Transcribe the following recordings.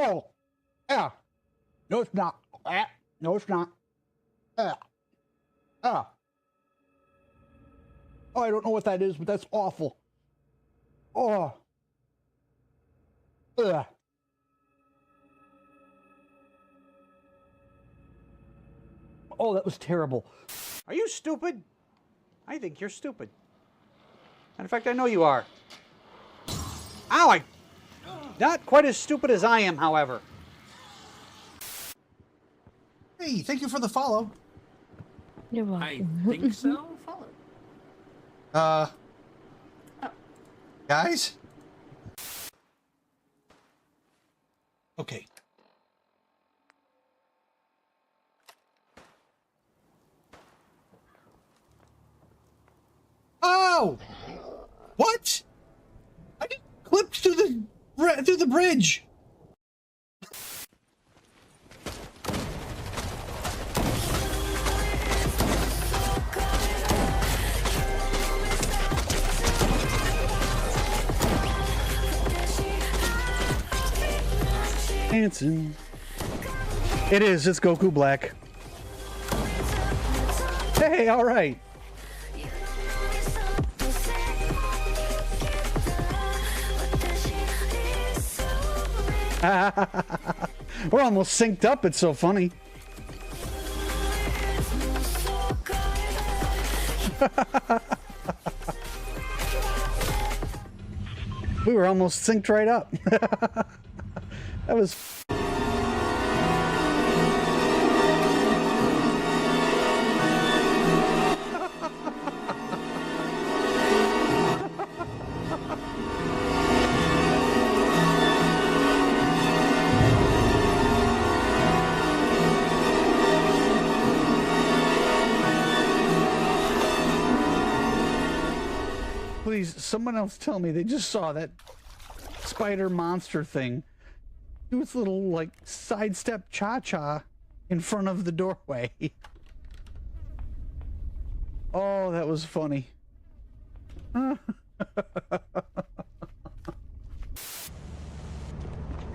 Oh, yeah. No, it's not. No, it's not. Oh, I don't know what that is, but that's awful. Oh. Ugh. Oh, that was terrible. Are you stupid? I think you're stupid. And in fact, I know you are. Ow! Not quite as stupid as I am, however. Hey, thank you for the follow. You're I welcome. think so. Follow. Oh. Guys? Okay. Oh! What? I just clipped through the bridge. Dancing. It is. It's Goku Black. Hey, all right. We're almost synced up. It's so funny. We were almost synced right up. That was... Please, someone else tell me they just saw that spider monster thing do its little, like, sidestep cha-cha in front of the doorway. Oh, that was funny. Here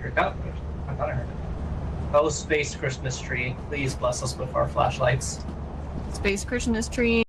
it comes. I thought I heard it. Oh, space Christmas tree, please bless us with our flashlights. Space Christmas tree.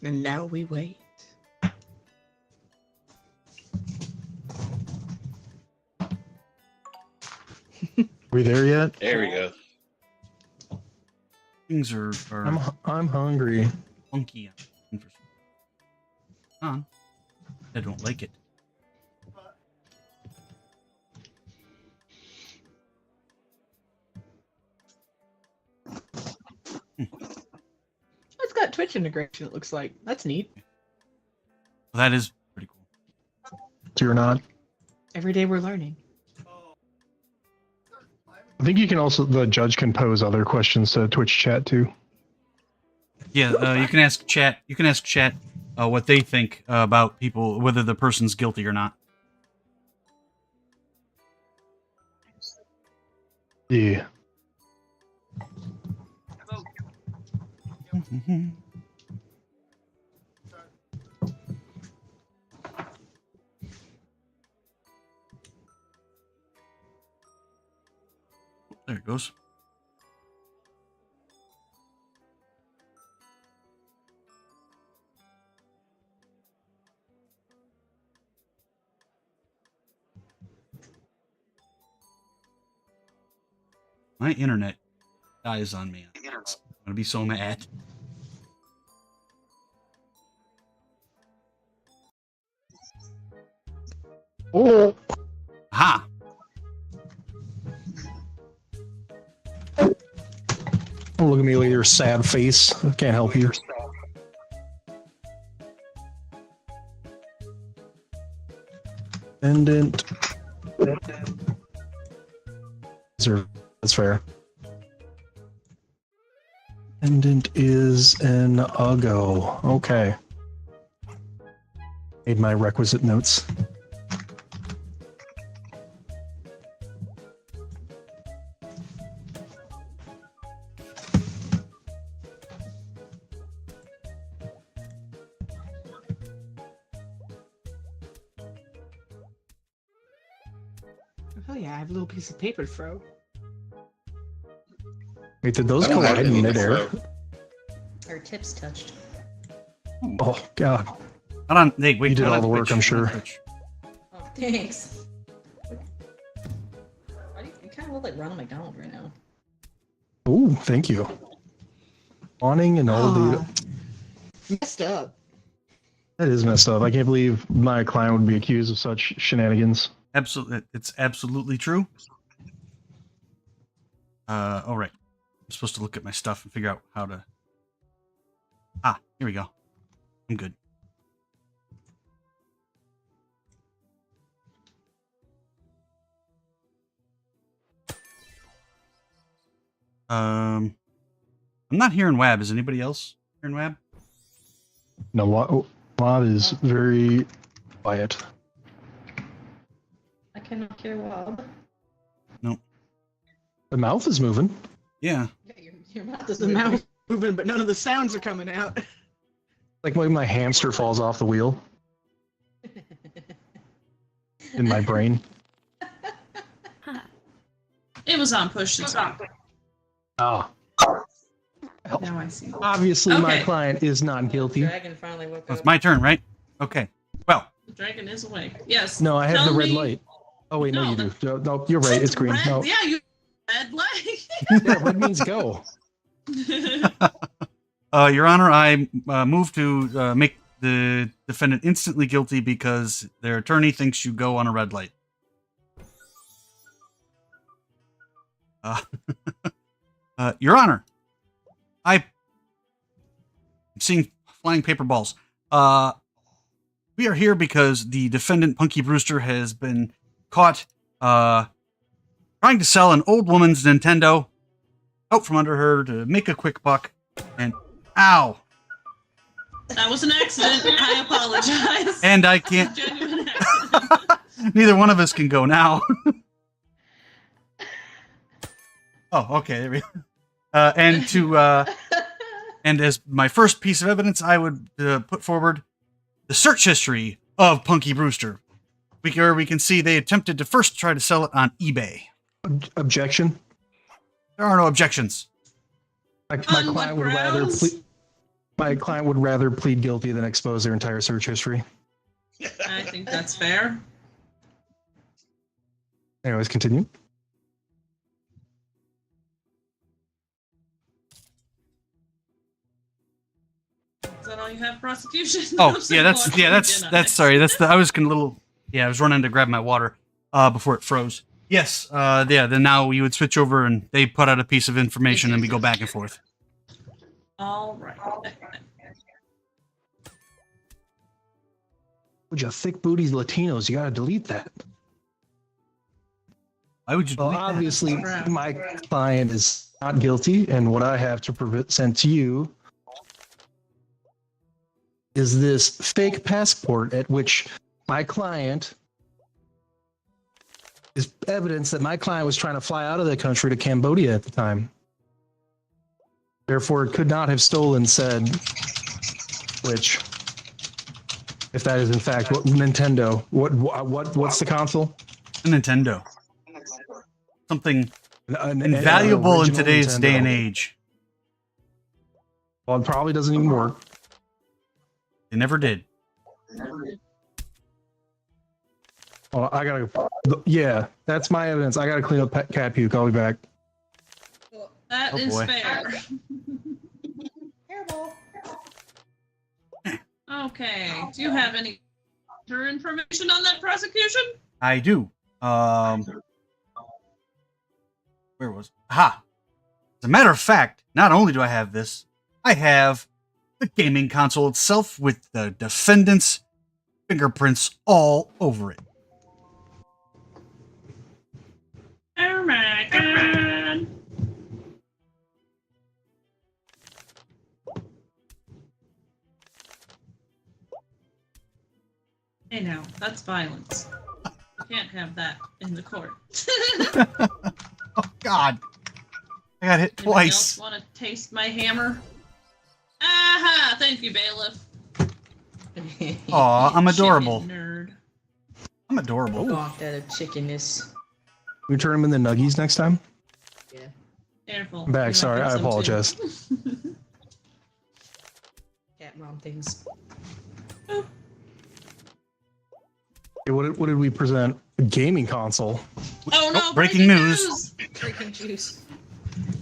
And now we wait. We there yet? There we go. Things are I'm hungry. funky. Huh? I don't like it. It's got Twitch integration, it looks like. That's neat. Well, that is pretty cool. So you're not. Every day we're learning. I think you can also, the judge can pose other questions to Twitch chat too. Yeah, you can ask chat. You can ask chat what they think about people, whether the person's guilty or not. Yeah. There it goes. My internet dies on me. I'm gonna be so mad. Oh. Aha! Don't look at me with your sad face. I can't help you. Defendant. That's fair. Defendant is an Uggo. Okay. Made my requisite notes. Oh yeah, I have a little piece of paper to throw. Wait, did those collide in midair? Our tips touched. Oh, God. Hold on. Hey, wait. You did hold all on, the work, Twitch. I'm sure. Twitch. Oh, thanks. You kind of look like Ronald McDonald right now. Ooh, thank you. Awning and all the... Messed up. That is messed up. I can't believe my client would be accused of such shenanigans. Absolutely, it's absolutely true. All right. I'm supposed to look at my stuff and figure out how to. Ah, here we go. I'm good. I'm not hearing Wab. Is anybody else hearing Wab? No, Wad is very quiet. I cannot hear Wob. No. The mouth is moving. Yeah. Yeah, your mouth There's is the mouth moving, but none of the sounds are coming out. Like when my hamster falls off the wheel in my brain. It was on push to talk. Ah. Now I see. Obviously, my Okay. client is not guilty. Dragon finally woke So it's up. my turn, right? Okay. Well, The dragon is awake. Yes. No, I have Tell the red me- light. Oh, wait, no, No, you do. No, you're right. It's green. red. No. Yeah, you red light. Yeah, red means go. Your Honor, I move to make the defendant instantly guilty because their attorney thinks you go on a red light. Your Honor, I'm seeing flying paper balls. We are here because the defendant, Punky Brewster, has been caught trying to sell an old woman's Nintendo out from under her to make a quick buck. And ow! That was an accident. I apologize. And I can't. Genuine accident. Neither one of us can go now. Oh, okay. There we go. And as my first piece of evidence, I would put forward the search history of Punky Brewster. We can see they attempted to first try to sell it on eBay. Objection. There are no objections. My On what client would rather grounds? my client would rather plead guilty than expose their entire search history. I think that's fair. Anyways, continue. Is that all you have, prosecution? Oh, yeah, that's sorry. That's the I was gonna little I was running to grab my water before it froze. Yes, then now we would switch over and they put out a piece of information and we go back and forth. All right. Would you thick booties Latinos? You gotta delete that. Why would you Well, delete that? obviously, Crap. my client is not guilty, and what I have to present to you is this fake passport at which my client is evidence that my client was trying to fly out of the country to Cambodia at the time. Therefore, it could not have stolen said, which, if that is in fact what Nintendo, what's the console? A Nintendo. Something An invaluable in original today's day and Nintendo. age. Well, it probably doesn't even work. They never did. Well, I gotta. Yeah, that's my evidence. I gotta clean up cat puke. I'll be back. That Oh, is boy. fair. Terrible. Okay. Do you have any other information on that prosecution? I do. Where was? Aha! As a matter of fact, not only do I have this, I have the gaming console itself with the defendant's fingerprints all over it. Oh my god. Hey now, that's violence. You can't have that in the court. Oh God! I got hit Anybody twice. else want to taste my hammer? Aha! Thank you, bailiff. Aw, I'm adorable. Chicken nerd. I'm adorable. Gawked at a chickenness. We turn them into nuggies next time. Yeah. Careful. I'm back. You might Sorry, get I some, too. apologize. Cat mom things. Okay, what did we present? A gaming console. Oh no! Breaking news. Drinking juice.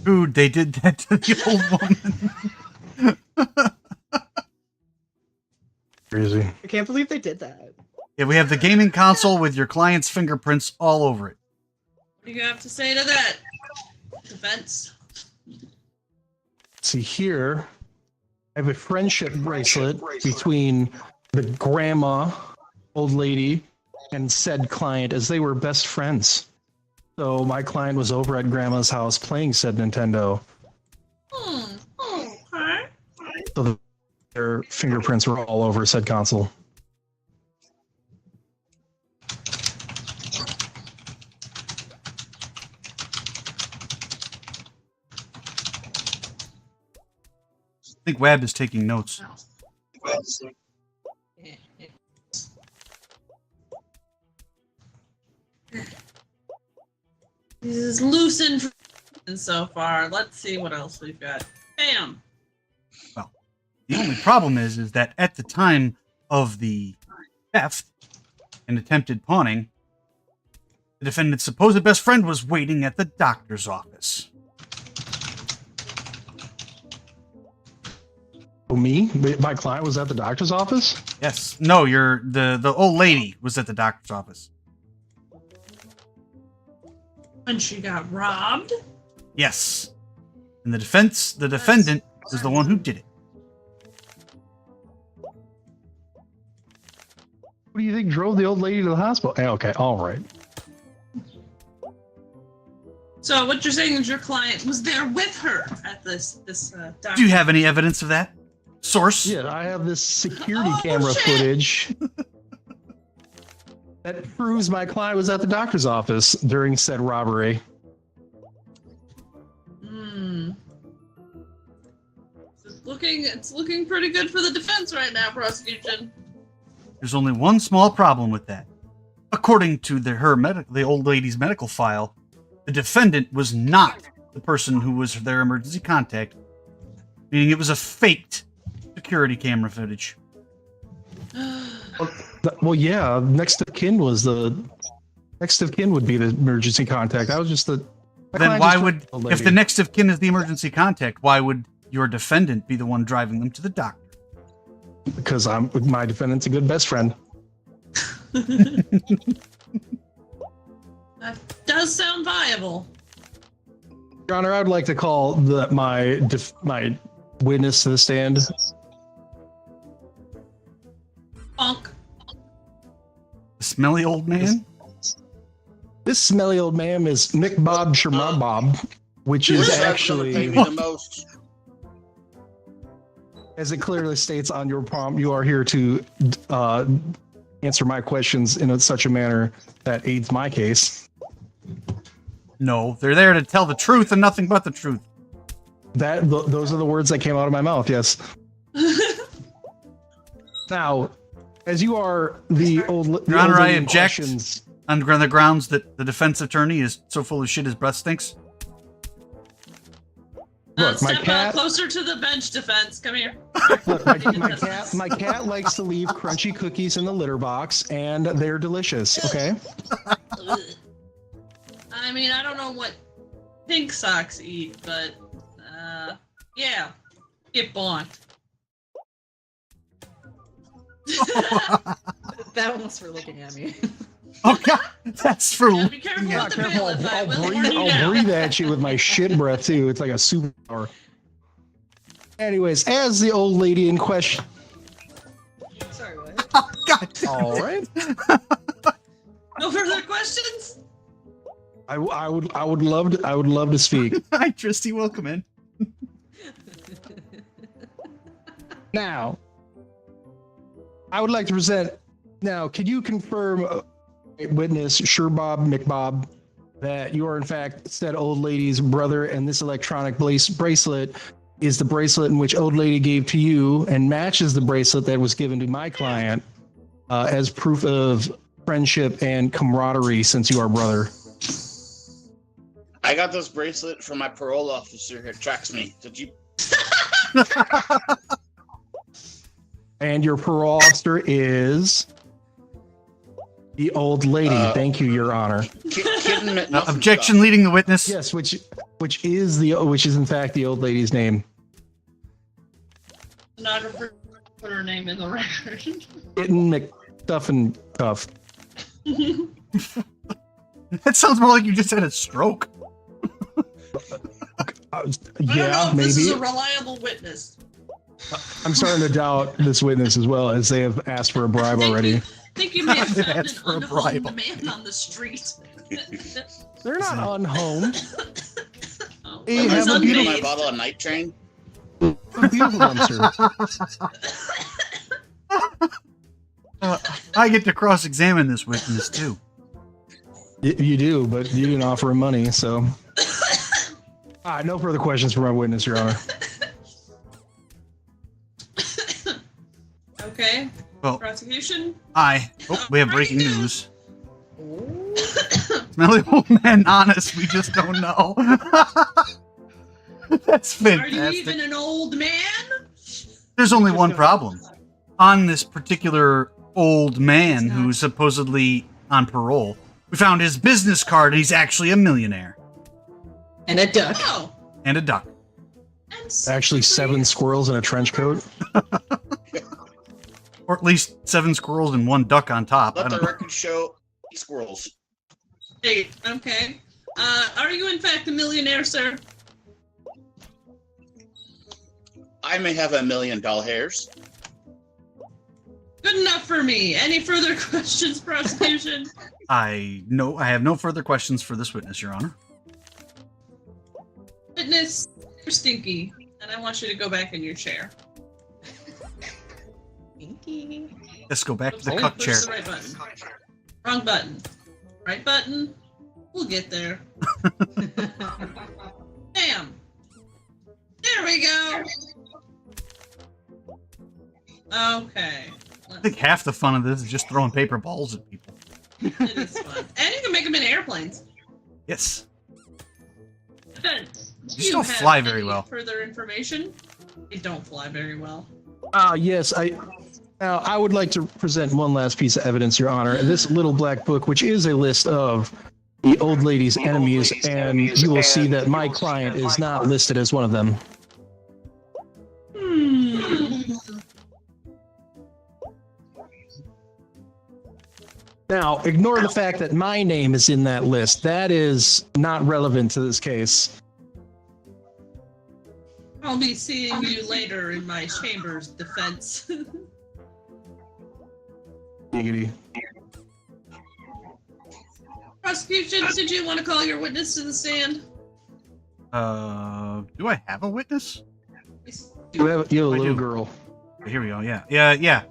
Dude, they did that to the old woman. Crazy. I can't believe they did that. Yeah, we have the gaming console with your client's fingerprints all over it. What do you have to say to that? Defense. See here, I have a friendship bracelet between the grandma, old lady, and said client as they were best friends. So my client was over at grandma's house playing said Nintendo. Okay. So their fingerprints were all over said console. I think Webb is taking notes. This is loose information so far. Let's see what else we've got. Bam. The only problem is that at the time of the theft and attempted pawning, the defendant's supposed best friend was waiting at the doctor's office. Oh, me? My client was at the doctor's office? Yes. No, the old lady was at the doctor's office. And she got robbed? Yes. And the defendant was the one who did it. What do you think drove the old lady to the hospital? Okay, all right. So what you're saying is your client was there with her at this doctor? Do you have any evidence of that? Source? Yeah, I have this security Oh, camera shit. footage that proves my client was at the doctor's office during said robbery. It's looking pretty good for the defense right now, prosecution. There's only one small problem with that. According to the old lady's medical file, the defendant was not the person who was their emergency contact, meaning it was a faked security camera footage. Well, yeah, next of kin would be the emergency contact. I was just the. Then why would, if the next of kin is the emergency contact, why would your defendant be the one driving them to the doctor? Because my defendant's a good best friend. That does sound viable. Your Honor, I would like to call my witness to the stand. Bonk. The smelly old man? This smelly old man is Mick Bob Sherman Bob, which is actually, the most. as it clearly states on your prompt, you are here to answer my questions in such a manner that aids my case. No, they're there to tell the truth and nothing but the truth. Those are the words that came out of my mouth, yes. Now, as you are the old... Your Honor, I object questions, on the grounds that the defense attorney is so full of shit his breath stinks. Look, my Step cat- closer to the bench, defense. Come here. look, my cat likes to leave crunchy cookies in the litter box, and they're delicious, okay? I mean, I don't know what pink socks eat, but yeah, get bonked. That one was for looking at me. Oh god, that's for. Yeah, be careful Yeah, with the careful. bailiff. I I'll will warn breathe, you I'll now. breathe at you with my shit breath too. It's like a superpower. Anyways, as the old lady in question. Sorry, what? Oh god. All right. No further questions? I would love to speak. Hi, Tristy. Welcome in. Now, I would like to present. Now, can you confirm, witness Sherbob McBob, that you are in fact said old lady's brother, and this electronic bracelet is the bracelet in which old lady gave to you, and matches the bracelet that was given to my client as proof of friendship and camaraderie, since you are brother? I got this bracelet from my parole officer who tracks me. Did you? And your parole officer is the old lady. Thank you, Your Honor. Objection, leading the witness. Yes, which is in fact the old lady's name. Not put her name in the record. Kitten McDuff and Cuff. That sounds more like you just had a stroke. I don't know Yeah, if this is maybe. a reliable witness. I'm starting to doubt this witness as well, as they have asked for a bribe already. I think you may have found That's an for a unhomed bribe. man on the street. They're not unhomed. Oh, Hey, well, have he's a beautiful- My unmade. bottle of Night Train. Beautiful dumpster. I get to cross-examine this witness too. You do, but you didn't offer him money, so. No further questions from our witness, Your Honor. Okay. Well, Prosecution. we have breaking news. Smelly old man, honest. We just don't know. That's Are you fantastic. even an old man? There's only one problem. On this particular old man who's supposedly on parole, we found his business card and he's actually a millionaire. And a duck. Oh. And a duck. And Actually, 7 squirrels in a trench coat. Or at least 7 squirrels and 1 duck on top. I Let the don't know. record show squirrels. Hey, okay. Are you in fact a millionaire, sir? I may have $1 million hairs. Good enough for me. Any further questions, prosecution? I have no further questions for this witness, Your Honor. Witness, you're stinky, and I want you to go back in your chair. Stinky. Let's go back to the Oops, cuck push chair. the right button. Wrong button. Right button. We'll get there. Bam. There we go. Okay. I think half the fun of this is just throwing paper balls at people. It is fun. And you can make them in airplanes. Yes. Defense, Just don't have fly very any well. Further information? They don't fly very well. Yes, Now, I would like to present one last piece of evidence, Your Honor. This little black book, which is a list of the old lady's enemies, and you will see that my client is not listed as one of them. Now, ignore the fact that my name is in that list. That is not relevant to this case. I'll be seeing you later in my chambers, defense. Giggity. Prosecution, did you want to call your witness to the stand? Do I have a witness? You have a I little do. girl. Here we go. Yeah.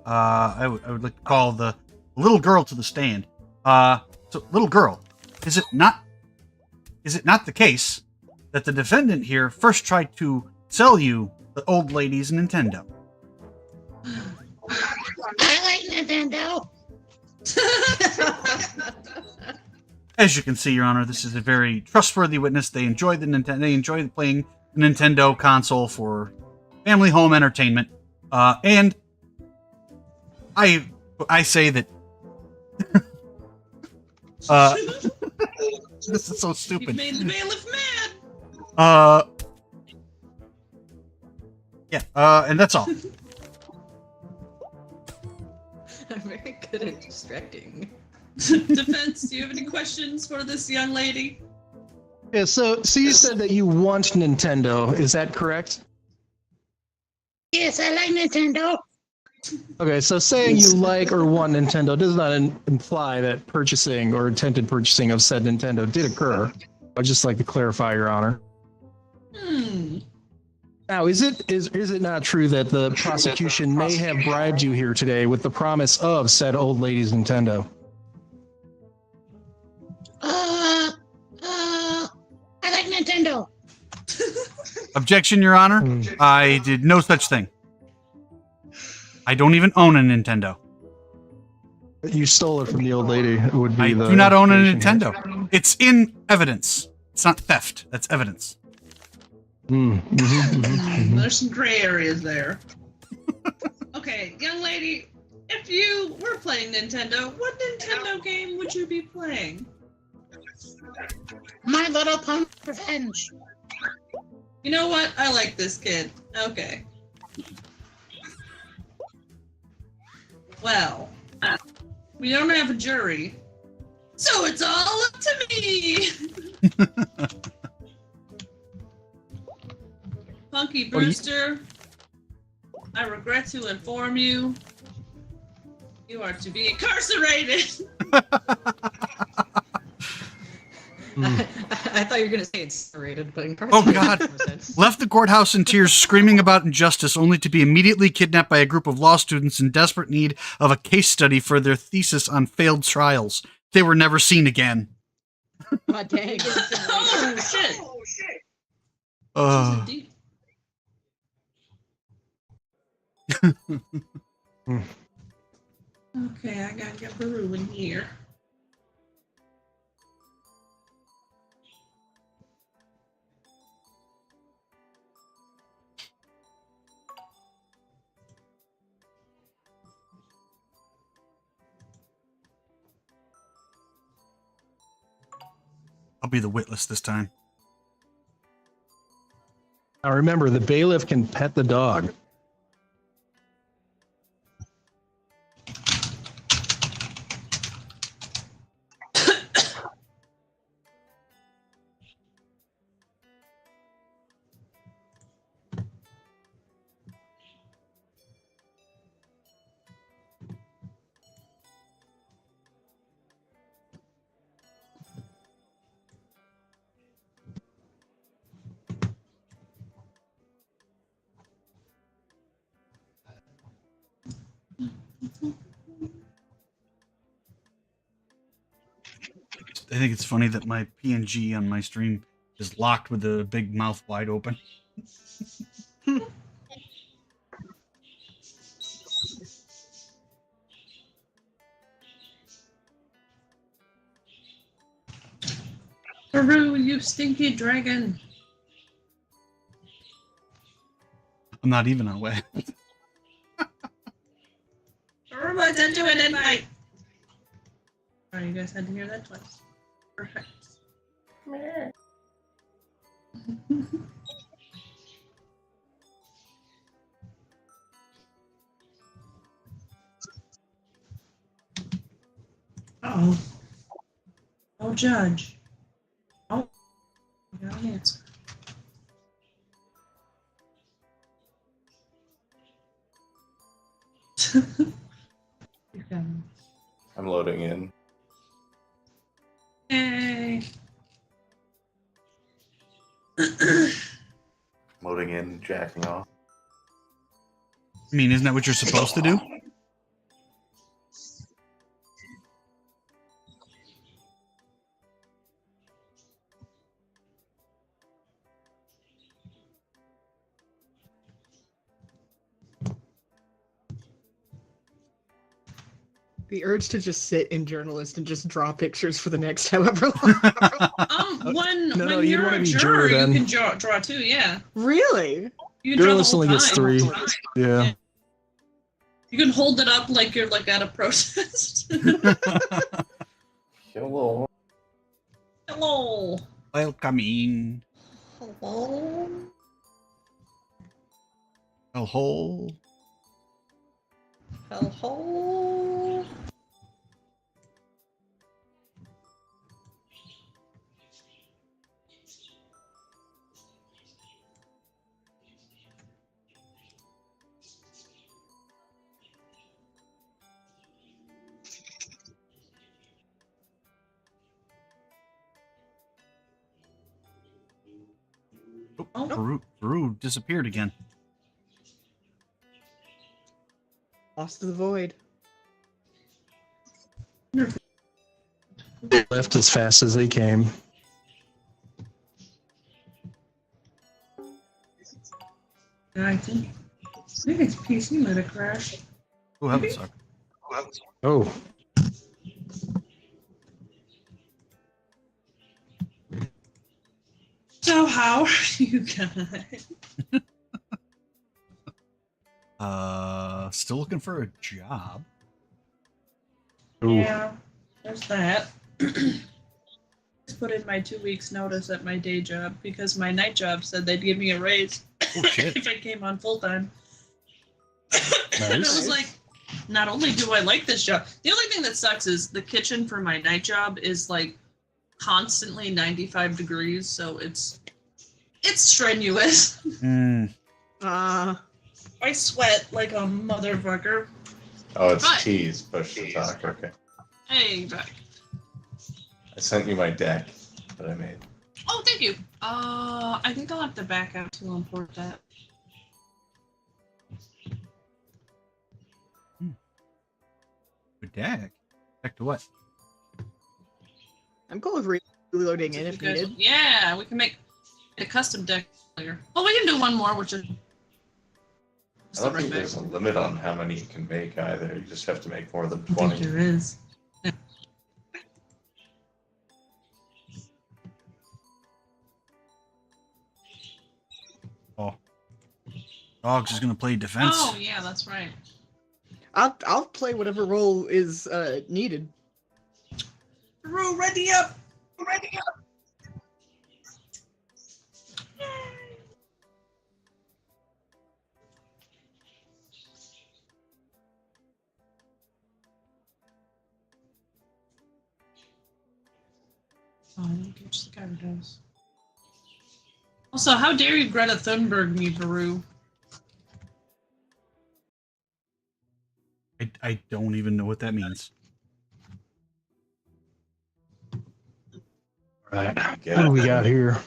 I would like to call the little girl to the stand. So little girl, is it not the case that the defendant here first tried to sell you the old lady's Nintendo? I like Nintendo. As you can see, Your Honor, this is a very trustworthy witness. They enjoy the Nintendo. They enjoy playing the Nintendo console for family home entertainment. And I say that. This is so You've stupid. made the bailiff mad. And that's all. I'm very good at distracting. Defense, do you have any questions for this young lady? Yeah, so you said that you want Nintendo, is that correct? Yes, I like Nintendo. Okay, so saying you like or want Nintendo does not imply that purchasing or intended purchasing of said Nintendo did occur. I'd just like to clarify, Your Honor. Now, is it not true that the prosecution may have bribed you here today with the promise of said old lady's Nintendo? I like Nintendo. Objection, Your Honor. I did no such thing. I don't even own a Nintendo. You stole it from the old lady. It would be I the do not own a implication here. Nintendo. It's in evidence. It's not theft. That's evidence. There's some gray areas there. Okay, young lady, if you were playing Nintendo, what Nintendo game would you be playing? My Little Pony Revenge. You know what? I like this kid. Okay. Well, we don't have a jury, so it's all up to me. Punky Brewster, I regret to inform you, you are to be incarcerated. I thought you were going to say incinerated, but Oh, God. Left the courthouse in tears, screaming about injustice, only to be immediately kidnapped by a group of law students in desperate need of a case study for their thesis on failed trials. They were never seen again. God dang. Oh, shit. Indeed. Okay, I gotta get Baru in here. I'll be the witless this time. Now remember, the bailiff can pet the dog. I think it's funny that my PNG on my stream is locked with the big mouth wide open. Baru, you stinky dragon. I'm not even aware. Baru, I sent you an invite. Oh, you guys had to hear that twice. Perfect. Oh. Oh, judge. Oh. I got an answer. You're coming. I'm loading in. Yay. Loading in, jacking off. I mean, isn't that what you're supposed to do? The urge to just sit in journalist and just draw pictures for the next however long. When you'd you're wanna a be juror, juror then. you can draw too, yeah. Really? You can draw the Journalist whole only gets time. 3. Yeah. You can hold it up like you're like at a protest. Hello. Hello. Welcome in. Hello. Hello. Hello. Peru disappeared again. Lost to the void. They left as fast as they came. I think its PC might have crashed. Oh, that would suck. Oh. So how are you guys? Still looking for a job. Ooh. Yeah, there's that. Just put in my 2 weeks notice at my day job because my night job said they'd give me a raise Oh shit. if I came on full time. Nice. And I was like, not only do I like this job, the only thing that sucks is the kitchen for my night job is like constantly 95 degrees, so it's strenuous. Mm. I sweat like a motherfucker. Oh, it's But- cheese. Push to talk. Okay. Hey, back. I sent you my deck that I made. Oh, thank you. I think I'll have to back out to import that. A deck? Deck to what? I'm cool with reloading in if You guys- needed. Yeah, we can make a custom deck later. Well, we can do one more, which is. I don't think there's a limit on how many you can make either. You just have to make more than I think 20. there is. Oh. Dog's is gonna play defense. Oh, yeah, that's right. I'll play whatever role is needed. Peru, ready up! Ready up! Oh, I didn't catch the guy who does. Also, how dare you Greta Thunberg me, Peru? I don't even know what that means. Right. What do we got here?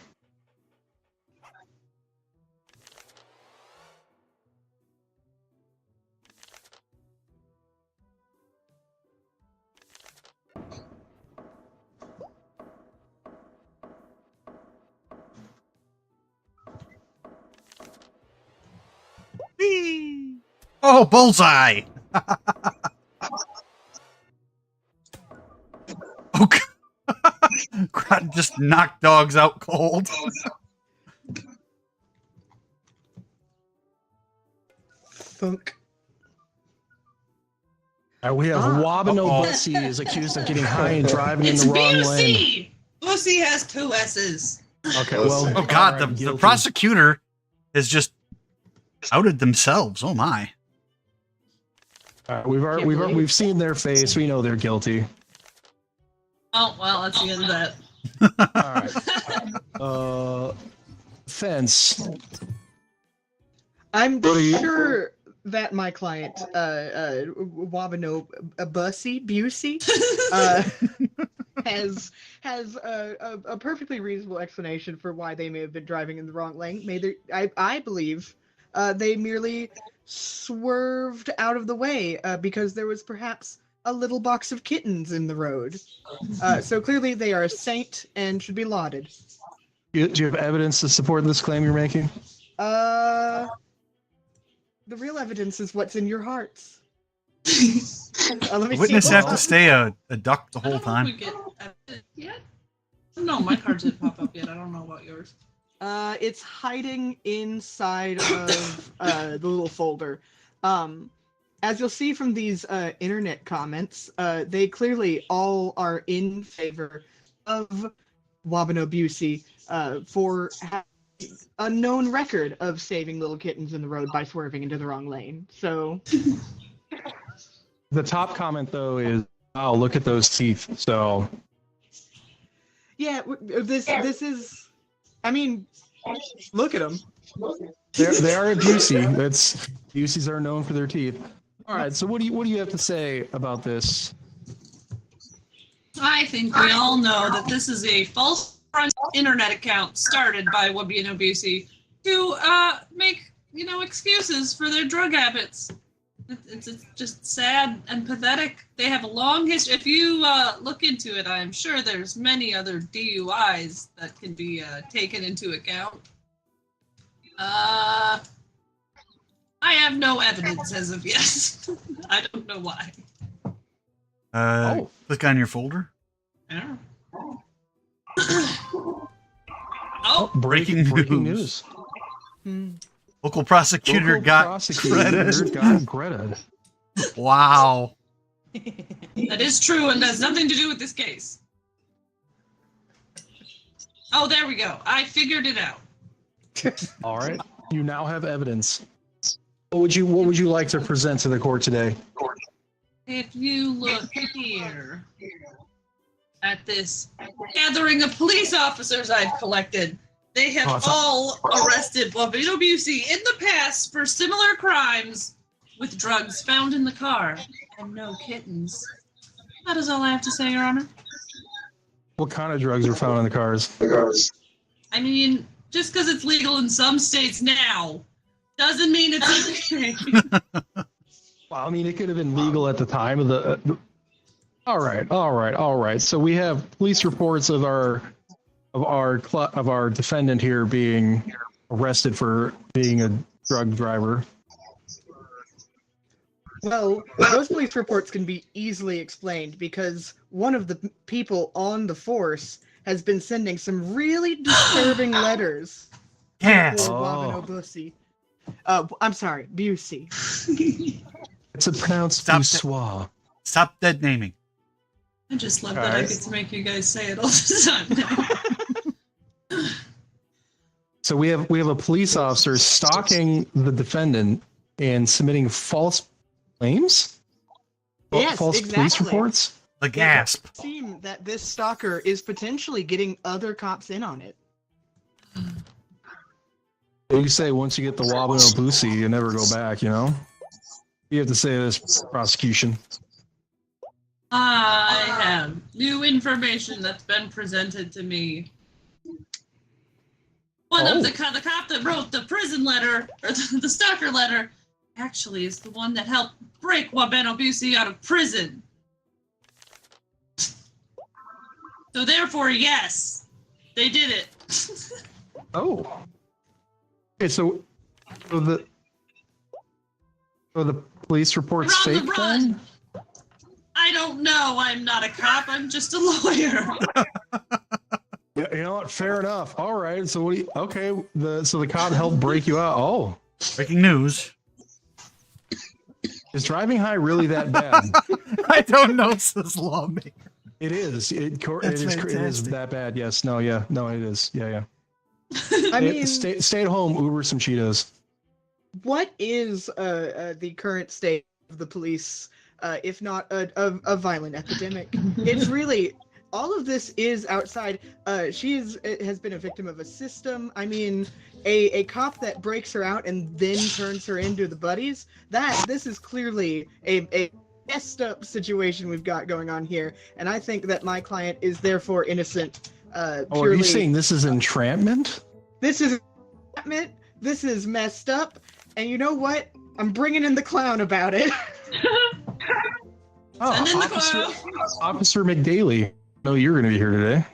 Whee! Oh, bullseye! Oh, God, just knocked dogs out cold. Thunk. We have Wabano Bussy is accused of getting high and driving in the wrong lane. Busey! Bussy has 2 S's. Okay, well, Oh, God, alright, the guilty. prosecutor has just outed themselves. Oh, my. We've seen their face. We know they're guilty. Oh, well, that's the end of that. All right. Fence. I'm What are you- sure that my client, Wabano Busey, has a perfectly reasonable explanation for why they may have been driving in the wrong lane. I believe they merely swerved out of the way because there was perhaps a little box of kittens in the road. So clearly they are a saint and should be lauded. Do you have evidence to support this claim you're making? The real evidence is what's in your hearts. Let me Witness see. have to stay a duck the I whole don't know if we time. get evidence yet. No, my cards didn't pop up yet. I don't know about yours. It's hiding inside of the little folder. As you'll see from these internet comments, they clearly all are in favor of Wabano Busey for having a known record of saving little kittens in the road by swerving into the wrong lane. So The top comment though is, "Oh, look at those teeth." So yeah, this is. I mean, look at them. they are a Busey. Buseys are known for their teeth. All right. So what do you have to say about this? I think we all know that this is a false front internet account started by Wabino Busey to make, excuses for their drug habits. It's just sad and pathetic. They have a long history. If you look into it, I'm sure there's many other DUIs that can be taken into account. I have no evidence as of yet. I don't know why. Click on your folder. Yeah. Breaking news. Local prosecutor got Greta. Wow. That is true and has nothing to do with this case. Oh, there we go. I figured it out. All right. You now have evidence. What would you like to present to the court today? If you look here at this gathering of police officers I've collected, they have all arrested Wabeno Busey in the past for similar crimes with drugs found in the car and no kittens. That is all I have to say, Your Honor. What kind of drugs are found in the cars? I mean, just because it's legal in some states now doesn't mean it's okay. Well, I mean, it could have been legal at the time of the. All right. So we have police reports of our defendant here being arrested for being a drug driver. Well, those police reports can be easily explained because one of the people on the force has been sending some really disturbing letters. Yes. To Wabeno Busey. I'm sorry, Busey. It's a pronounced Bussois. Stop dead naming. I just love that I get to make you guys say it all the time. So we have a police officer stalking the defendant and submitting false claims? Yes, false exactly. Police reports? The gasp. It seems that this stalker is potentially getting other cops in on it. You say once you get the Wabeno Busey, you never go back, you know? You have to say this, prosecution. I have new information that's been presented to me. One of the cop that wrote the prison letter, or the stalker letter, actually is the one that helped break Wabeno Busey out of prison. So therefore, yes, they did it. Oh. Okay, so the police report's fake then? I don't know. I'm not a cop. I'm just a lawyer. Yeah, you know what? Fair enough. All right. So what do you? Okay. So the cop helped break you out. Oh, breaking news. Is driving high really that bad? I don't know, says lawmaker. It is. It is that bad. Yes. No. Yeah. No. It is. Yeah. I mean, stay at home. Uber some Cheetos. What is the current state of the police, if not a violent epidemic? It's really all of this is outside. She has been a victim of a system. I mean, a cop that breaks her out and then turns her into the buddies. This is clearly a messed up situation we've got going on here, and I think that my client is therefore innocent. Oh, are you saying this is entrapment? This is entrapment. This is messed up. And you know what? I'm bringing in the clown about it. Officer McDaly. No, you're going to be here today.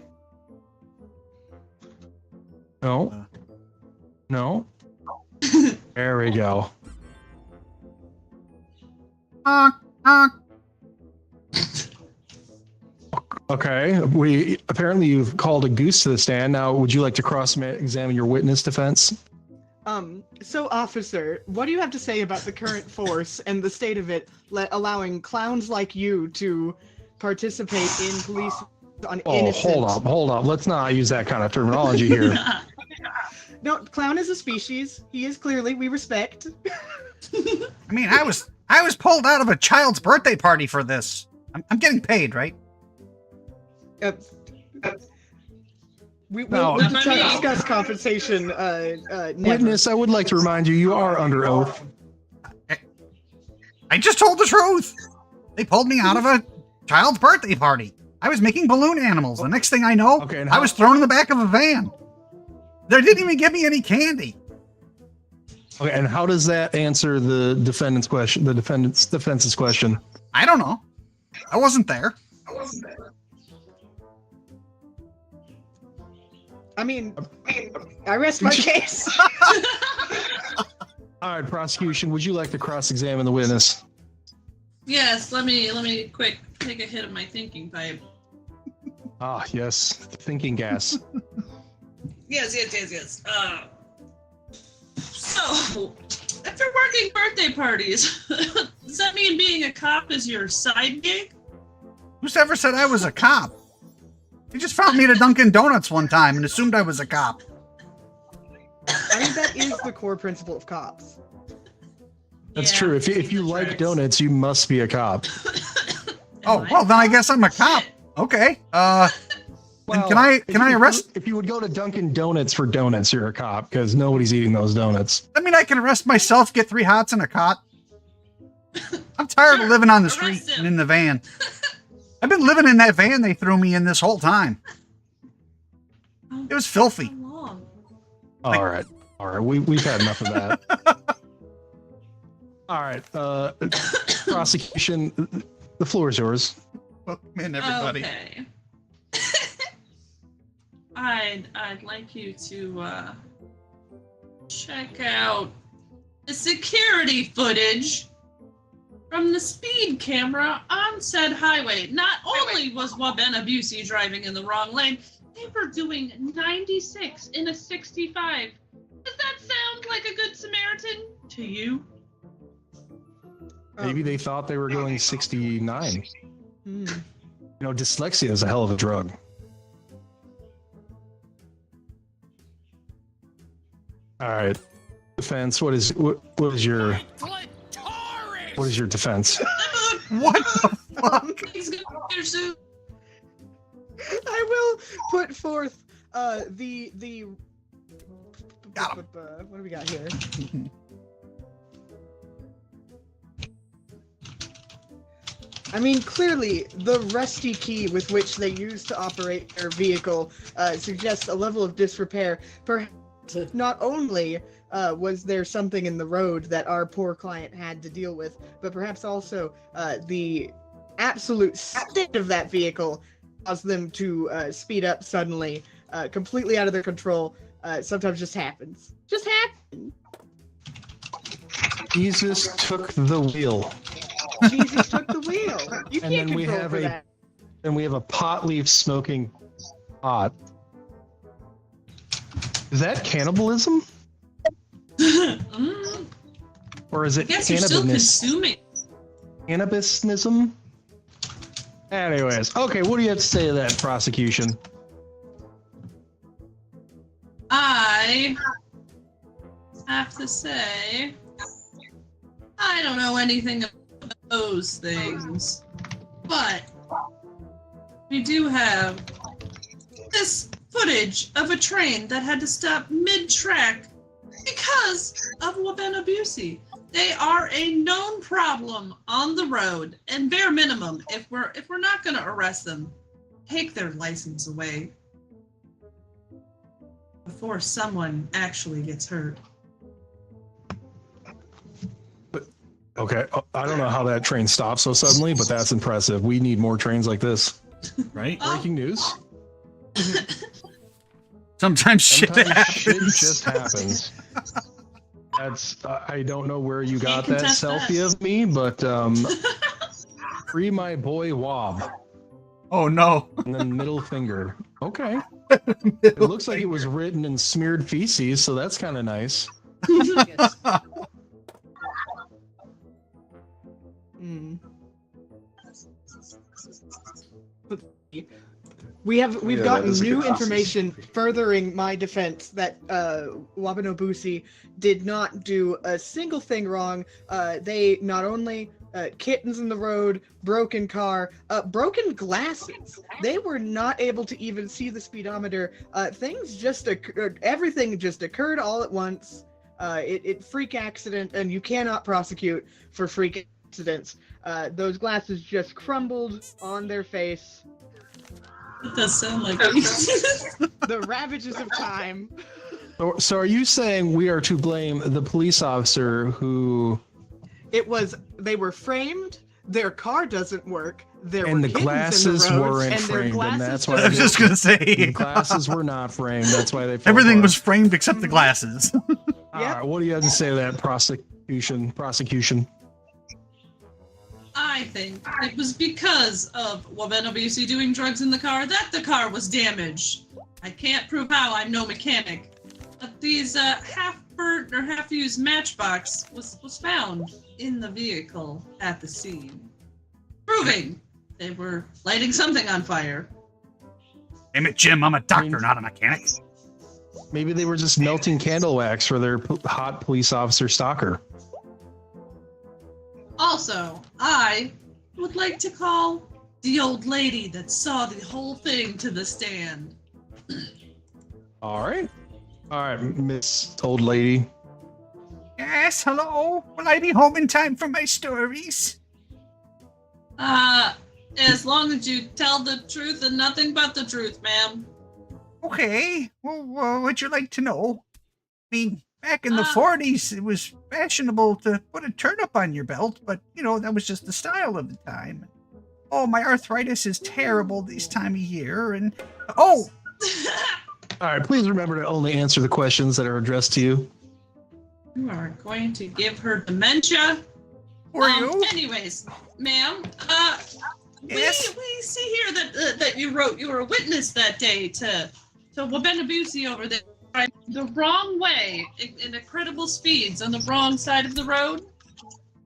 No. There we go. Okay. Apparently you've called a goose to the stand. Now, would you like to cross-examine your witness defense? So officer, what do you have to say about the current force and the state of it allowing clowns like you to participate in police on innocent... Hold up. Let's not use that kind of terminology here. No, clown is a species. He is clearly, we respect. I mean, I was pulled out of a child's birthday party for this. I'm getting paid, right? We'll discuss compensation. Never. Witness, I would like to remind you, you are under oath. I just told the truth. They pulled me out of a child's birthday party. I was making balloon animals. The next thing I know, I was thrown in the back of a van. They didn't even give me any candy. Okay, and how does that answer the defendant's question? The defense's question. I don't know. I wasn't there. I mean, I rest my case. All right, prosecution. Would you like to cross-examine the witness? Yes, let me quick take a hit of my thinking pipe. Ah, yes, thinking gas. Yes. So, if you're working birthday parties, does that mean being a cop is your side gig? Who's ever said I was a cop? He just found me at a Dunkin' Donuts one time and assumed I was a cop. I mean, that is the core principle of cops. That's true. If you like donuts, you must be a cop. Oh, well, then I guess I'm a cop. Okay. Then can I arrest? If you would go to Dunkin' Donuts for donuts, you're a cop because nobody's eating those donuts. I mean, I can arrest myself, get 3 hots and a cot. I'm tired of living on the street and in the van. I've been living in that van they threw me in this whole time. It was filthy. All right. We've had enough of that. All right. Prosecution, the floor is yours. Welcome in, everybody. Okay. I'd like you to check out the security footage from the speed camera on said highway. Not only was Wabenabusi driving in the wrong lane, they were doing 96 in a 65. Does that sound like a good Samaritan to you? Maybe they thought they were going 69. You know, dyslexia is a hell of a drug. All right, defense. What is your defense? What the fuck? I will put forth the what do we got here? I mean, clearly, the rusty key with which they used to operate their vehicle suggests a level of disrepair. Perhaps not only was there something in the road that our poor client had to deal with, but perhaps also the absolute state of that vehicle caused them to speed up suddenly, completely out of their control. Sometimes just happens. Just happens. Jesus took the wheel. Jesus took the wheel. You And can't then we control have for a that. then we have a pot leaf smoking pot. Is that cannibalism? Or is I it guess you're still cannabis? consuming. Cannabisnism? Anyways, okay, what do you have to say to that, prosecution? I have to say, I don't know anything about those things, but we do have this footage of a train that had to stop mid-track because of Wabenabusi. They are a known problem on the road, and bare minimum, if we're not going to arrest them, take their license away before someone actually gets hurt. Okay, I don't know how that train stopped so suddenly, but that's impressive. We need more trains like this. Right? Breaking news. Sometimes shit Sometimes shit happens. just happens. That's I don't know where you got Can't that contest selfie that. of me, but free my boy Wob, Oh no. and then middle finger. Okay, it looks like it was written in smeared feces, so that's kind of nice. We've Yeah, gotten that is a new good information furthering my defense that Wabenabusi did not do a single thing wrong. They not only kittens in the road, broken car, broken glasses. They were not able to even see the speedometer. Things just occurred. Everything just occurred all at once. It freak accident, and you cannot prosecute for freak accidents. Those glasses just crumbled on their face. It does sound like The ravages of time. So are you saying we are to blame the police officer who... They were framed, their car doesn't work, and the glasses weren't framed, and that's why I was just gonna say the glasses were not framed. That's why they fell everything apart. was framed except the glasses. All right, what do you have to say to that prosecution? I think it was because of Wabena BC doing drugs in the car that the car was damaged. I can't prove how, I'm no mechanic. But these half-burnt or half-used matchbox was found in the vehicle at the scene, proving they were lighting something on fire. Damn it, Jim, I'm a doctor, not a mechanic. Maybe they were just melting candle wax for their hot police officer stalker. Also, I would like to call the old lady that saw the whole thing to the stand. All right, Miss Old Lady. Yes, hello. Will I be home in time for my stories? As long as you tell the truth and nothing but the truth, ma'am. Okay. Well, what would you like to know? I mean, back in the 40s, it was fashionable to put a turnip on your belt, but, you know, that was just the style of the time. Oh, my arthritis is terrible this time of year, and... Oh! All right, please remember to only answer the questions that are addressed to you. You are going to give her dementia? Or you? Anyways, ma'am, yes? we see here that you were a witness that day to Wabenabusi over there driving the wrong way in incredible speeds on the wrong side of the road.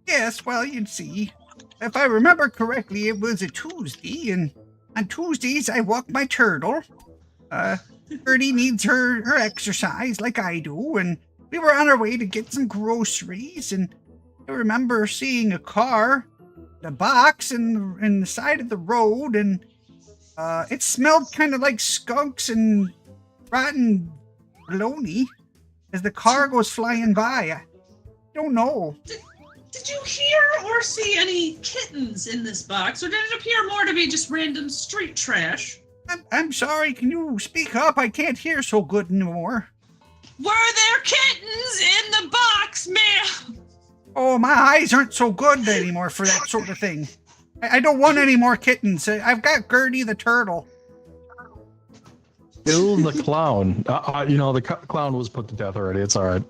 Yes, well, you'd see. If I remember correctly, it was a Tuesday, and on Tuesdays I walk my turtle. Gertie needs her exercise like I do, and we were on our way to get some groceries, and I remember seeing a car, a box in the side of the road, and it smelled kind of like skunks and rotten bologna as the car goes flying by. I don't know. Did you hear or see any kittens in this box, or did it appear more to be just random street trash? I'm sorry, can you speak up? I can't hear so good anymore. Were there kittens in the box, ma'am? Oh, my eyes aren't so good anymore for that sort of thing. I don't want any more kittens. I've got Gertie the turtle. Kill the clown. The clown was put to death already. It's all right.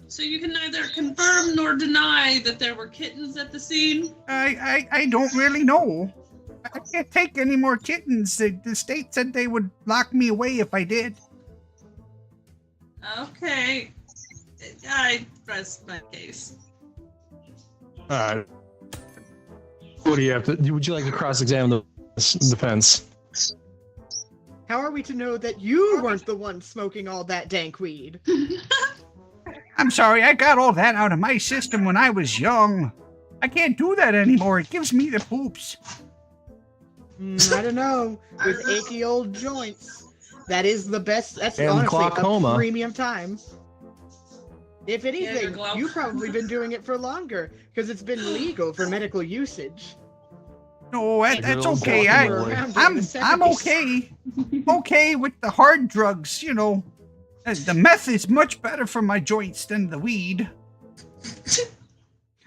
So you can neither confirm nor deny that there were kittens at the scene? I don't really know. I can't take any more kittens. The state said they would lock me away if I did. Okay. I rest my case. All right. What do you have to? Would you like to cross-examine the defense? How are we to know that you weren't the one smoking all that dank weed? I'm sorry, I got all that out of my system when I was young. I can't do that anymore. It gives me the poops. I don't know. With achy old joints, that is the best. That's And honestly glaucoma. a premium time. If anything, glaucoma. you've probably been doing it for longer because it's been legal for medical usage. No, that's Little okay. guacamole. I'm okay. Okay with the hard drugs, you know. The meth is much better for my joints than the weed.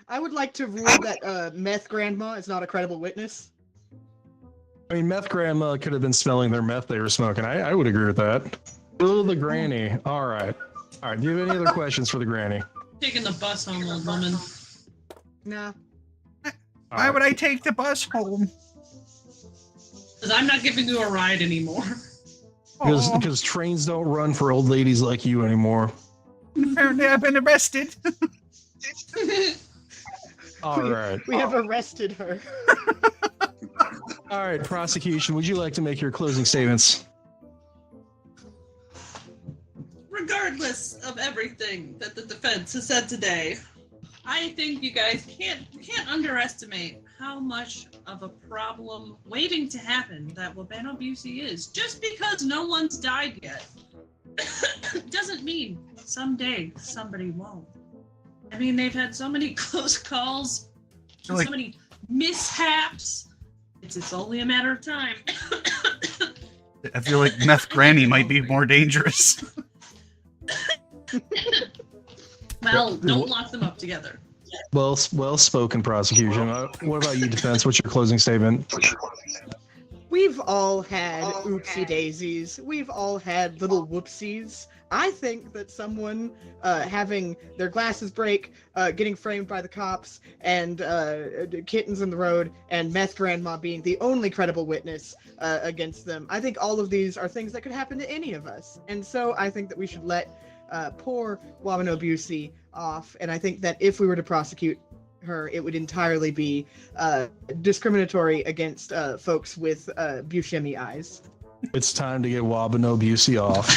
I would like to rule that meth grandma is not a credible witness. I mean, meth grandma could have been smelling their meth they were smoking. I would agree with that. Kill the granny. All right. All right. Do you have any other questions for the granny? Taking the bus home, old woman. Nah. Why would I take the bus home? Because I'm not giving you a ride anymore. Because trains don't run for old ladies like you anymore. Apparently I've been arrested. All right. We have arrested her. All right, prosecution, would you like to make your closing statements? Regardless of everything that the defense has said today, I think you guys can't underestimate how much of a problem waiting to happen that Wabenabusi is. Just because no one's died yet doesn't mean someday somebody won't. I mean, they've had so many close calls, so many mishaps. It's only a matter of time. I feel like Meth Granny might be more dangerous. Well, don't lock them up together. Well spoken, prosecution. What about you, defense? What's your closing statement? We've all had oopsie daisies. We've all had little whoopsies. I think that someone having their glasses break, getting framed by the cops, and kittens in the road, and meth grandma being the only credible witness against them. I think all of these are things that could happen to any of us. And so I think that we should let poor Wabanobusi off. And I think that if we were to prosecute her, it would entirely be discriminatory against folks with Buscemi eyes. It's time to get Wabanobusi off.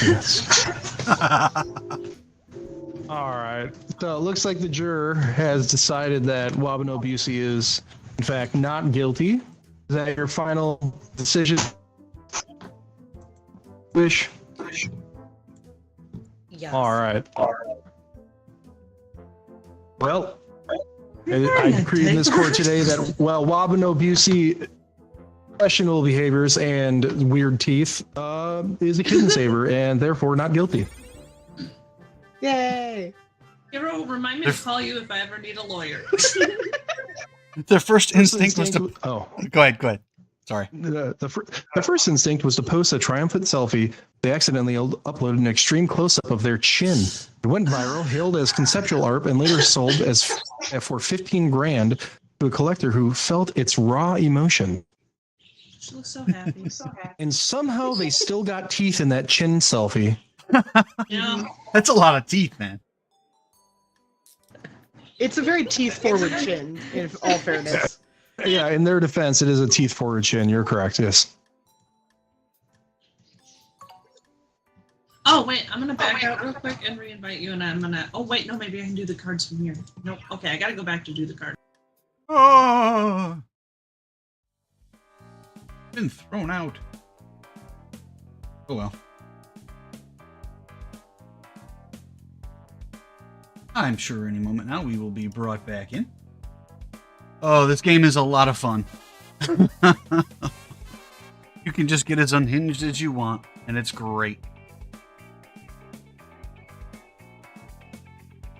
All right. So it looks like the juror has decided that Wabanobusi is, in fact, not guilty. Is that your final decision? Wish? Yes. All right. Well, I decree in this court today that while Wabanobusi questionable behaviors and weird teeth is a kitten saver and therefore not guilty. Yay! Hero, remind me to call you if I ever need a lawyer. Their first instinct was to. Oh, go ahead. Sorry. The first instinct was to post a triumphant selfie. They accidentally uploaded an extreme close-up of their chin. It went viral, hailed as conceptual art, and later sold as for $15,000 to a collector who felt its raw emotion. She looks so happy. And somehow they still got teeth in that chin selfie. Yeah. That's a lot of teeth, man. It's a very teeth-forward chin, in all fairness. Yeah, in their defense, it is a teeth-forward chin. You're correct, yes. Oh, wait, I'm going to back out real quick and re-invite you, and I'm going to... Oh, wait, no, maybe I can do the cards from here. Nope. Okay, I got to go back to do the card. Oh! Been thrown out. Oh well. I'm sure any moment now we will be brought back in. Oh, this game is a lot of fun. You can just get as unhinged as you want, and it's great.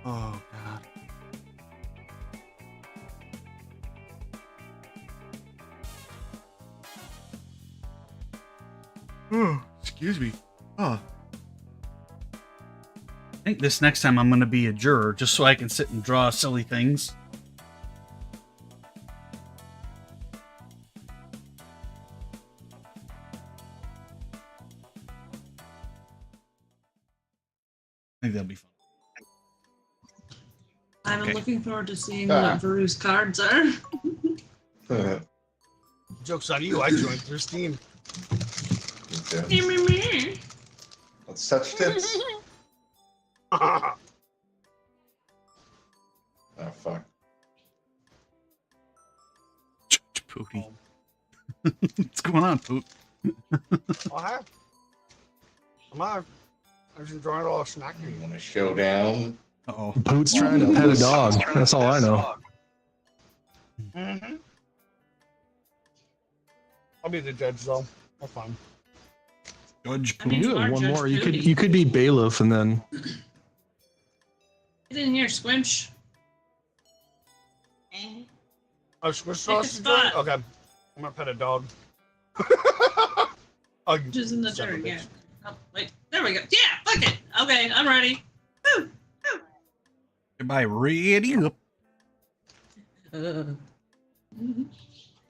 Oh, God. Oh, excuse me. Oh. I think this next time I'm going to be a juror, just so I can sit and draw silly things. I think that'll be fun. I'm Okay. looking forward to seeing what Veru's cards are. Joke's on you, I joined Christine. Let's touch tips. Oh, fuck. Pooty. What's going on, Poot? I'm just enjoying a little snack. You want to show down? Uh-oh. Poot's trying to pet a dog. That's all I know. Mm-hmm. I'll be the judge, though. That's fine. Judge. I mean, You you have are one Judge more. You Pooty. could be bailiff and then. Get in here, Squinch. Oh, squish Take a sauce? spot. Okay. I'm gonna pet a dog. Oh, Just in the son of a turn, yeah. bitch. Oh, wait, there we go. Yeah, fuck it. Okay, I'm ready. Woo. Everybody ready up.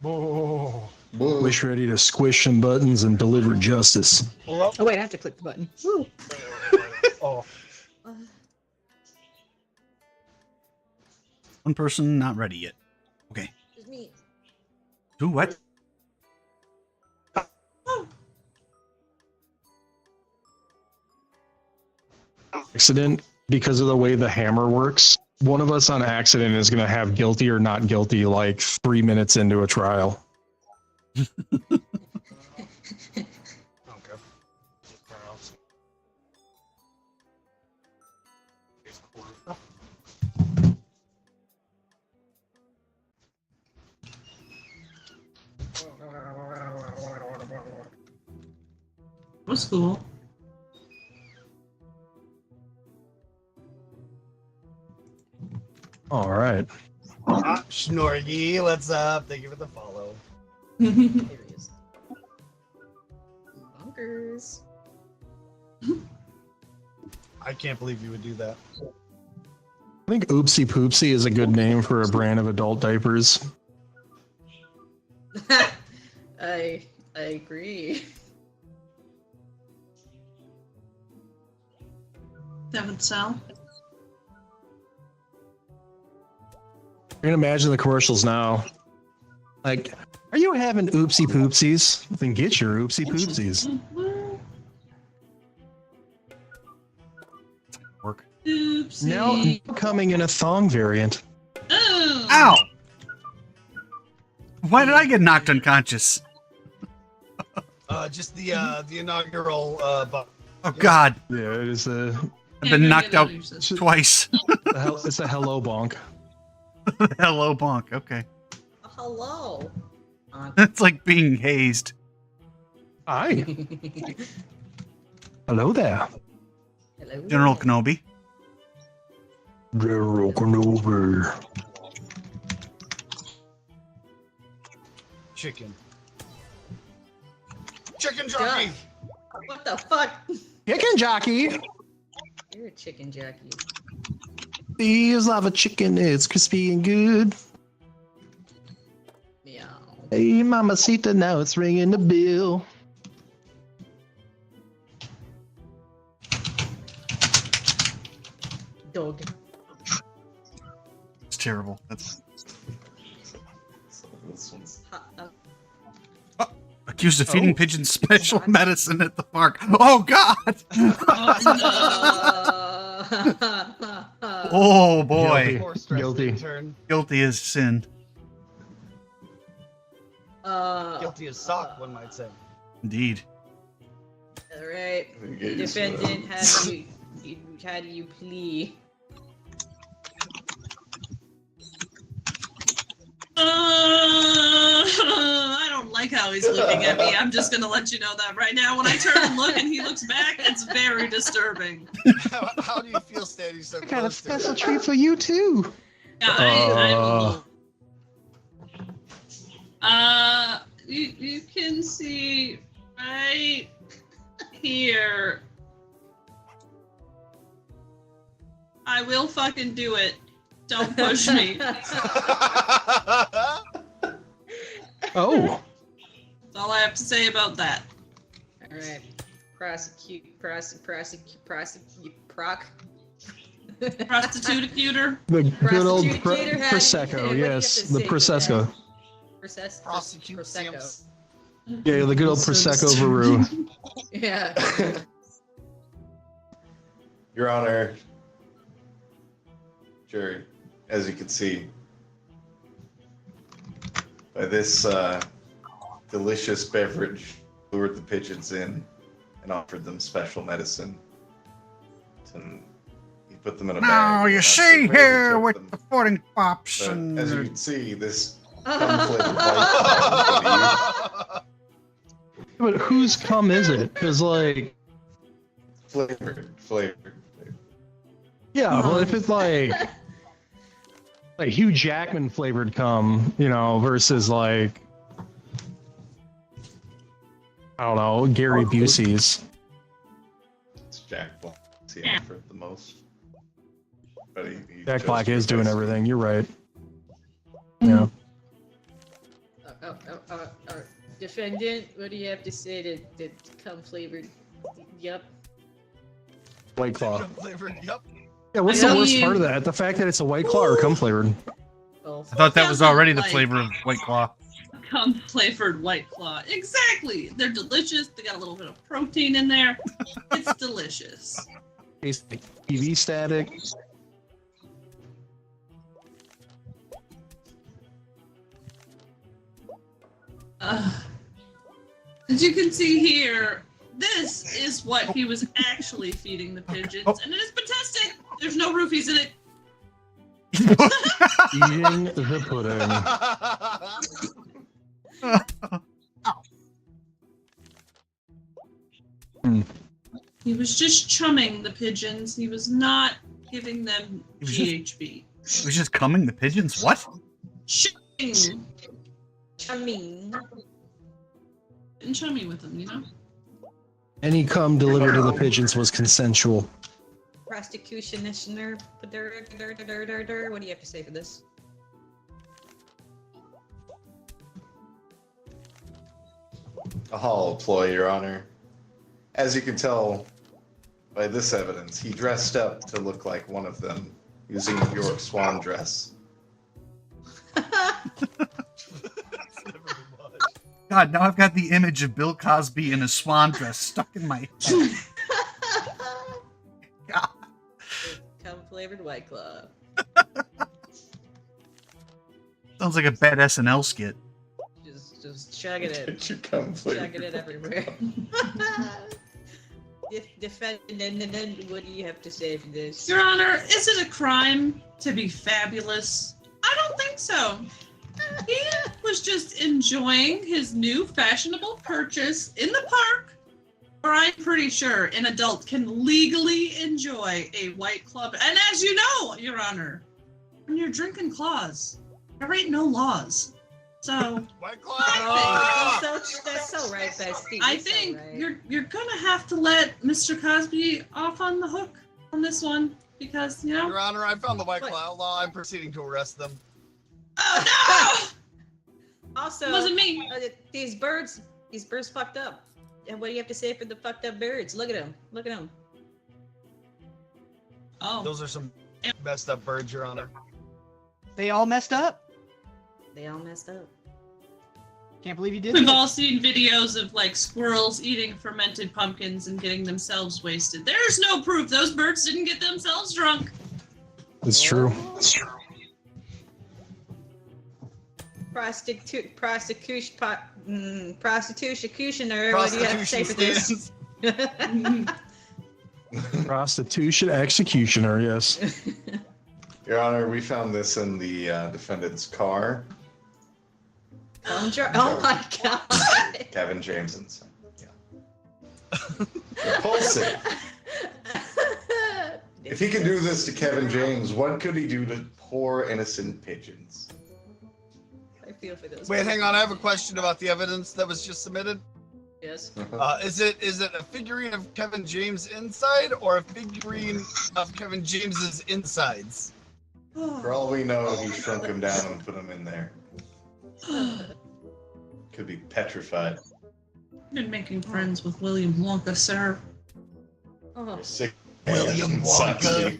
Oh. Wish ready to squish some buttons and deliver justice. Well, Oh wait, I have to click the button. Woo. oh. One person not ready yet. Okay. Just me. Do what? Accident, because of the way the hammer works, one of us on accident is going to have guilty or not guilty like 3 minutes into a trial. Okay. was cool. All right. Schnorgy, what's up? Thank you for the follow. There he is. Bonkers. I can't believe you would do that. I think Oopsie Poopsie is a good name for a brand of adult diapers. I agree. That would sell. I can imagine the commercials now. Like, are you having Oopsie Poopsies? Then get your Oopsie Poopsies. Work. Oopsie. Now coming in a thong variant. Oh. Ow! Why did I get knocked unconscious? Just the inaugural Oh God! Yeah, it is a. I've been knocked out twice. It's a hello bonk. Hello, bonk. Okay. Hello. It's like being hazed. Hi. Hello there. Hello. General Kenobi. General Kenobi. chicken. Chicken jockey! What the fuck? Chicken jockey. You're a chicken jockey. These lava chicken is crispy and good. Meow. Hey, mamacita, now it's ringing the bell. Dog. It's terrible. That's This one's accused of feeding pigeons special medicine at the park. Oh God! Oh boy! Guilty. Guilty as sin. Guilty as sock, one might say. Indeed. All right, defendant, how do you plea? I don't like how he's looking at me. I'm just gonna let you know that right now. When I turn and look and he looks back, it's very disturbing. How do you feel standing so I got a close to special it? treat for you too. Yeah, you can see right here. I will fucking do it. Don't push me. Oh. That's all I have to say about that. All right, prosecute, Prostitute The good old Prostitute-cutor, how do you- Prosecco, what do you have yes. to The say to Prosecco. Prosecute Prosecco. simps. Yeah, the good old Prosecco Veru. Yeah. Your Honor, jury, as you can see, by this delicious beverage, lured the pigeons in and offered them special medicine. And he put them in a bag. Now you Not see sure where he here took with them, the pudding pops but and as you the- can see, this cum-flavored white But whose cum is it? Because, like, flavored. yeah, well, if it's like Hugh Jackman flavored cum, you know, versus like, I don't know, Gary Busey's. It's Jack Black. He offered the most. But he Jack chose Black to is doing replace- everything. You're right. Yeah. Defendant, what do you have to say to cum flavored? Yep. White Claw. Flavored, yep. Yeah, what's the worst part of that? The fact that it's a White Claw or cum flavored? I thought that was already the flavor of White Claw. cum flavored White Claw. Exactly. They're delicious. They got a little bit of protein in there. It's delicious. Tastes like TV static. As you can see here, this is what he was actually feeding the pigeons, and it has been tested. There's no roofies in it. Eating the pudding. He was just chumming the pigeons. He was not giving them GHB. He was just cumming the pigeons? What? Chumming. Chumming. And chummy with them, you know? Any cum delivered to the pigeons was consensual. Prosecutioner. What do you have to say for this? A hall employee, Your Honor. As you can tell by this evidence, he dressed up to look like one of them, using a York swan dress. God, now I've got the image of Bill Cosby in a swan dress stuck in my head. God. Cum flavored White Claw. Sounds like a bad SNL skit. Just chugging it. Get your cum flavored Chugging it everywhere. Defendant, what do you have to say for this? Your Honor, is it a crime to be fabulous? I don't think so. He was just enjoying his new fashionable purchase in the park, where I'm pretty sure an adult can legally enjoy a White Club. And as you know, Your Honor, when you're drinking claws, there ain't no laws. So White Claw! That's so right, Bestie. I think you're gonna have to let Mr. Cosby off on the hook on this one because Your Honor, I found the White Claw outlaw. I'm proceeding to arrest them. Oh no! Also, it wasn't me. These birds fucked up. And what do you have to say for the fucked up birds? Look at them. Look at them. Oh, those are some messed up birds, Your Honor. They all messed up. They all messed up. Can't believe you did. We've all seen videos of like squirrels eating fermented pumpkins and getting themselves wasted. There's no proof those birds didn't get themselves drunk. It's true. It's true. Prostitutioner, what do you have to say for this? Prostitution executioner, yes. Your Honor, we found this in the defendant's car. Oh my God. Kevin James and son. Yeah. Repulsive. If he can do this to Kevin James, what could he do to poor innocent pigeons? I feel for those. Wait, hang on. I have a question about the evidence that was just submitted. Yes. Is it a figurine of Kevin James inside or a figurine of Kevin James's insides? For all we know, he shrunk him down and put him in there. Could be petrified. I've been making friends with William Wonka, sir. Oh. Sick. William Wonka.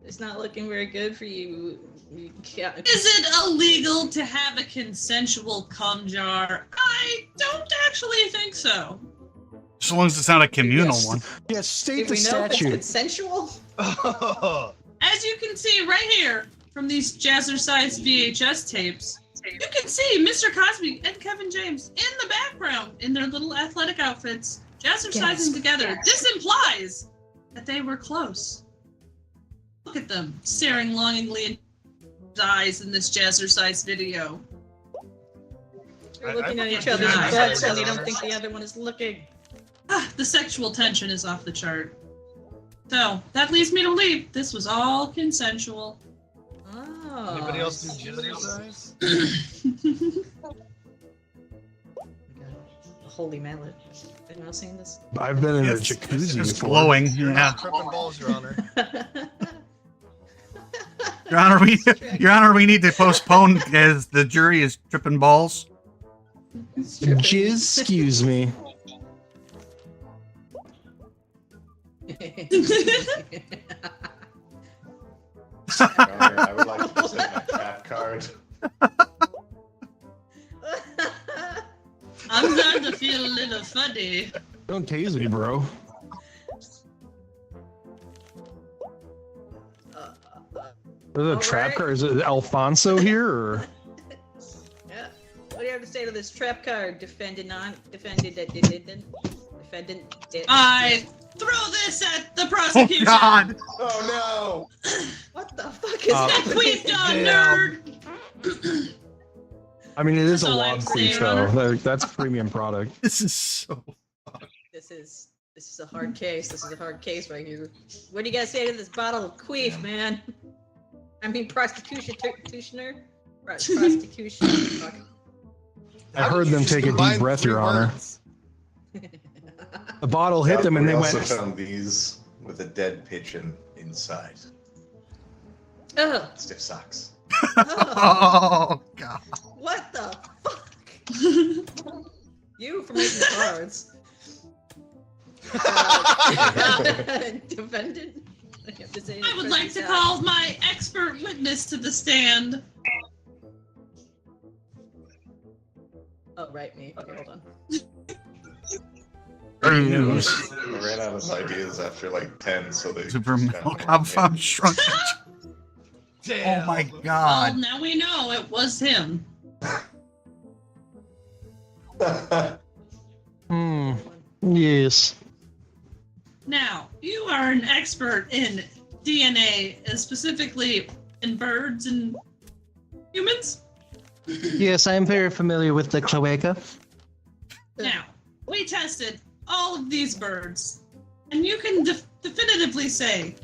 It's not looking very good for you. Is it illegal to have a consensual cum jar? I don't actually think so. As long as it's not a communal one. Yes, state Do the we know if it's statute. consensual? As you can see right here from these jazzercise VHS tapes, you can see Mr. Cosby and Kevin James in the background in their little athletic outfits, jazzercising together. This implies that they were close. Look at them staring longingly into his eyes in this jazzercise video. They're looking at each other's butts and they don't think the other one is looking. The sexual tension is off the chart. So, that leads me to believe this was all consensual. Oh. Anybody else do jazzercise? Holy mallet. Anyone else seen this? I've been in a jacuzzi It's before. glowing. You're Yeah. not tripping balls, Your Honor. Your Honor, we need to postpone as the jury is tripping balls. Jizz, excuse me. Your Honor, I would like to present my trap card. I'm starting to feel a little funny. Don't tase me, bro. Is it a trap card? Is it Alfonso here, or? Yeah. What do you have to say to this trap card? Defendant. I throw this at the prosecution. Oh God! Oh What the fuck is That happening? queef dumb nerd. I mean, it is a That's all I log have to say, queef, Your Honor. though. That's a premium product. This is so. This is a hard case. This is a hard case right here. What do you guys say to this bottle of queef, man? I mean, prostitutioner. Prostitution. Fuck. I heard them take a deep breath, Your Honor. The bottle hit them, and they also went. found these with a dead pigeon inside. Oh, Stiff socks. Oh God. what the fuck? You for making cards. Defendant. I have to say I would like to call my expert witness to the stand. Oh, right, me. Okay, hold on. I ran out of ideas after like 10, so they Super just milk. kinda I've found shrunk. Damn. Oh my Well, God. now we know it was him. Yes. Now, you are an expert in DNA, and specifically in birds and humans. Yes, I am very familiar with the cloaca. Now, we tested all of these birds, and you can definitively say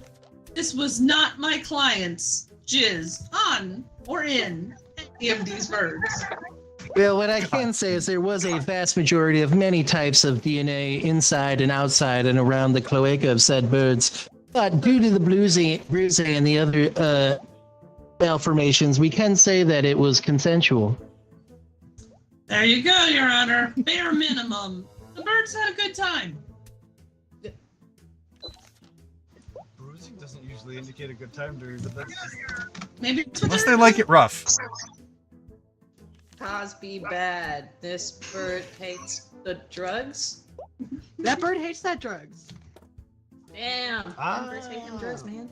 this was not my client's jizz on or in any of these birds. Well, what I can say is there was a vast majority of many types of DNA inside and outside and around the cloaca of said birds. But due to the bruising and the other malformations, we can say that it was consensual. There you go, Your Honor. Bare minimum. The birds had a good time. Bruising doesn't usually indicate a good time, dude. But that's just... Maybe it's Unless they like it rough. Cosby bad. This bird hates the drugs. That bird hates that drugs. Damn. Birds hate them drugs, man.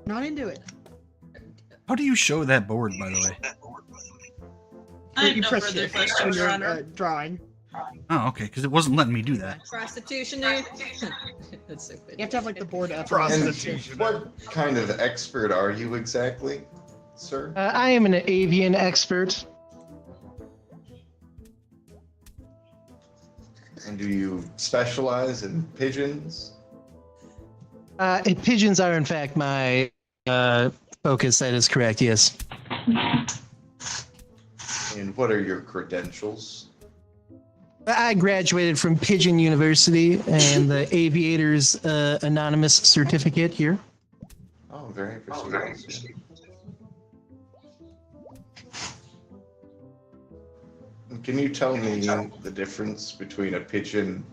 Not into it. How do you show that board, by the way? I have You no press further shift questions, when Your you're Honor. drawing. Oh, okay, because it wasn't letting me do that. Prostitution. That's so good. You have to have like the board up. Prostitution. What kind of expert are you exactly, sir? I am an avian expert. And do you specialize in pigeons? Pigeons are, in fact, my focus. That is correct, yes. And what are your credentials? I graduated from Pigeon University and the Aviators Anonymous Certificate here. Oh, very prestigious. Can you tell me the difference between a pigeon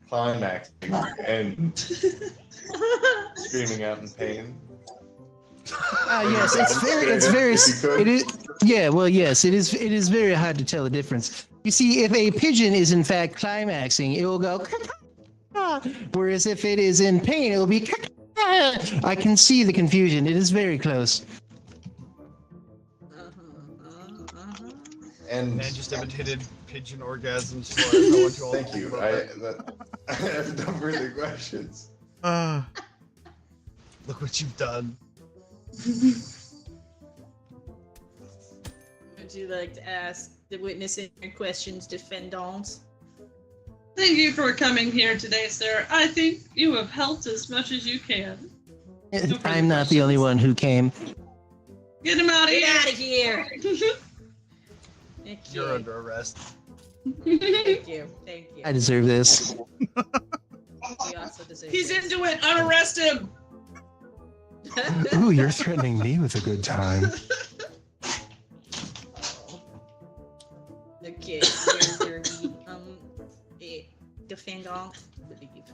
climaxing and screaming out in pain? Yes, it is, yeah, well, yes, it is very hard to tell the difference. You see, if a pigeon is in fact climaxing, it will go, whereas if it is in pain, it will be, I can see the confusion. It is very close. And Man just imitated pigeon orgasms. So I know what you all thank you. about. I have no further questions. Look what you've done. Would you like to ask the witness any questions, defendant? Thank you for coming here today, sir. I think you have helped as much as you can. I'm not the only one who came. Get him out of Get here! out of here! Thank you. You're under arrest. Thank you. Thank you. I deserve this. We also deserve He's this. into it! Unarrest him! Ooh, you're threatening me with a good time. Okay, where we defendant, believe.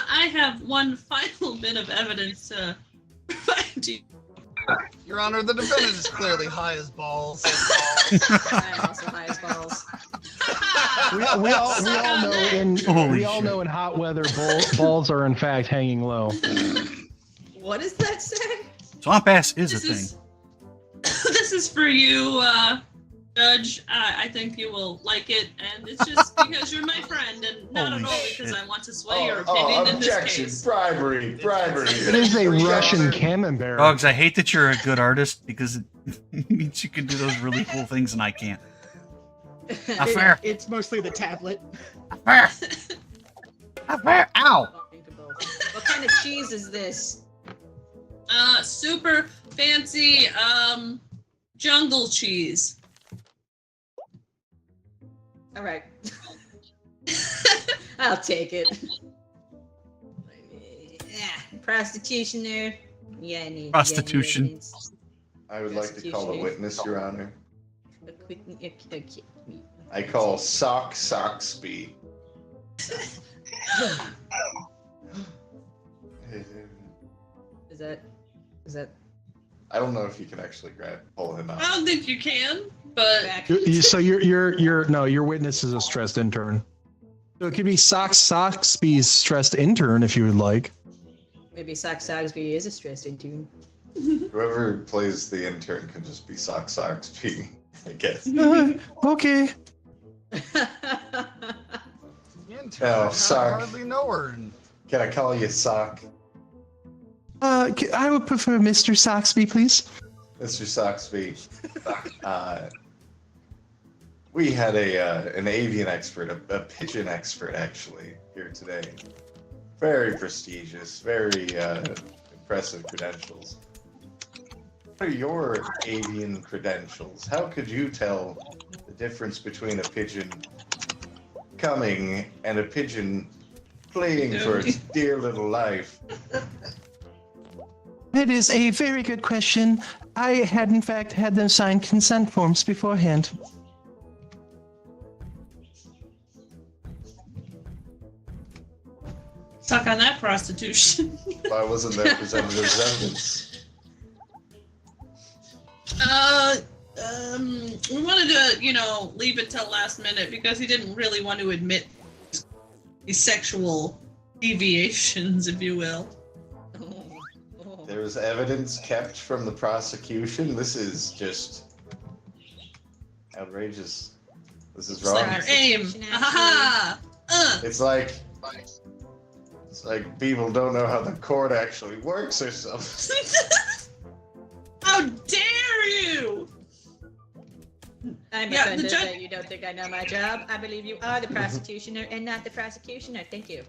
I have one final bit of evidence to provide you. Your Honor, the defendant is clearly high as balls. I'm also high as balls. We all know in hot weather balls are in fact hanging low. What does that say? Swamp ass is a This thing. This is for you, Judge. I think you will like it, and it's just because you're my friend, and Not Holy at all, shit. because I want to sway your opinion in this objection! case. Bribery! It is a Russian camembert. Dogs, I hate that you're a good artist because it means you can do those really cool things and I can't. Not fair. It's mostly the tablet. Not fair. Not fair. Ow. What kind of cheese is this? Super fancy, jungle cheese. All right. I'll take it. Prostitution there. Yeah, I need Prostitution. evidence. I would like to call a witness, Your Honor. Okay. I call Soxby. Is that? I don't know if you can actually pull him I out. don't think you can, but Back. So your witness is a stressed intern. So it could be Soxby's stressed intern if you would like. Maybe Soxby is a stressed intern. Whoever plays the intern can just be Soxby, I guess. Okay. The intern, Oh, I Sock. hardly know her. Can I call you Sock? I would prefer Mr. Soxby, please. Mr. Soxby. We had an avian expert, a pigeon expert actually, here today. Very prestigious, very impressive credentials. What are your avian credentials? How could you tell the difference between a pigeon coming and a pigeon fleeing for its dear little life? That is a very good question. I had, in fact, had them sign consent forms beforehand. suck on that prostitution. Why wasn't there presented as evidence? We wanted to, leave it till last minute because he didn't really want to admit his sexual deviations, if you will. There was evidence kept from the prosecution. This is just outrageous. This is wrong. Like your aim. Aha! It's like people don't know how the court actually works or something. How dare you! I'm offended that you don't think I know my job. I believe you are the prosecutioner and not the prosecutioner. Thank you.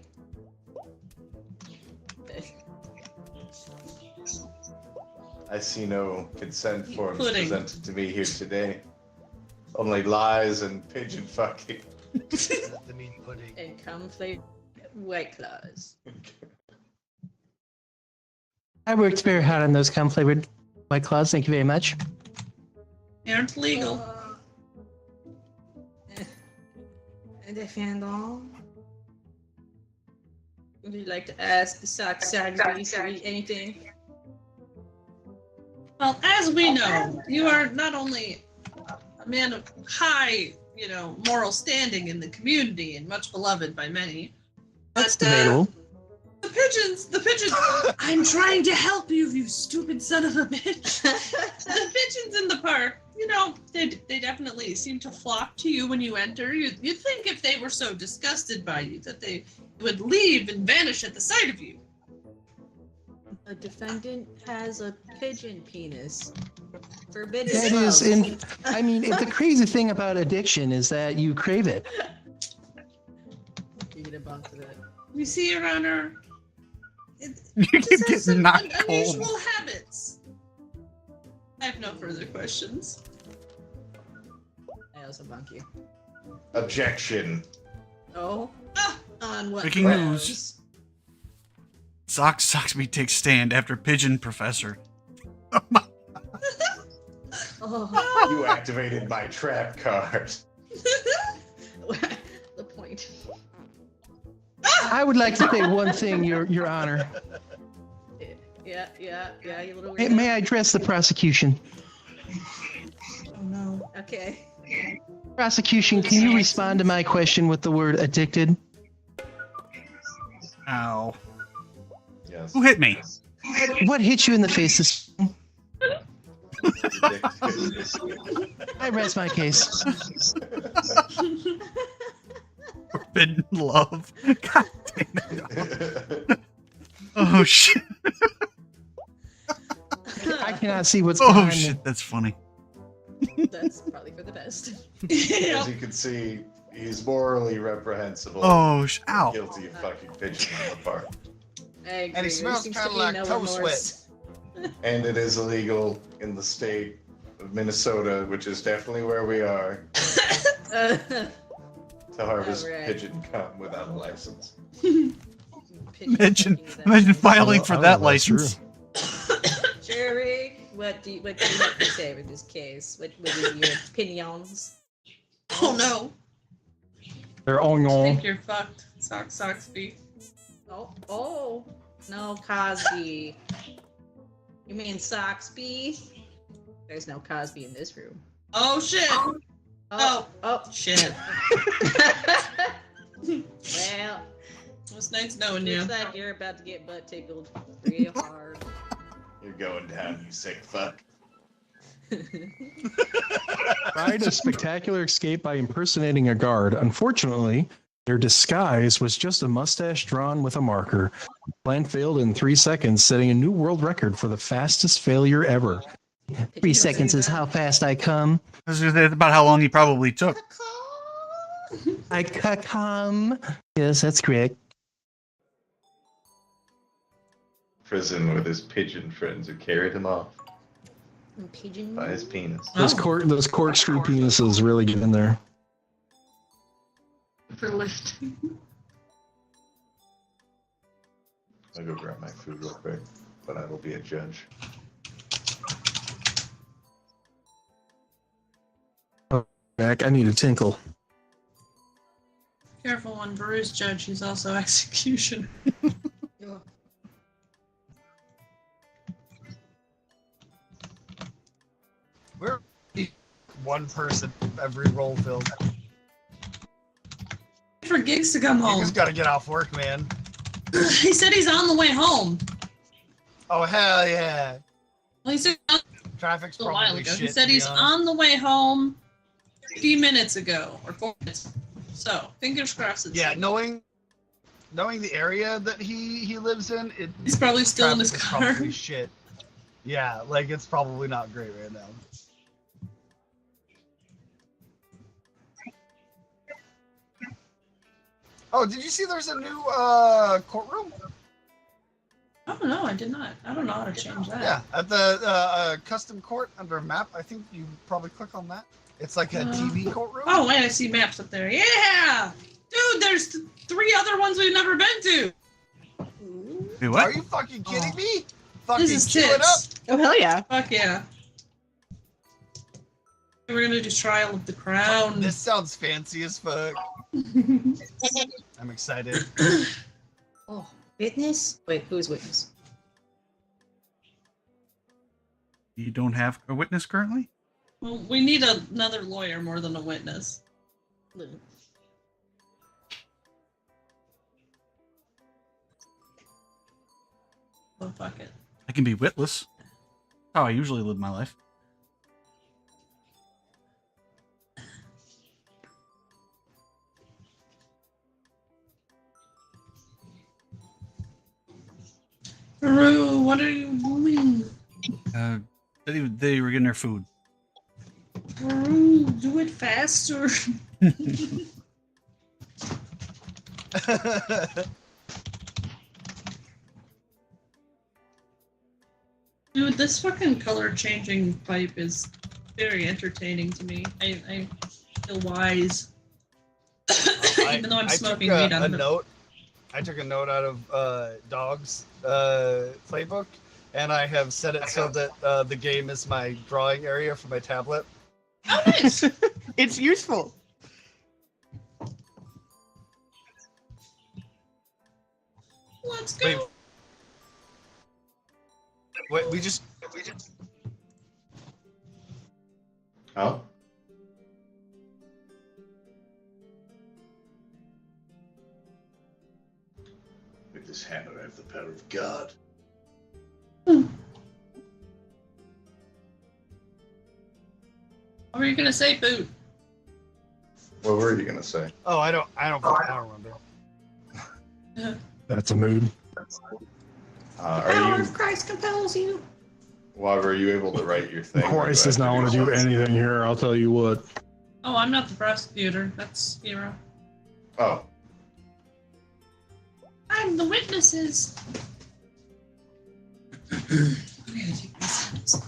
I see no consent forms Pudding. presented to me here today. Only lies and pigeon fucking. The mean pudding. And come flavored White Claws. I worked very hard on those cum-flavored White Claws. Thank you very much. They aren't legal. Defendant. Would you like to ask the Soxby anything? Well, as we know, you are not only a man of high, moral standing in the community and much beloved by many. That's but, debatable. The pigeons, I'm trying to help you, you stupid son of a bitch. The pigeons in the park, they definitely seem to flock to you when you enter. You'd think if they were so disgusted by you that they would leave and vanish at the sight of you. A defendant has a pigeon penis. Forbidden. That is, the crazy thing about addiction is that you crave it. You get a bump to that. You see, Your Honor, You keep getting knocked unusual cold. habits. I have no further questions. I also bunk you. Objection. Oh? On what Breaking grounds? news. Soxby takes stand after pigeon professor. Oh, You activated my trap card. the point. I would like to say one thing, Your Honor. Yeah, you little May I address the prosecution? Oh no. Okay. Prosecution, can you respond to my question with the word addicted? Ow. Yes. Who hit me? What hit you in the face this... I rest my case. Forbidden love. God damn it. Oh shit. I cannot see what's Oh behind shit, me. that's funny. That's probably for the best. As you can see, he's morally reprehensible. Oh, ow. Guilty of fucking pigeons in the park. I agree. And he There smells seems kind to of be like no toe remorse. sweat. And it is illegal in the state of Minnesota, which is definitely where we are, to harvest Alright. pigeon cum without a license. Imagine I filing don't for know that if that's license. Jerry, what do you have to say with this case? What is your opinions? Oh no. They're I onion. think you're fucked. Soxby. Oh, no, Cosby. You mean Soxby? There's no Cosby in this room. Oh shit. Oh shit. Well, It was nice knowing you. looks like you're about to get butt tickled real hard. You're going down, you sick fuck. Tried a spectacular escape by impersonating a guard. Unfortunately, their disguise was just a mustache drawn with a marker. Plan failed in 3 seconds, setting a new world record for the fastest failure ever. 3 seconds is how fast I come. That's about how long he probably took. I come. Yes, that's correct. Prison with his pigeon friends who carried him off Pigeon. by his penis. Those corkscrew penises really get in there. For lift. I'll go grab my food real quick, but I will be a judge. Back, I need a tinkle. Careful when Baru's judge, he's also executioner. We're one person every roll filled. For gigs to come You home. just gotta get off work, man. He said he's on the way home. Oh hell yeah! Well, he said a Traffic's while probably ago. shit. He said to be he's honest. on the way home 50 minutes ago, or 4 minutes. So, fingers crossed. Yeah, knowing the area that he lives in, He's probably still in his traffic is car. Probably shit. Yeah, like it's probably not great right now. Oh, did you see there's a new courtroom? Oh no, I did not. I don't know how to change that. Yeah, at the custom court under map. I think you probably click on that. It's like a TV courtroom. Oh wait, I see maps up there. Yeah, dude, there's 3 other ones we've never been to. Wait, what? Are you fucking kidding me? Fucking This is queue it up. tits. Oh hell yeah! Fuck yeah. We're gonna do Trial of the Crown. This sounds fancy as fuck. I'm excited. Oh, witness? Wait, who's witness? You don't have a witness currently? Well, we need another lawyer more than a witness. Oh, fuck it. I can be witless. How I usually live my life. Rue, what are you doing? They were getting their food. Rue, do it faster. Dude, this fucking color changing pipe is very entertaining to me. I feel wise. Even though I'm smoking weed on the note. I took a note out of Dog's playbook, and I have set it so that the game is my drawing area for my tablet. Oh, nice. It's useful. Let's go. Wait, we just. Oh? With this hammer, I have the power of God. What were you gonna say, Boot? What were you gonna say? Oh, I don't remember. That's a mood. Are Power you, of Christ compels you. Why were you able to write your thing? Christ does not want to do anything here, I'll tell you what. Oh, I'm not the prosecutor. That's Hero. Oh, I'm the witnesses. I'm gonna take these out.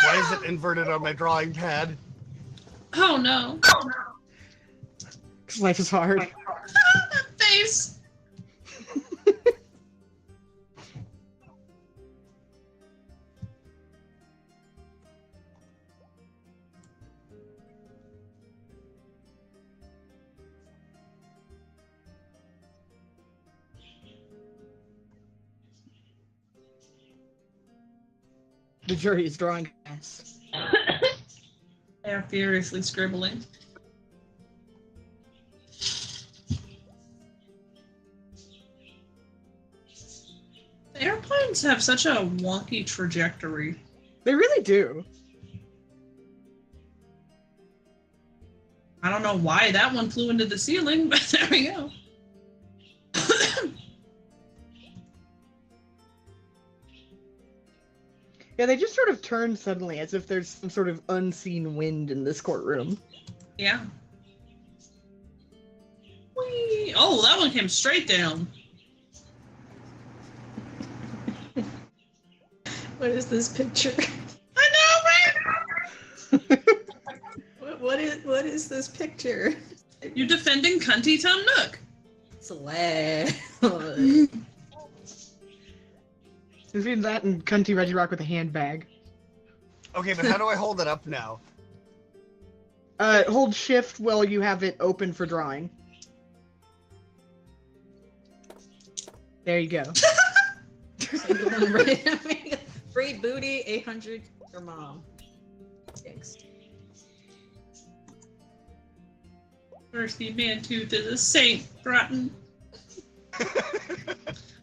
Why is it inverted on my drawing pad? Oh no. Because life is hard. That face. The jury is drawing us. They are furiously scribbling. The airplanes have such a wonky trajectory. They really do. I don't know why that one flew into the ceiling, but there we go. Yeah, they just sort of turn suddenly as if there's some sort of unseen wind in this courtroom. Yeah. Whee! Oh, that one came straight down. What is this picture? I know, right? What is this picture? You defending Cunty Tom Nook. Slay. Between that and Cunty Reggie Rock with a handbag. Okay, but how do I hold it up now? Hold shift while you have it open for drawing. There you go. Free booty, 800 for mom. Thanks. Mercy Mantooth is a saint, Broughton.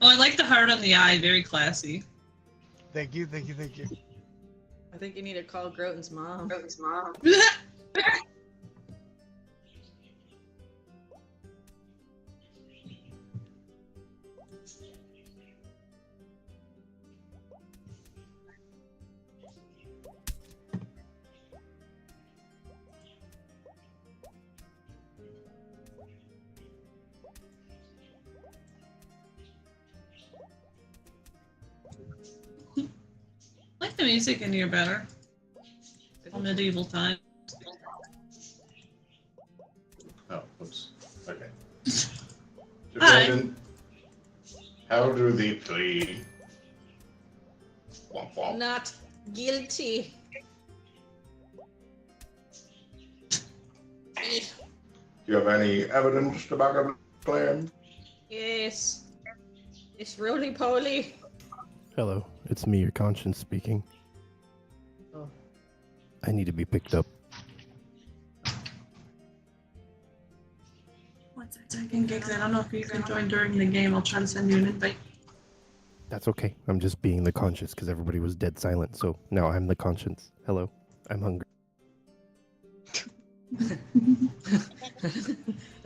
Oh, I like the heart on the eye. Very classy. Thank you, thank you, thank you. I think you need to call Groton's mom. I like the music in here better. All medieval times. oh, oops. Okay. Hi. Defendant, how do they plead? Womp womp. Not guilty. Do you have any evidence to back up the claim? Yes. It's roly-poly. Hello, it's me, your conscience speaking. Oh. I need to be picked up. 1 second, Gigs. I don't know if you can join during the game. I'll try to send you an invite. That's okay. I'm just being the conscience because everybody was dead silent, so now I'm the conscience. Hello, I'm hungry.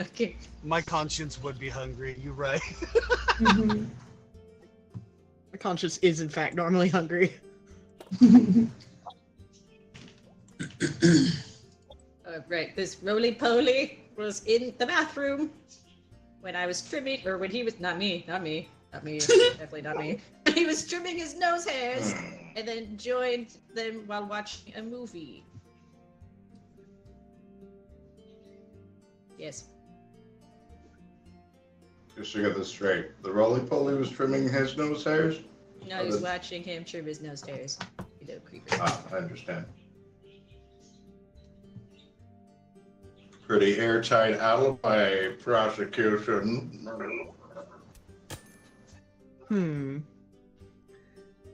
Okay. My conscience would be hungry, you're right. My conscience is, in fact, normally hungry. Right, this roly-poly was in the bathroom when I was trimming, or when he was, not me, definitely not me. He was trimming his nose hairs and then joined them while watching a movie. Yes. Just to get this straight, the roly-poly was trimming his nose hairs? No, he was watching him trim his nose hairs. You little creeper. Ah, I understand. Pretty airtight alibi, prosecution.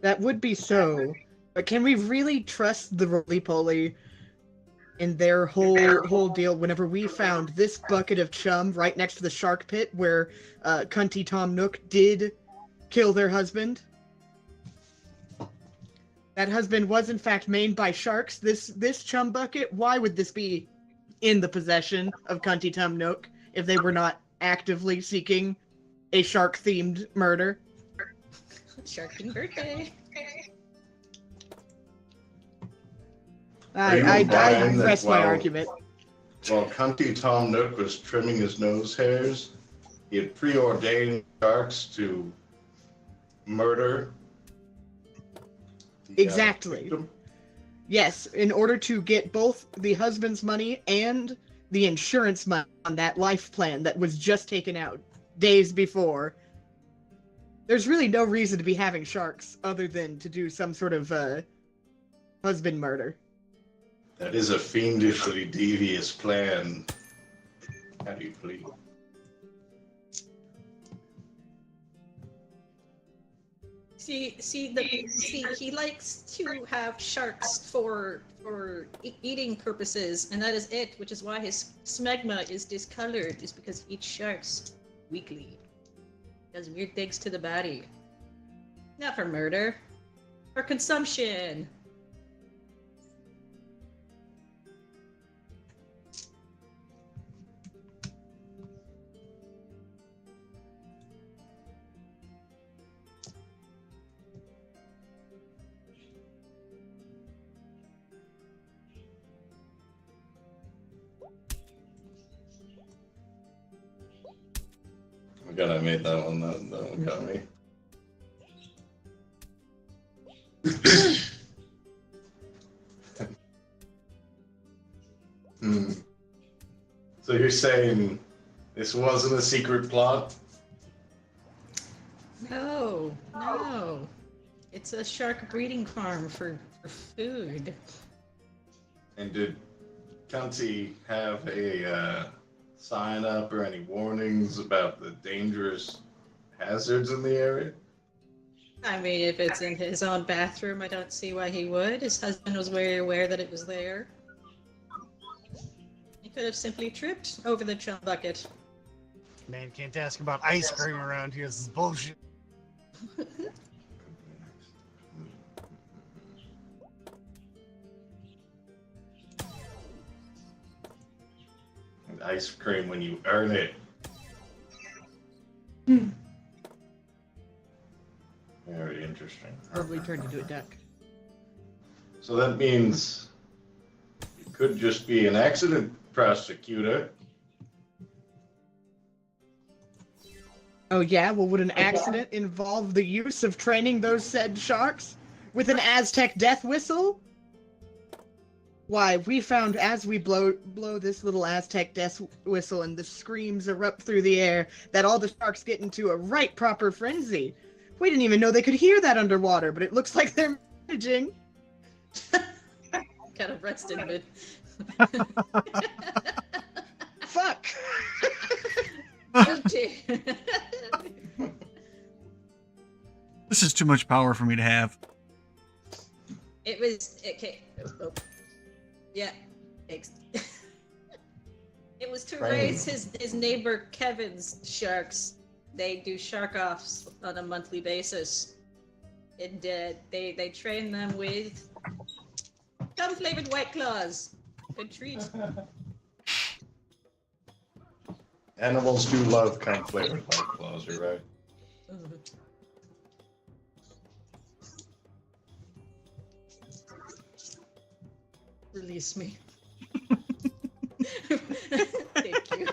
That would be so, but can we really trust the roly-poly in their whole deal whenever we found this bucket of chum right next to the shark pit where Cunty Tom Nook did kill their husband? That husband was in fact maimed by sharks. This chum bucket, why would this be in the possession of Cunty Tum Nook if they were not actively seeking a shark-themed murder? Sharking birthday. I press my argument. While Cunty Tom Nook was trimming his nose hairs, he had preordained sharks to murder. Exactly. Victim. Yes, in order to get both the husband's money and the insurance money on that life plan that was just taken out days before. There's really no reason to be having sharks other than to do some sort of husband murder. That is a fiendishly devious plan. How do you plead? See, he likes to have sharks for eating purposes, and that is it. Which is why his smegma is discolored, is because he eats sharks weekly. He does weird things to the body. Not for murder, for consumption. Oh God, I made that one. That one got me. So you're saying this wasn't a secret plot? No. It's a shark breeding farm for food. And did Cunty have a sign up or any warnings about the dangerous hazards in the area? I mean, if it's in his own bathroom, I don't see why he would. His husband was very aware that it was there. He could have simply tripped over the chum bucket. Man, can't ask about ice cream around here. This is bullshit. And ice cream when you earn it. Very interesting. Probably turned into a duck. So that means it could just be an accident, prosecutor. Oh yeah? Well, would an accident involve the use of training those said sharks? With an Aztec death whistle? Why, we found as we blow this little Aztec death whistle and the screams erupt through the air that all the sharks get into a right proper frenzy. We didn't even know they could hear that underwater, but it looks like they're managing. Kind of rested, but... Fuck! Guilty. This is too much power for me to have. It was... Okay. Oh. Yeah. It was to raise his neighbor Kevin's sharks. They do shark offs on a monthly basis. And they train them with gum flavored White Claws. Good treat. Animals do love flavored White Claws, you're right. Release me. Thank you.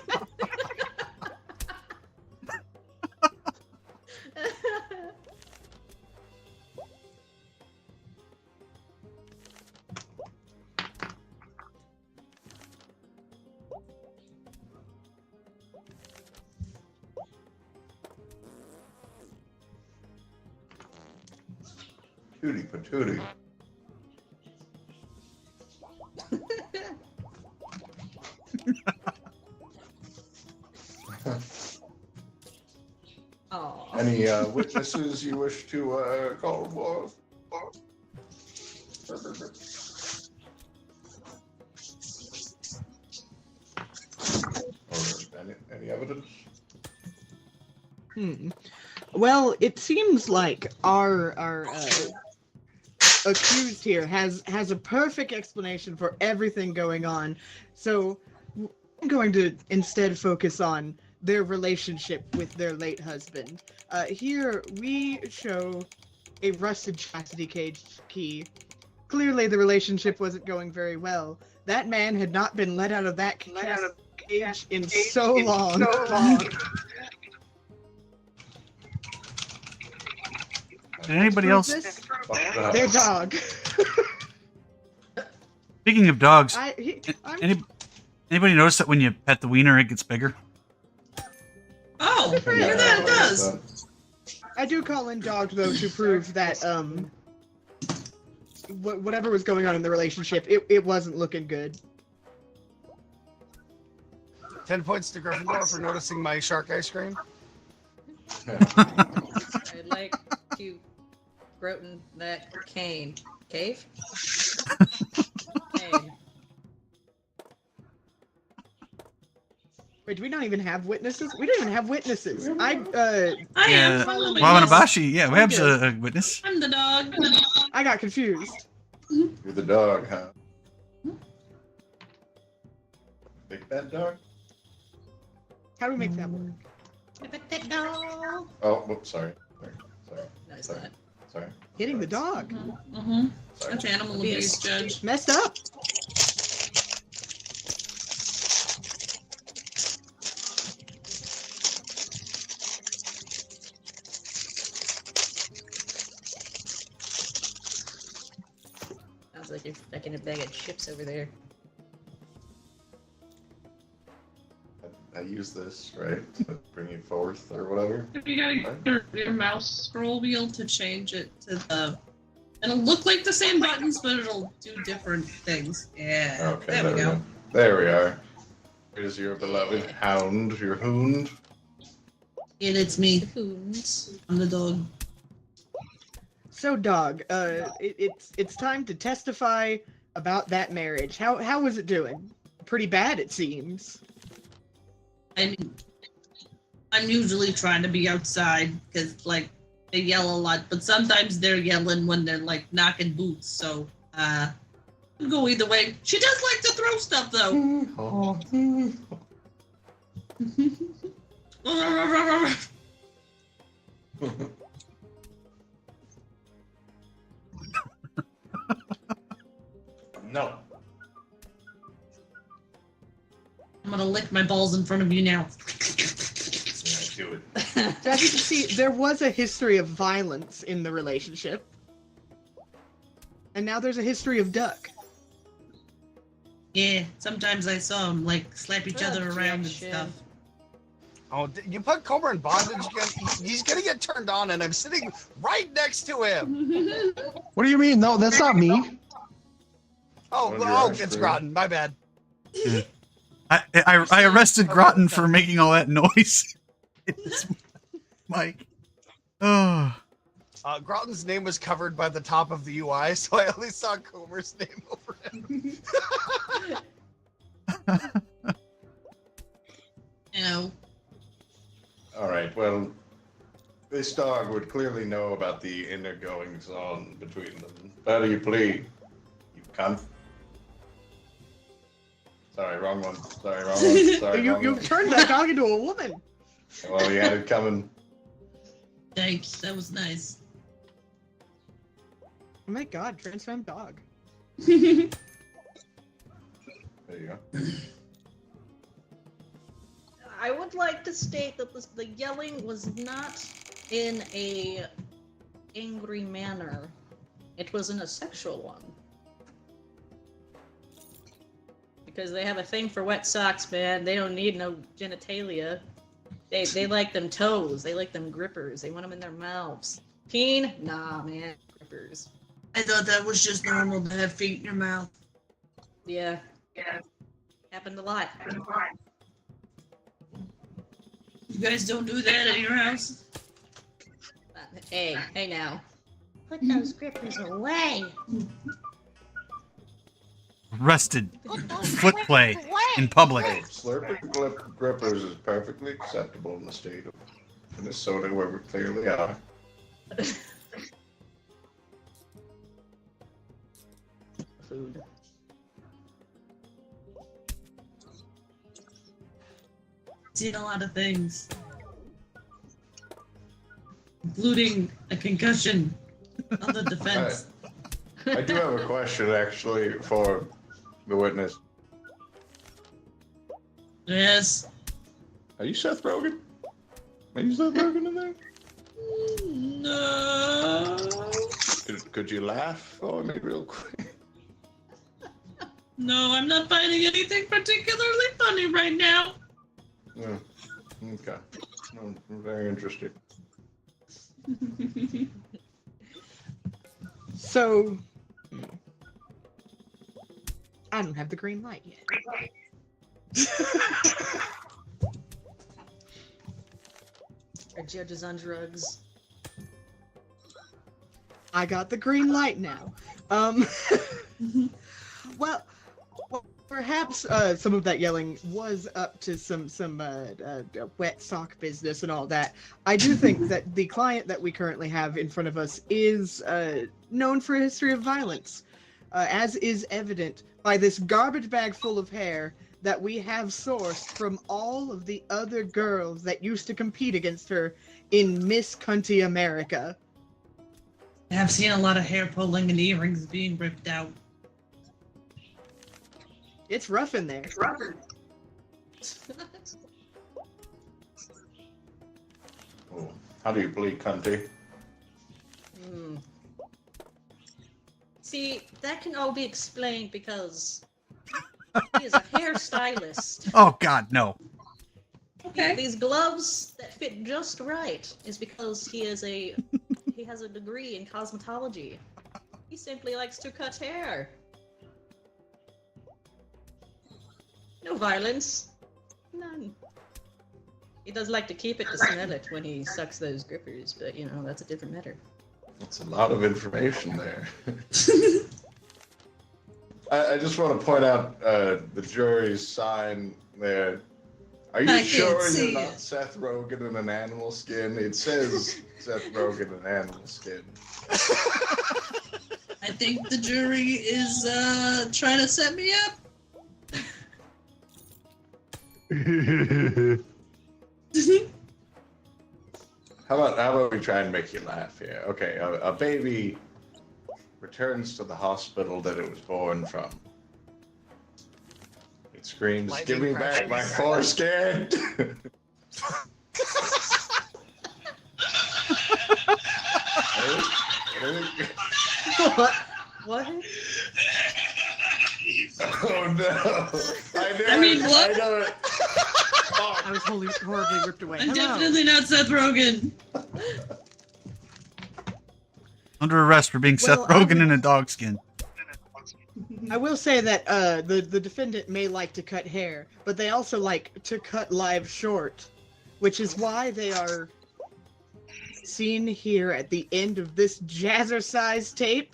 Tootie patootie. Any witnesses you wish to call for? Or any evidence? Well, it seems like our accused here has a perfect explanation for everything going on. So I'm going to instead focus on their relationship with their late husband. Here we show a rusted chastity cage key. Clearly the relationship wasn't going very well. That man had not been let out of that cage in so long. Did anybody else? Their dog. Speaking of dogs, I'm anybody notice that when you pet the wiener, it gets bigger? Oh, look at that, it does. I do call in dogs though to prove that whatever was going on in the relationship, it wasn't looking good. 10 points to Gryffindor for noticing my shark ice cream. I'd like to Groton that cane. Cave? Cane. Wait, do we not even have witnesses? We don't even have witnesses. I Yeah, am. Follow me. Wabanabashi, yeah, Wab's a witness. I'm the dog. I got confused. You're the dog, huh? Big bad dog? How do we make that work? Oh, whoops, sorry. Sorry. No, it's Sorry. not. Sorry. Hitting the dog. Mm-hmm. That's animal abuse, Judge. Messed up. Sounds like you're stuck in a bag of chips over there. I use this, right? To bring you forth or whatever. You gotta your mouse scroll wheel to change it to the. It'll look like the same buttons, but it'll do different things. Yeah. Okay, there we go. There we are. Here's your beloved hound, your hound. And it's me. Hoons. I'm the dog. So, dog, it's time to testify about that marriage. How was it doing? Pretty bad, it seems. I'm usually trying to be outside because, like, they yell a lot, but sometimes they're yelling when they're, like, knocking boots, so, it'll go either way. She does like to throw stuff, though. No. I'm gonna lick my balls in front of you now. Do it. So as you can see, there was a history of violence in the relationship. And now there's a history of duck. Yeah, sometimes I saw them, like, slap each other around and stuff. Oh, you put Comer in bondage again? He's gonna get turned on, and I'm sitting right next to him. What do you mean? No, that's not me. Oh, it's Groton. My bad. I arrested Groton for making all that noise. Mike. Oh. Groton's name was covered by the top of the UI, so I only saw Comer's name over him. You know. All right. Well, this dog would clearly know about the inner goings on between them. How do you plead? You cunt. Sorry, wrong one. Sorry, wrong one. Sorry, You turned that dog into a woman. Well, you had it coming. Thanks, that was nice. Oh my god, transform dog. There you go. I would like to state that the yelling was not in a angry manner. It was in a sexual one. Because they have a thing for wet socks, man. They don't need no genitalia. They like them toes. They like them grippers. They want them in their mouths. Peen? Nah, man. Grippers. I thought that was just normal to have feet in your mouth. Yeah. Happened a lot. You guys don't do that at your house? Hey now. Put those grippers away. Arrested. Foot play in public. Hey, slurping grippers is perfectly acceptable in the state of Minnesota, where we clearly are. food. Seen a lot of things, including a concussion on the defense. I do have a question actually for the witness. Yes. Are you Seth Rogen? Are you Seth Rogen in there? No. Could you laugh for me real quick? No, I'm not finding anything particularly funny right now. Yeah. Okay. I'm very interested. So, I don't have the green light yet. Our judge is on drugs. I got the green light now. Well, perhaps some of that yelling was up to some wet sock business and all that. I do think that the client that we currently have in front of us is known for a history of violence, as is evident by this garbage bag full of hair that we have sourced from all of the other girls that used to compete against her in Miss Cunty America. I've seen a lot of hair pulling and earrings being ripped out. It's rough in there. Oh, how do you bleed, cunty? See, that can all be explained because he is a hairstylist. Oh God, no. Okay. These gloves that fit just right is because he has a degree in cosmetology. He simply likes to cut hair. No violence. None. He does like to keep it to smell it when he sucks those grippers, but you know, that's a different matter. That's a lot of information there. I just want to point out the jury's sign there. Are you sure you're not Seth Rogen in an animal skin? It says Seth Rogen in animal skin. I think the jury is trying to set me up. How about we try and make you laugh here? Okay, a baby returns to the hospital that it was born from. It screams, "Give me back my foreskin!" What? What? Oh no! I mean, what? I know it. Oh. I was horribly ripped away. I'm Hello. definitely not Seth Rogen. Under arrest for being Seth Rogen in a dog skin. I will say that the defendant may like to cut hair, but they also like to cut live short, which is why they are seen here at the end of this jazzercise tape,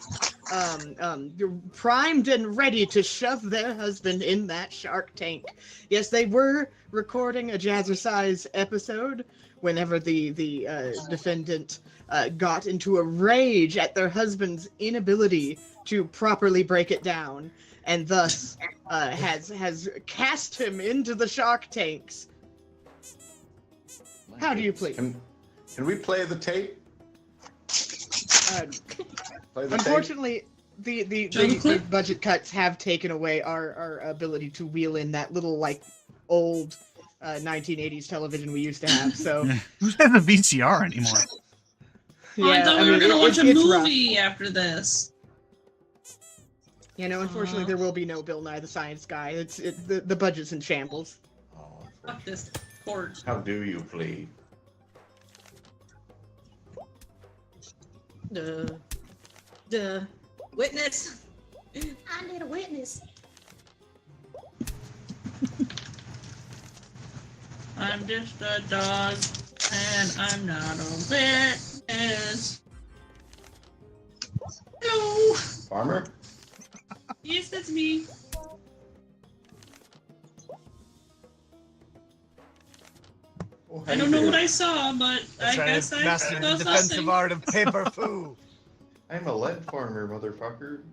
primed and ready to shove their husband in that shark tank. Yes, they were recording a jazzercise episode whenever the defendant got into a rage at their husband's inability to properly break it down, and thus has cast him into the shark tanks. How do you please? Can we play the tape? Play the Unfortunately, the budget cuts have taken away our ability to wheel in that little like old 1980s television we used to have. So who's got the VCR anymore? Yeah, I thought we were gonna watch a it's movie after this. You know, unfortunately, there will be no Bill Nye the Science Guy. The budget's in shambles. Fuck this court. How do you plead? The witness. I need a witness. I'm just a dog, and I'm not a witness. Hello. Farmer? Yes, that's me. I don't know what I saw, but I guess I master saw the defensive something. art of paper foo. I'm a lead farmer, motherfucker.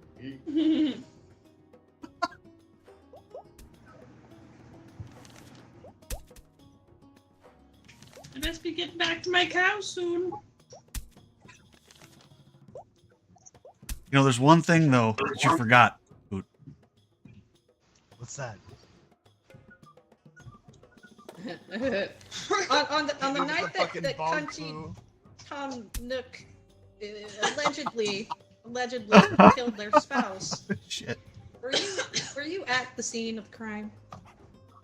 I best be getting back to my cow soon. You know, there's one thing though that you forgot. Boot. What's that? on the With night fucking that bog Cunty flu. Tom Nook allegedly killed their spouse. Shit. Were you at the scene of the crime?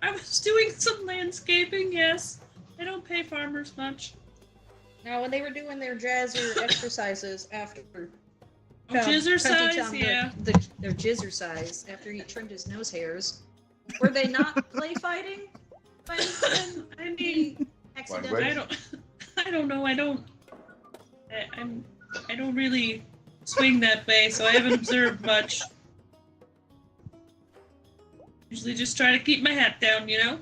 I was doing some landscaping, yes. I don't pay farmers much. Now, when they were doing their jazzer exercises after Jizzercise, Tom yeah. Their jizzercise after he trimmed his nose hairs, were they not play fighting? I mean, accidentally. I don't know. I don't really swing that way, so I haven't observed much. Usually just try to keep my hat down, you know?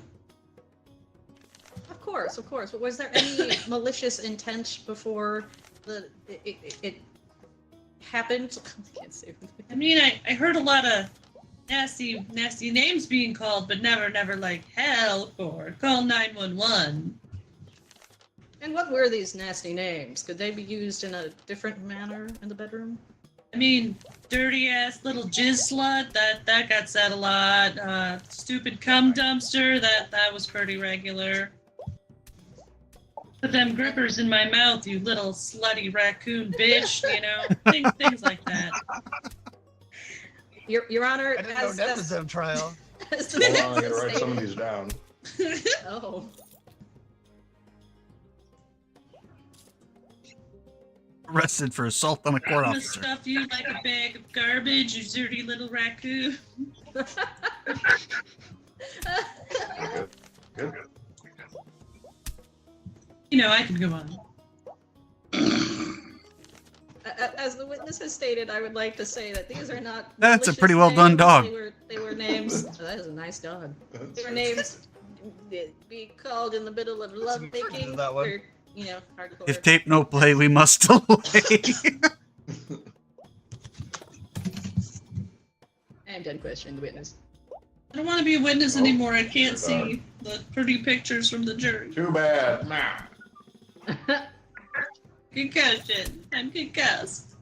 Of course. But was there any malicious intent before it happened? I can't say. I mean, I heard a lot of nasty names being called, but never like help or call 911. And what were these nasty names? Could they be used in a different manner in the bedroom? I mean, dirty ass little jizz slut, that got said a lot. Stupid cum dumpster, that was pretty regular. Put them grippers in my mouth, you little slutty raccoon bitch, you know, things like that. Your Honor, I didn't know that was a trial. Hold on, I gotta write some of these down. Oh. Arrested for assault on a court I'm gonna officer. stuff you like a bag of garbage, you dirty little raccoon. Good. You know, I can go on. As the witness has stated, I would like to say that these are not. That's a malicious pretty well done names. dog. They were names. Oh, that is a nice dog. They were names be called in the middle of love making. That one. Or, you know, hardcore. If tape no play, we must delay. I'm done questioning the witness. I don't want to be a witness anymore. I can't see the pretty pictures from the jury. Too bad. Nah. Concussion. I'm concussed.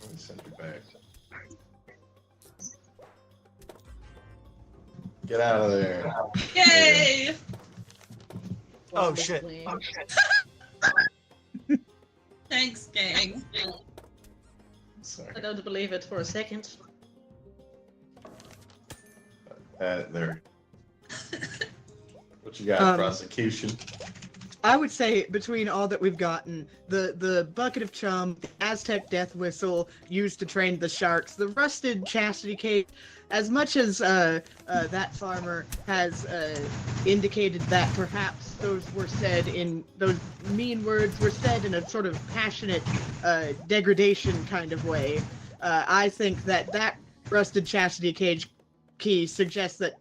Let me send you back. Get out of there. Yay! Oh shit. Thanks, gang. Sorry. I don't believe it for a second. There. What you got, prosecution? I would say between all that we've gotten, the bucket of chum, the Aztec death whistle used to train the sharks, the rusted chastity cage, as much as that farmer has indicated that perhaps those mean words were said in a sort of passionate degradation kind of way, I think that rusted chastity cage key suggests that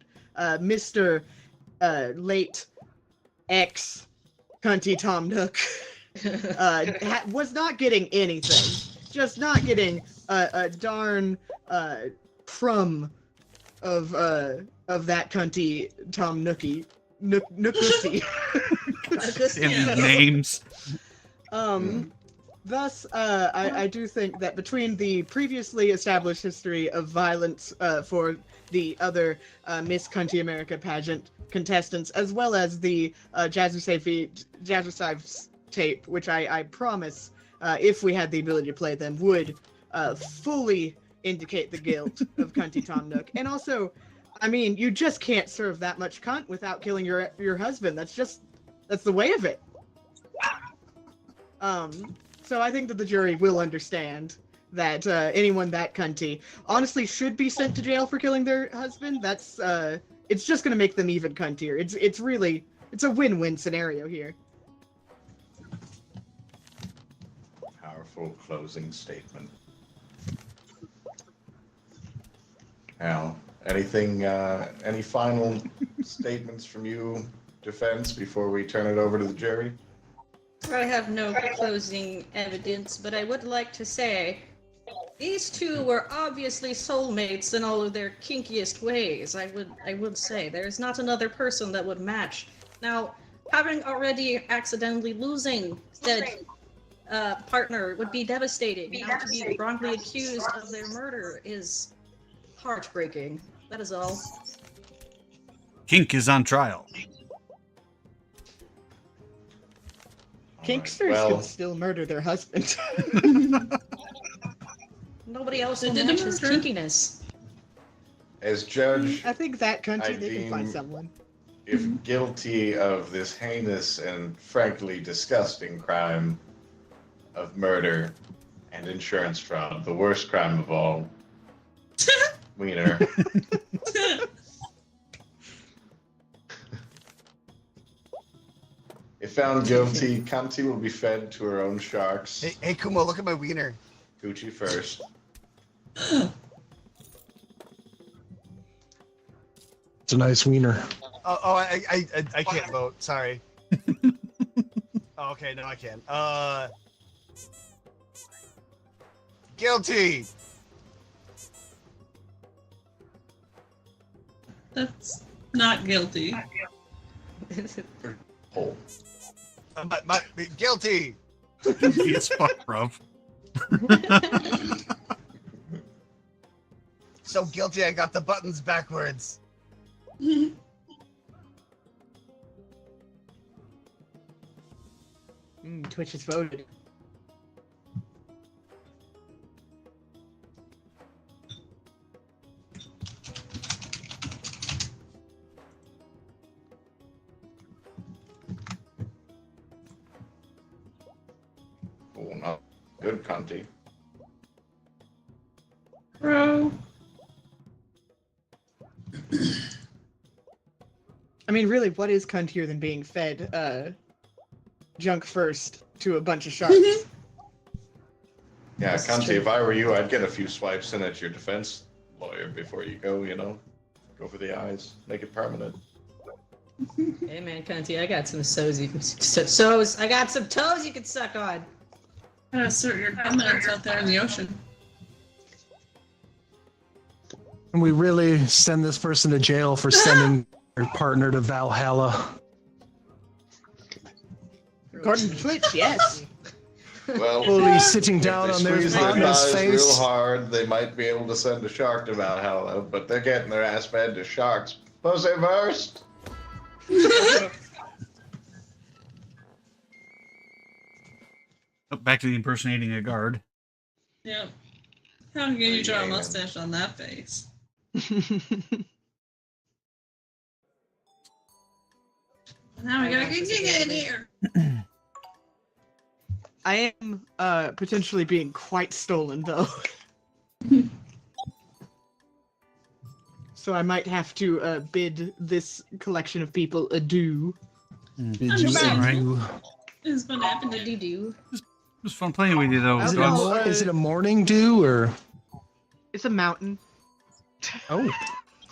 Mr. Late X Cunty Tom Nook was not getting anything, just not getting a darn crumb of that Cunty Tom Nookie Nookussy. In names. Thus, I do think that between the previously established history of violence for the other Miss Cunty America pageant contestants, as well as the Jazzercise tape, which I promise, if we had the ability to play them, would fully indicate the guilt of Cunty Tom Nook. And also, I mean, you just can't serve that much cunt without killing your husband. That's the way of it. So I think that the jury will understand that anyone that cunty honestly should be sent to jail for killing their husband. That's it's just gonna make them even cuntier. It's a win-win scenario here. Powerful closing statement. Al, anything, any final statements from you, defense, before we turn it over to the jury? I have no closing evidence, but I would like to say These two were obviously soulmates in all of their kinkiest ways. I would say there's not another person that would match. Now, having already accidentally losing said partner would be devastating. Now to be wrongly accused of their murder is heartbreaking. That is all. Kink is on trial. Kinksters Well- can still murder their husband. Nobody else They will did match the his murder. kinkiness. As judge, I think that country I they can find deem- someone. if guilty of this heinous and frankly disgusting crime of murder and insurance fraud, the worst crime of all, Wiener. If found guilty, Kanti will be fed to her own sharks. Hey, Kumo, look at my wiener. Gucci first. It's a nice wiener. I can't vote. Sorry. Oh, okay, no, I can. Guilty. That's not guilty. Hole. My guilty. It's fuck, bro. So guilty, I got the buttons backwards. Twitch has voted. Oh, no. Good, Kanti. Bro. I mean, really, what is cuntier than being fed junk first to a bunch of sharks? Yeah, This is Kanti, true. if I were you, I'd get a few swipes in at your defense lawyer before you go, you know? Go for the eyes. Make it permanent. Hey man, Cunty, I got some I got some toes you can suck on. Assert your dominance out there in the ocean. And we really send this person to jail for sending their partner to Valhalla. According to Twitch, yes. Well, Will be sitting if down they on their squeeze their partner's thighs real face. hard, they might be able to send a shark to Valhalla, but they're getting their ass fed to sharks. Pussy first. Oh, back to the impersonating a guard. Yep. How can you draw a mustache on that face? Now we gotta get in here. I am potentially being quite stolen, though. So I might have to bid this collection of people adieu. Bid you adieu. It's been happening. Do. It was fun playing with you, though. I don't Dogs. know. Is it a morning dew or? It's a mountain. Oh,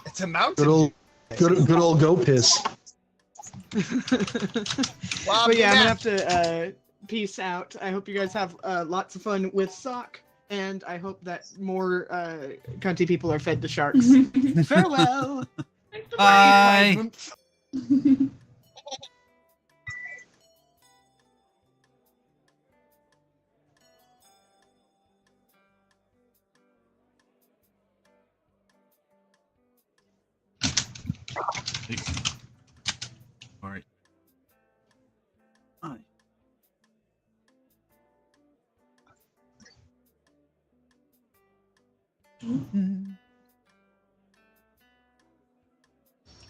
It's a mountain. good old go piss. Wow, But yeah, I'm man. gonna have to peace out. I hope you guys have lots of fun with Sock, and I hope that more cunty people are fed to sharks. Farewell. Bye. All right. Hi.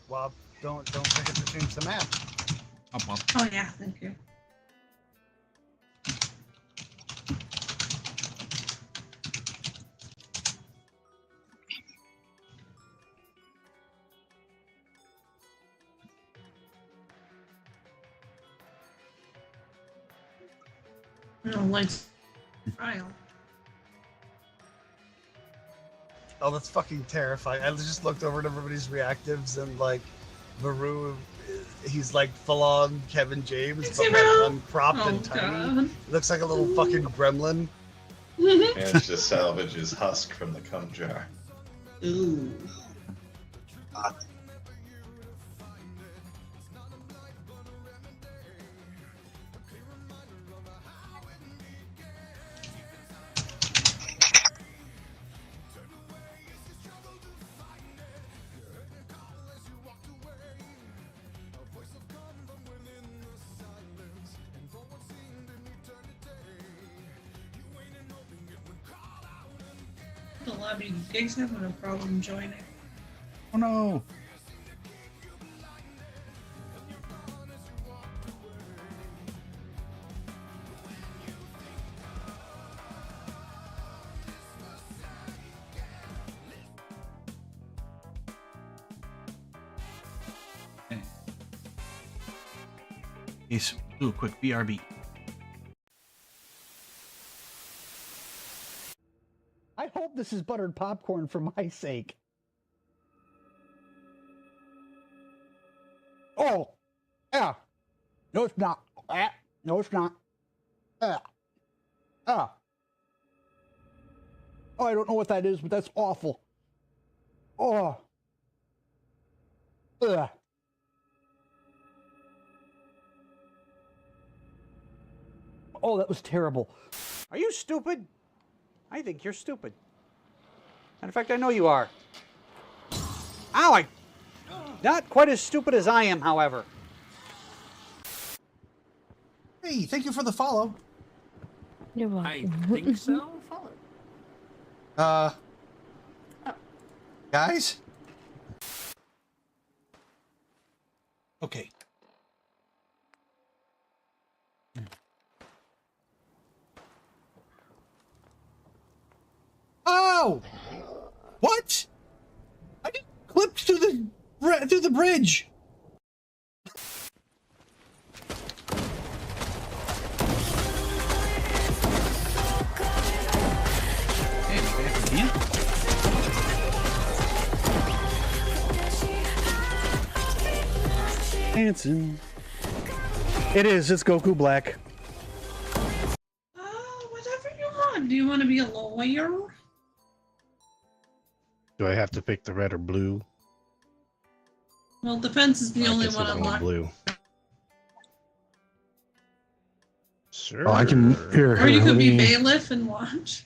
Well, don't forget to change the map. Up, up. Oh yeah, thank you. No lights. Trial. Oh, that's fucking terrifying. I just looked over at everybody's reactives and like, Maru, he's like full on Kevin James, but like uncropped and tiny. God. Looks like a little fucking gremlin. Managed to salvage his husk from the cum jar. Ooh. The lobby gigs having a problem joining. Oh no. Okay. Yes, do a quick BRB. I hope this is buttered popcorn for my sake. Oh, yeah. No, it's not. No, it's not. Oh, I don't know what that is, but that's awful. Oh. Ugh. Oh, that was terrible. Are you stupid? I think you're stupid. Matter of fact, I know you are. Ow! Not quite as stupid as I am, however. Hey, thank you for the follow. You're welcome. I think so. Follow. Guys? Okay. Oh! What? I get clipped through the bridge. Dancing. It is. It's Goku Black. Whatever you want. Do you want to be a lawyer? Do I have to pick the red or blue? Well, defense is the I only guess one we'll go unlocked. blue. Sure. Oh, I can here. Or you let could be me- bailiff and watch.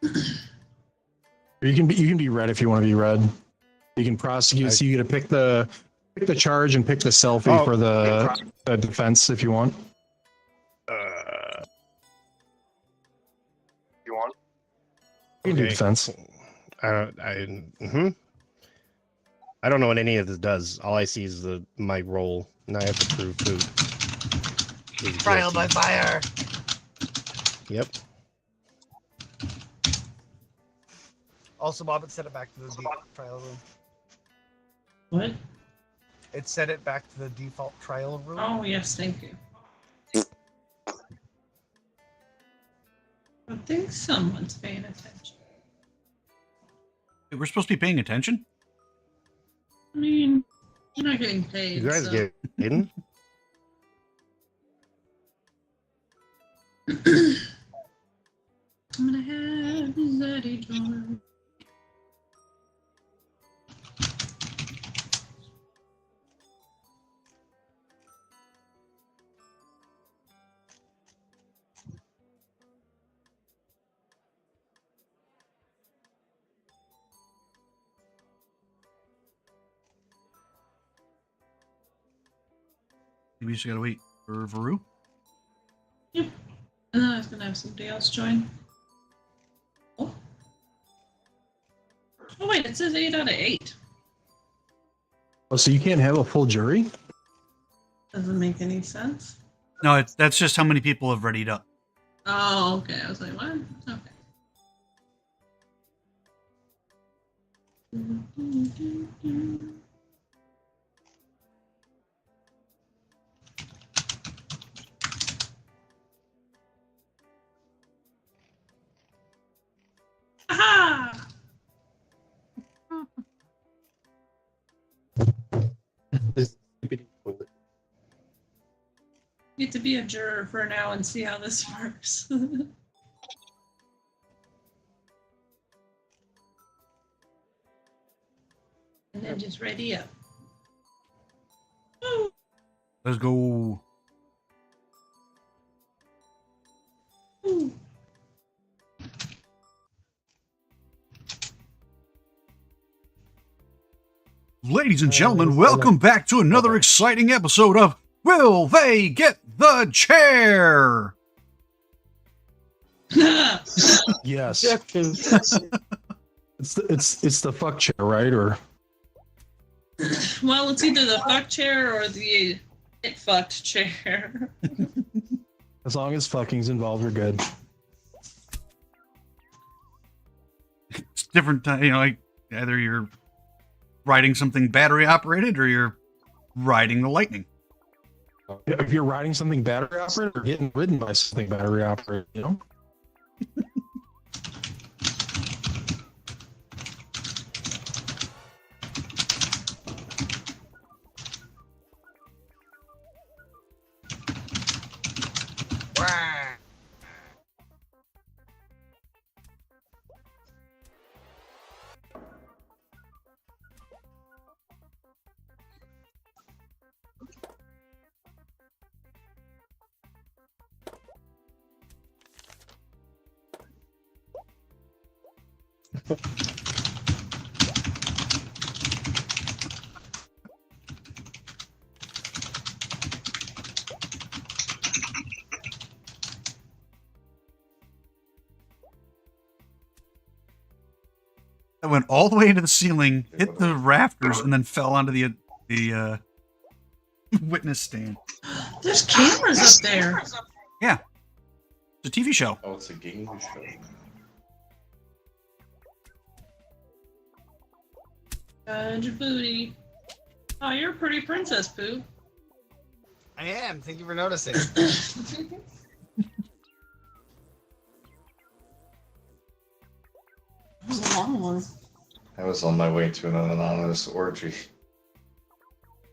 You can be red if you want to be red. You can prosecute. So you get to pick the charge and pick the selfie for the defense if you want. You want? You can do defense. I don't know what any of this does. All I see is my roll, and I have to prove who. Trial by fire. Yep. Also, Bob, it set it back to the default trial room. What? It set it back to the default trial room. Oh, yes, thank you. I think someone's paying attention. Hey, we're supposed to be paying attention? I mean, you're not getting paid. You guys so. get in? I'm gonna have Zaddy join. We just gotta wait for Varu. Yep. And then I was gonna have somebody else join. Oh. Oh wait, it says 8 out of 8. Oh, so you can't have a full jury? Doesn't make any sense. No, that's just how many people have readied up. Oh, okay. I was like, what? Okay. Aha! Get to be a juror for now and see how this works. And just ready up. Let's go. Ooh. Ladies and gentlemen, welcome back to another exciting episode of Will They Get the Chair? Yes. It's the fuck chair, right? Or Well, it's either the fuck chair or the it fucked chair. as long as fucking's involved, we're good. It's different, like either you're riding something battery operated or you're riding the lightning. If you're riding something battery operated or getting ridden by something battery operated, you know? That went all the way into the ceiling, hit the rafters, and then fell onto the witness stand. There's cameras up there. Yeah. It's a TV show. Oh, it's a game show. Judge Booty. Oh, you're a pretty princess, Pooh. I am. Thank you for noticing. That was a long one. I was on my way to an anonymous orgy.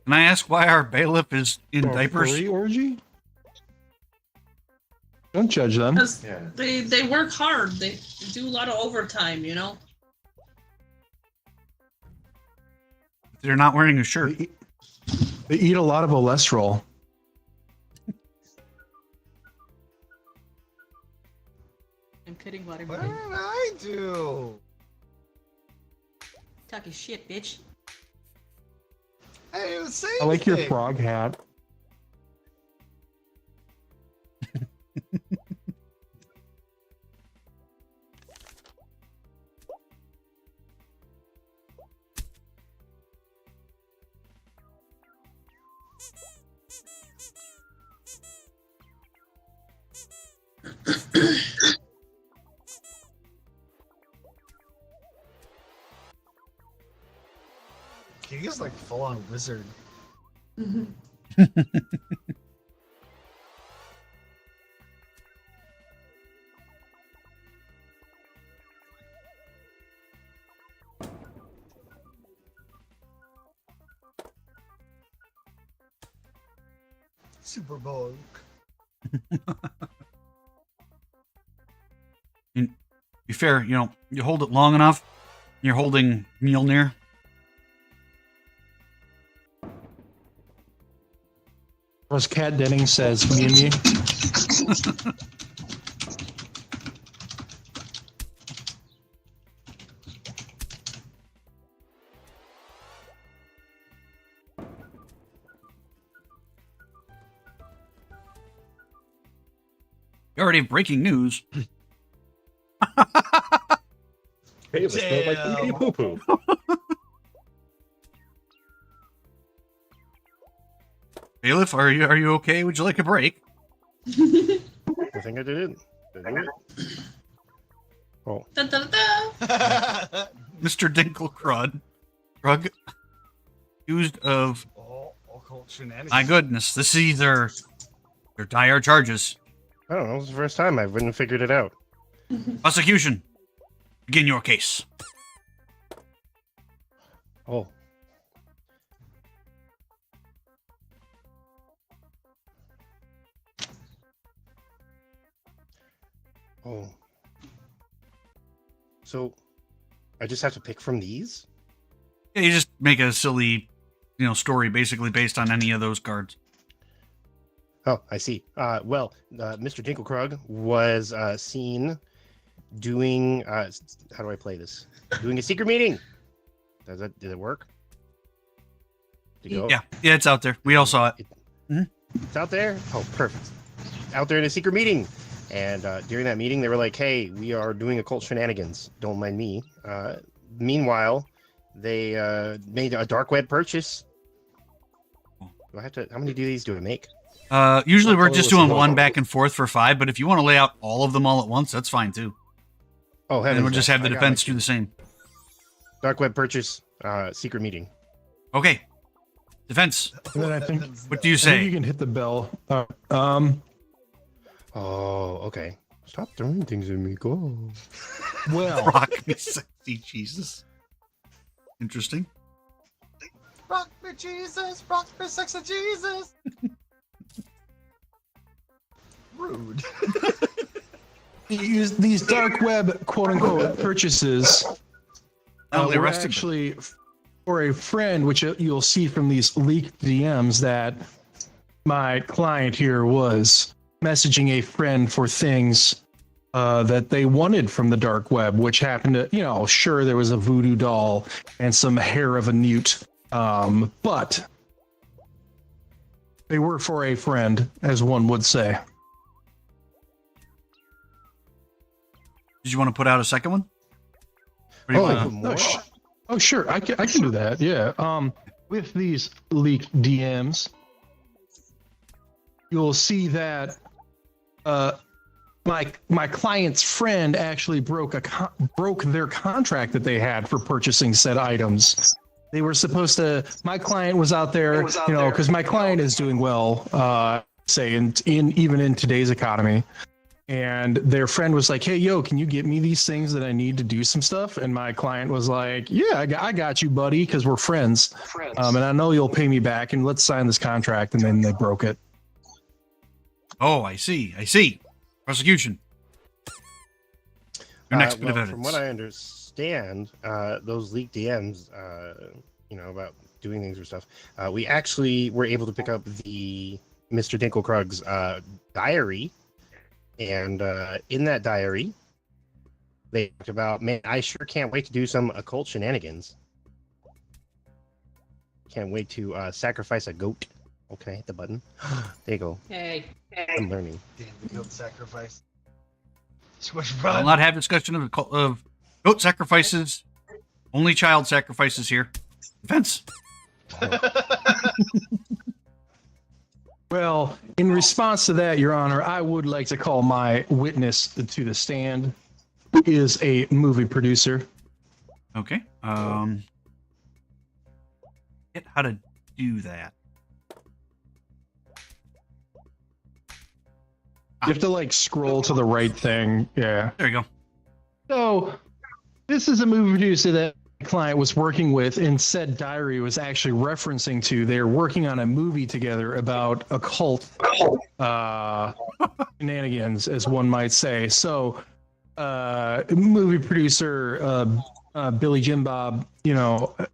Can I ask why our bailiff is in diapers? Furry orgy? Don't judge them. Because Yeah. they work hard. They do a lot of overtime, you know? They're not wearing a shirt. They eat a lot of cholesterol. I'm kidding, What Watermelon. did I do? Talking shit, bitch. I didn't even say I like your anything. frog hat. He is like full on wizard. Super Bowl. And be fair, you hold it long enough, you're holding Mjolnir. Or as Kat Denning says, me and me. You already have breaking news. Hey, this smells like Damn. poo-poo. Bailiff, are you okay? Would you like a break? I think I did it. Did I do it? Oh, Da, da, da. Mr. Dinkelcrud, drug accused of. Occult shenanigans. My goodness, this is either your dire charges. I don't know. It's the first time I've even figured it out. Prosecution, begin your case. Oh. Oh. So, I just have to pick from these? Yeah, you just make a silly, story basically based on any of those cards. Oh, I see. Mr. Dinkelkrug was seen doing. How do I play this? Doing a secret meeting. Did it work? Did it go? Yeah, it's out there. We all saw it. It's out there. Oh, perfect. Out there in a secret meeting, and during that meeting, they were like, "Hey, we are doing occult shenanigans. Don't mind me." Meanwhile, they made a dark web purchase. Do I have to? How many of these do I make? Usually we're just doing one back and forth for 5, but if you want to lay out all of them all at once, that's fine too. Oh, heavens, and we'll just have the I got defense do the same. Dark web purchase, secret meeting. Okay. Defense. And then I think. What do you I say? think you can hit the bell. Oh, okay. Stop throwing things at me. Go. Well. Rock me sexy Jesus. Interesting. Rock me Jesus, rock me sexy Jesus. Rude. These dark web quote unquote purchases were actually for a friend, which you'll see from these leaked DMs that my client here was messaging a friend for things that they wanted from the dark web, which happened to, sure, there was a voodoo doll and some hair of a newt, but they were for a friend, as one would say. Did you want to put out a second one? Or do you wanna- Sure. I can do that. Yeah. With these leaked DMs, you'll see that my client's friend actually broke their contract that they had for purchasing said items. They were supposed to. My client was out there, because my client is doing well, say even in today's economy. And their friend was like, "Hey, yo, can you get me these things that I need to do some stuff?" And my client was like, "Yeah, I got you, buddy, because we're friends. And I know you'll pay me back, and let's sign this contract." And then they broke it. Oh, I see. Prosecution. Your next bit of evidence. From what I understand, those leaked DMs, about doing things or stuff, we actually were able to pick up the Mr. Dinkelkrug's diary. And in that diary, they talked about, man, I sure can't wait to do some occult shenanigans. Can't wait to sacrifice a goat. Okay, hit the button. There you go. Hey. I'm learning. Damn, the goat sacrifice. I'll not have discussion of goat sacrifices. Only child sacrifices here. Defense. Well, in response to that, Your Honor, I would like to call my witness to the stand, who is a movie producer. Okay. Get how to do that. You have to scroll to the right thing. Yeah. There you go. So, this is a movie producer that my client was working with, and said diary was actually referencing to. They're working on a movie together about occult shenanigans, as one might say. So, movie producer Billy Jim Bob,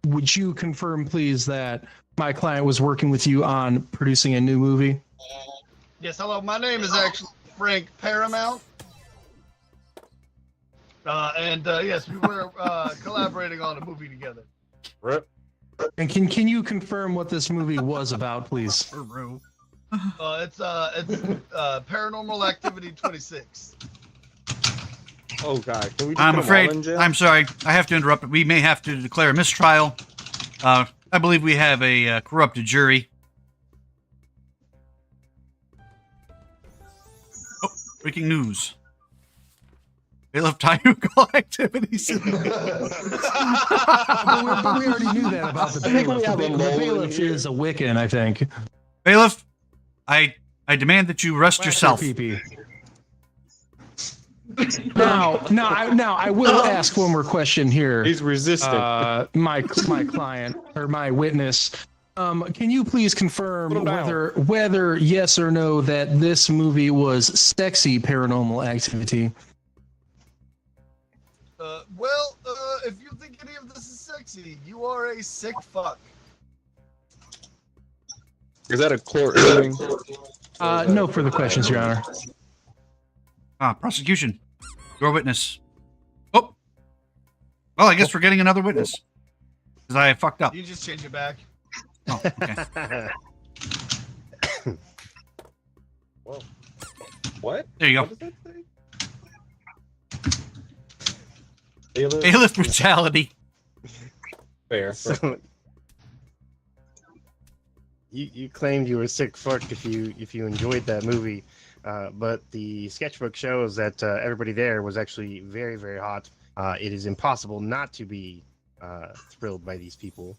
would you confirm, please, that my client was working with you on producing a new movie? Yes, hello. My name is actually Frank Paramount. Yes, we were collaborating on a movie together. And can you confirm what this movie was about, please? It's Paranormal Activity 26. Oh God! Can we just I'm put them all in afraid. jail? I'm sorry. I have to interrupt. We may have to declare a mistrial. I believe we have a corrupted jury. Oh, breaking news. Bailiff Tayuko activities. But we already knew that about the bailiff. The bailiff is a Wiccan, I think. Bailiff, I demand that you rest yourself. Now, I will ask one more question here. He's resistant. My client or my witness. Can you please confirm whether yes or no that this movie was sexy Paranormal Activity? If you think any of this is Hilarity, you are a sick fuck. Is that a court hearing? No further questions, Your Honor. Prosecution. Your witness. Oh. Well, I guess we're getting another witness. Because I fucked up. You just change it back. Oh, okay. Whoa. What? There you go. What does that say? Bailiff brutality. Fair. So, you claimed you were a sick fuck if you enjoyed that movie, but the sketchbook shows that everybody there was actually very, very hot. It is impossible not to be thrilled by these people.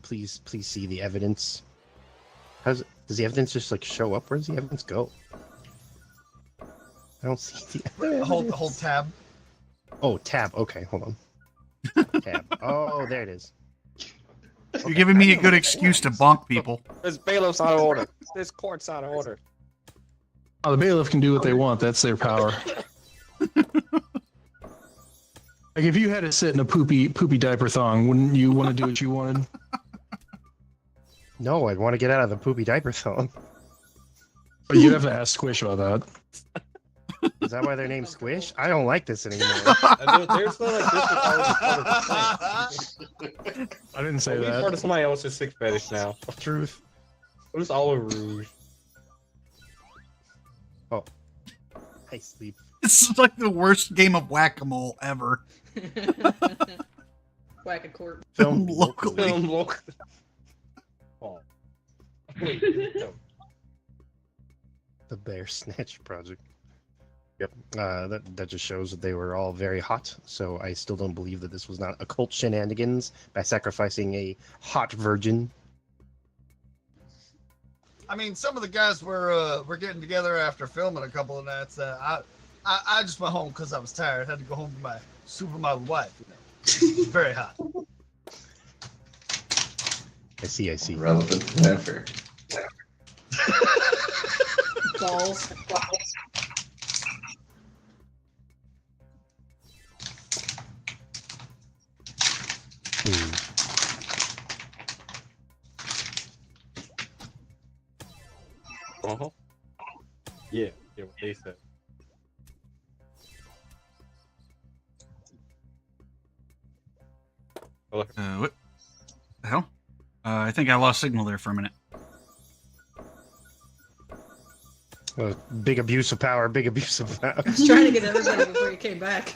Please see the evidence. Does the evidence just like show up? Where does the evidence go? I don't see the evidence. Hold tab. Oh, tab. Okay, hold on. Tab. Oh, there it is. You're giving me a good excuse to bonk people. This bailiff's out of order. This court's out of order. Oh, the bailiff can do what they want. That's their power. Like if you had to sit in a poopy diaper thong, wouldn't you want to do what you wanted? No, I'd want to get out of the poopy diaper thong. But you'd have to ask Squish about that. Is that why they're named Squish? I don't like this anymore. There's no like this is always part of the thing. I didn't say We'll be that. part of somebody else's sick fetish now. Truth. It was all a rouge. Oh, I sleep. This is like the worst game of whack-a-mole ever. Whack a court. Film locally. Film locally. Oh. Wait, no. The Bear Snatch Project. Yep. That just shows that they were all very hot. So I still don't believe that this was not occult shenanigans by sacrificing a hot virgin. I mean, some of the guys were getting together after filming a couple of nights. I just went home because I was tired. Had to go home to my supermodel wife. You know. Very hot. I see. Relevant never. Balls. Uh-huh. Yeah, what they said. What the hell? I think I lost signal there for a minute. Big abuse of power. Big abuse of power. I was trying to get everybody before you came back.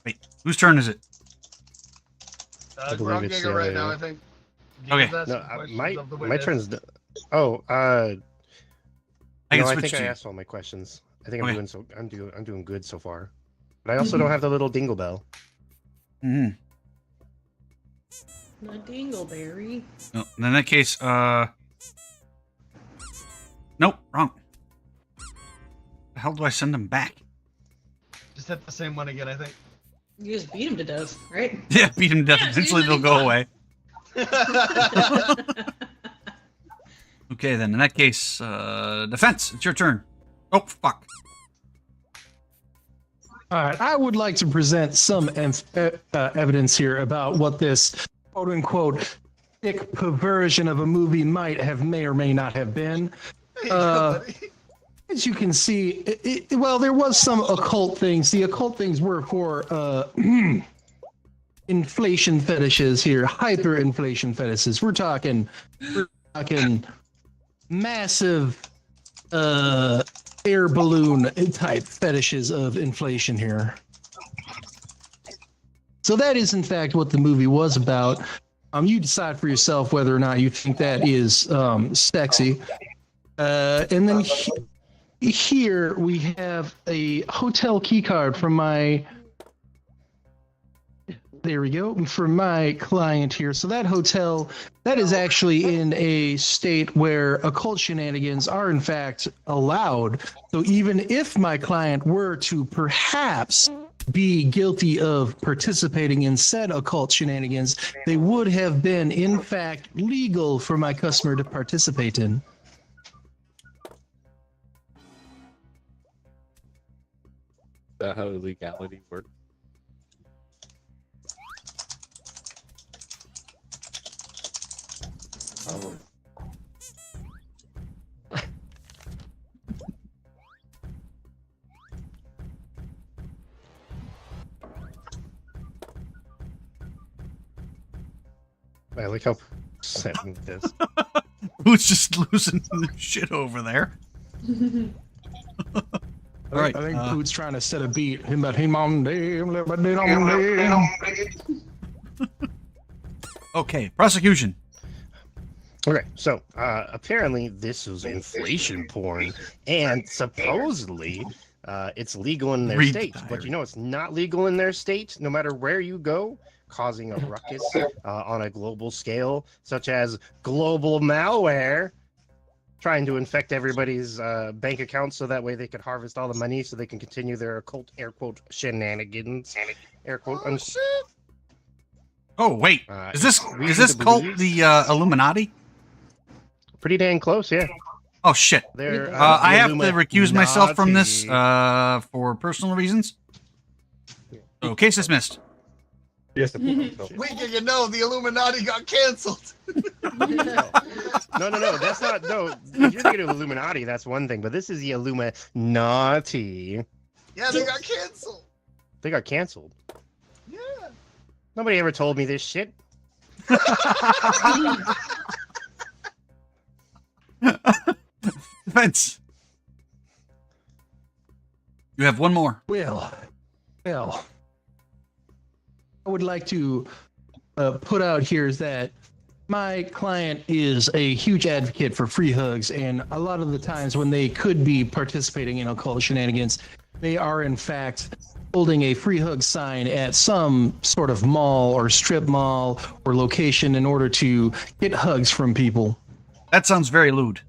Wait, whose turn is it? I We're on believe it's Giga right now, I think. Okay. Giga's asking No, questions my of the my witness. turn's. Oh, I can I switch think to I you. asked all my questions. I think Okay. I'm doing good so far. But I also don't have the little dingle bell. Mm-hmm. The dingleberry. No, in that case, nope, wrong. The hell do I send him back? Just hit the same one again, I think. You just beat him to death, right? Yeah, beat him to death. Eventually they'll go away. Okay, then in that case, defense, it's your turn. Oh, fuck. All right, I would like to present some evidence here about what this quote-unquote sick perversion of a movie may or may not have been. As you can see, well, there was some occult things. The occult things were for inflation fetishes here, hyperinflation fetishes. We're talking massive air balloon type fetishes of inflation here. So that is in fact what the movie was about. You decide for yourself whether or not you think that is sexy. And then here we have a hotel key card from my from my client here. So that hotel, that is actually in a state where occult shenanigans are in fact allowed. So even if my client were to perhaps be guilty of participating in said occult shenanigans, they would have been in fact legal for my customer to participate in. that how illegality works? I like how setting this. Who's just losing shit over there? All right. I think Poot's trying to set a beat. Okay, prosecution. Okay, so apparently this was inflation porn, and supposedly it's legal in their Read state. the But you know it's not legal in their state, no matter where you go, causing a ruckus on a global scale, such as global malware, trying to infect everybody's bank accounts so that way they could harvest all the money so they can continue their occult, air quote, shenanigans, air quote, Oh wait, is this cult the Illuminati? Pretty dang close, yeah. Oh shit! They're, I have to Illuminati. recuse myself from this for personal reasons. So case dismissed. Yes. We didn't know the Illuminati got canceled. No, that's not. No, if you're thinking of Illuminati, that's one thing. But this is the Illuminati. Yeah, they got canceled. They got canceled. Yeah. Nobody ever told me this shit. Defense. You have one more. Well, I would like to put out here is that my client is a huge advocate for free hugs, and a lot of the times when they could be participating in occult shenanigans, they are in fact holding a free hug sign at some sort of mall or strip mall or location in order to get hugs from people. That sounds very lewd.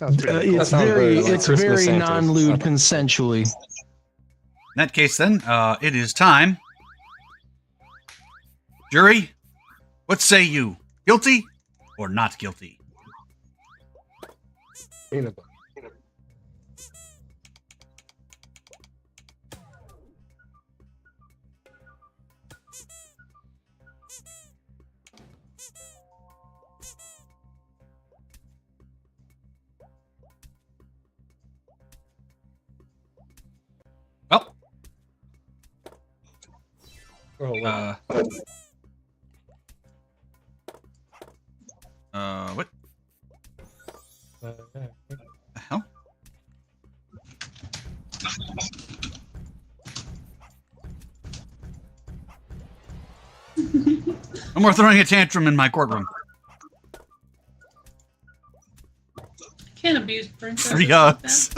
It's very non-lewd consensually. In that case, then, it is time. Jury, what say you? Guilty or not guilty? Well, what? The hell? No more throwing a tantrum in my courtroom. Can't abuse princess. 3 hugs.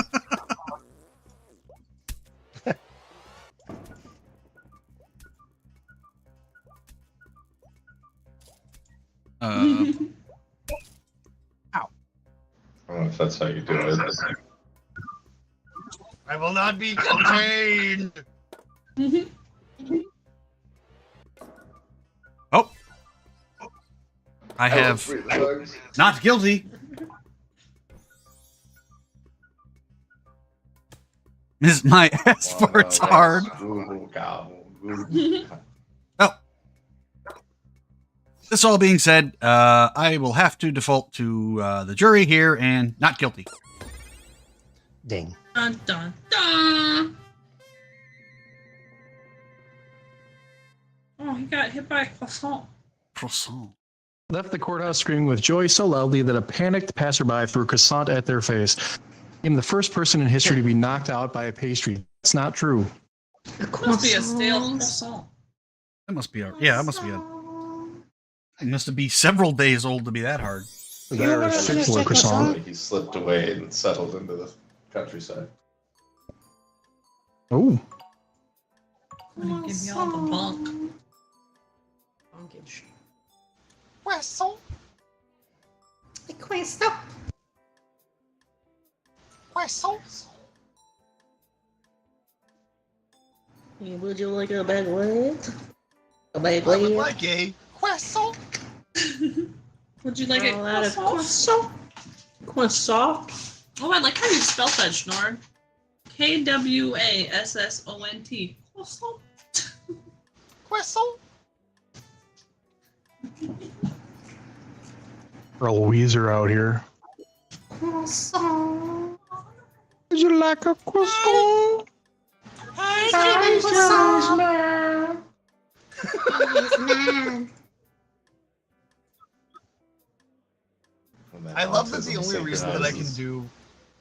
Ow. I don't know if that's how you do it. I will not be contained. Oh. I have not guilty. Miss my ass farts hard. Oh. This all being said, I will have to default to the jury here and not guilty. Ding. Dun, dun, dun. Oh, he got hit by a croissant. Croissant. Left the courthouse screaming with joy so loudly that a panicked passerby threw a croissant at their face. I'm the first person in history to be knocked out by a pastry. It's not true. Must be a stale croissant. That must be a, yeah, that must be a, it must be several days old to be that hard. There are 6 croissant. He slipped away and settled into the countryside. Oh. Give me all the bunk. Bunkage. Queso. Queso. Queso. Would you like a bag what? A bag I would what? like a queso. Would you like a out of croissant? Croissant. Oh, I like how you spelled that, Schnorr. Kwassont. Croissant. Earl Weezer out here. Croissant. Would you like a croissant? I love that the only reason that I can do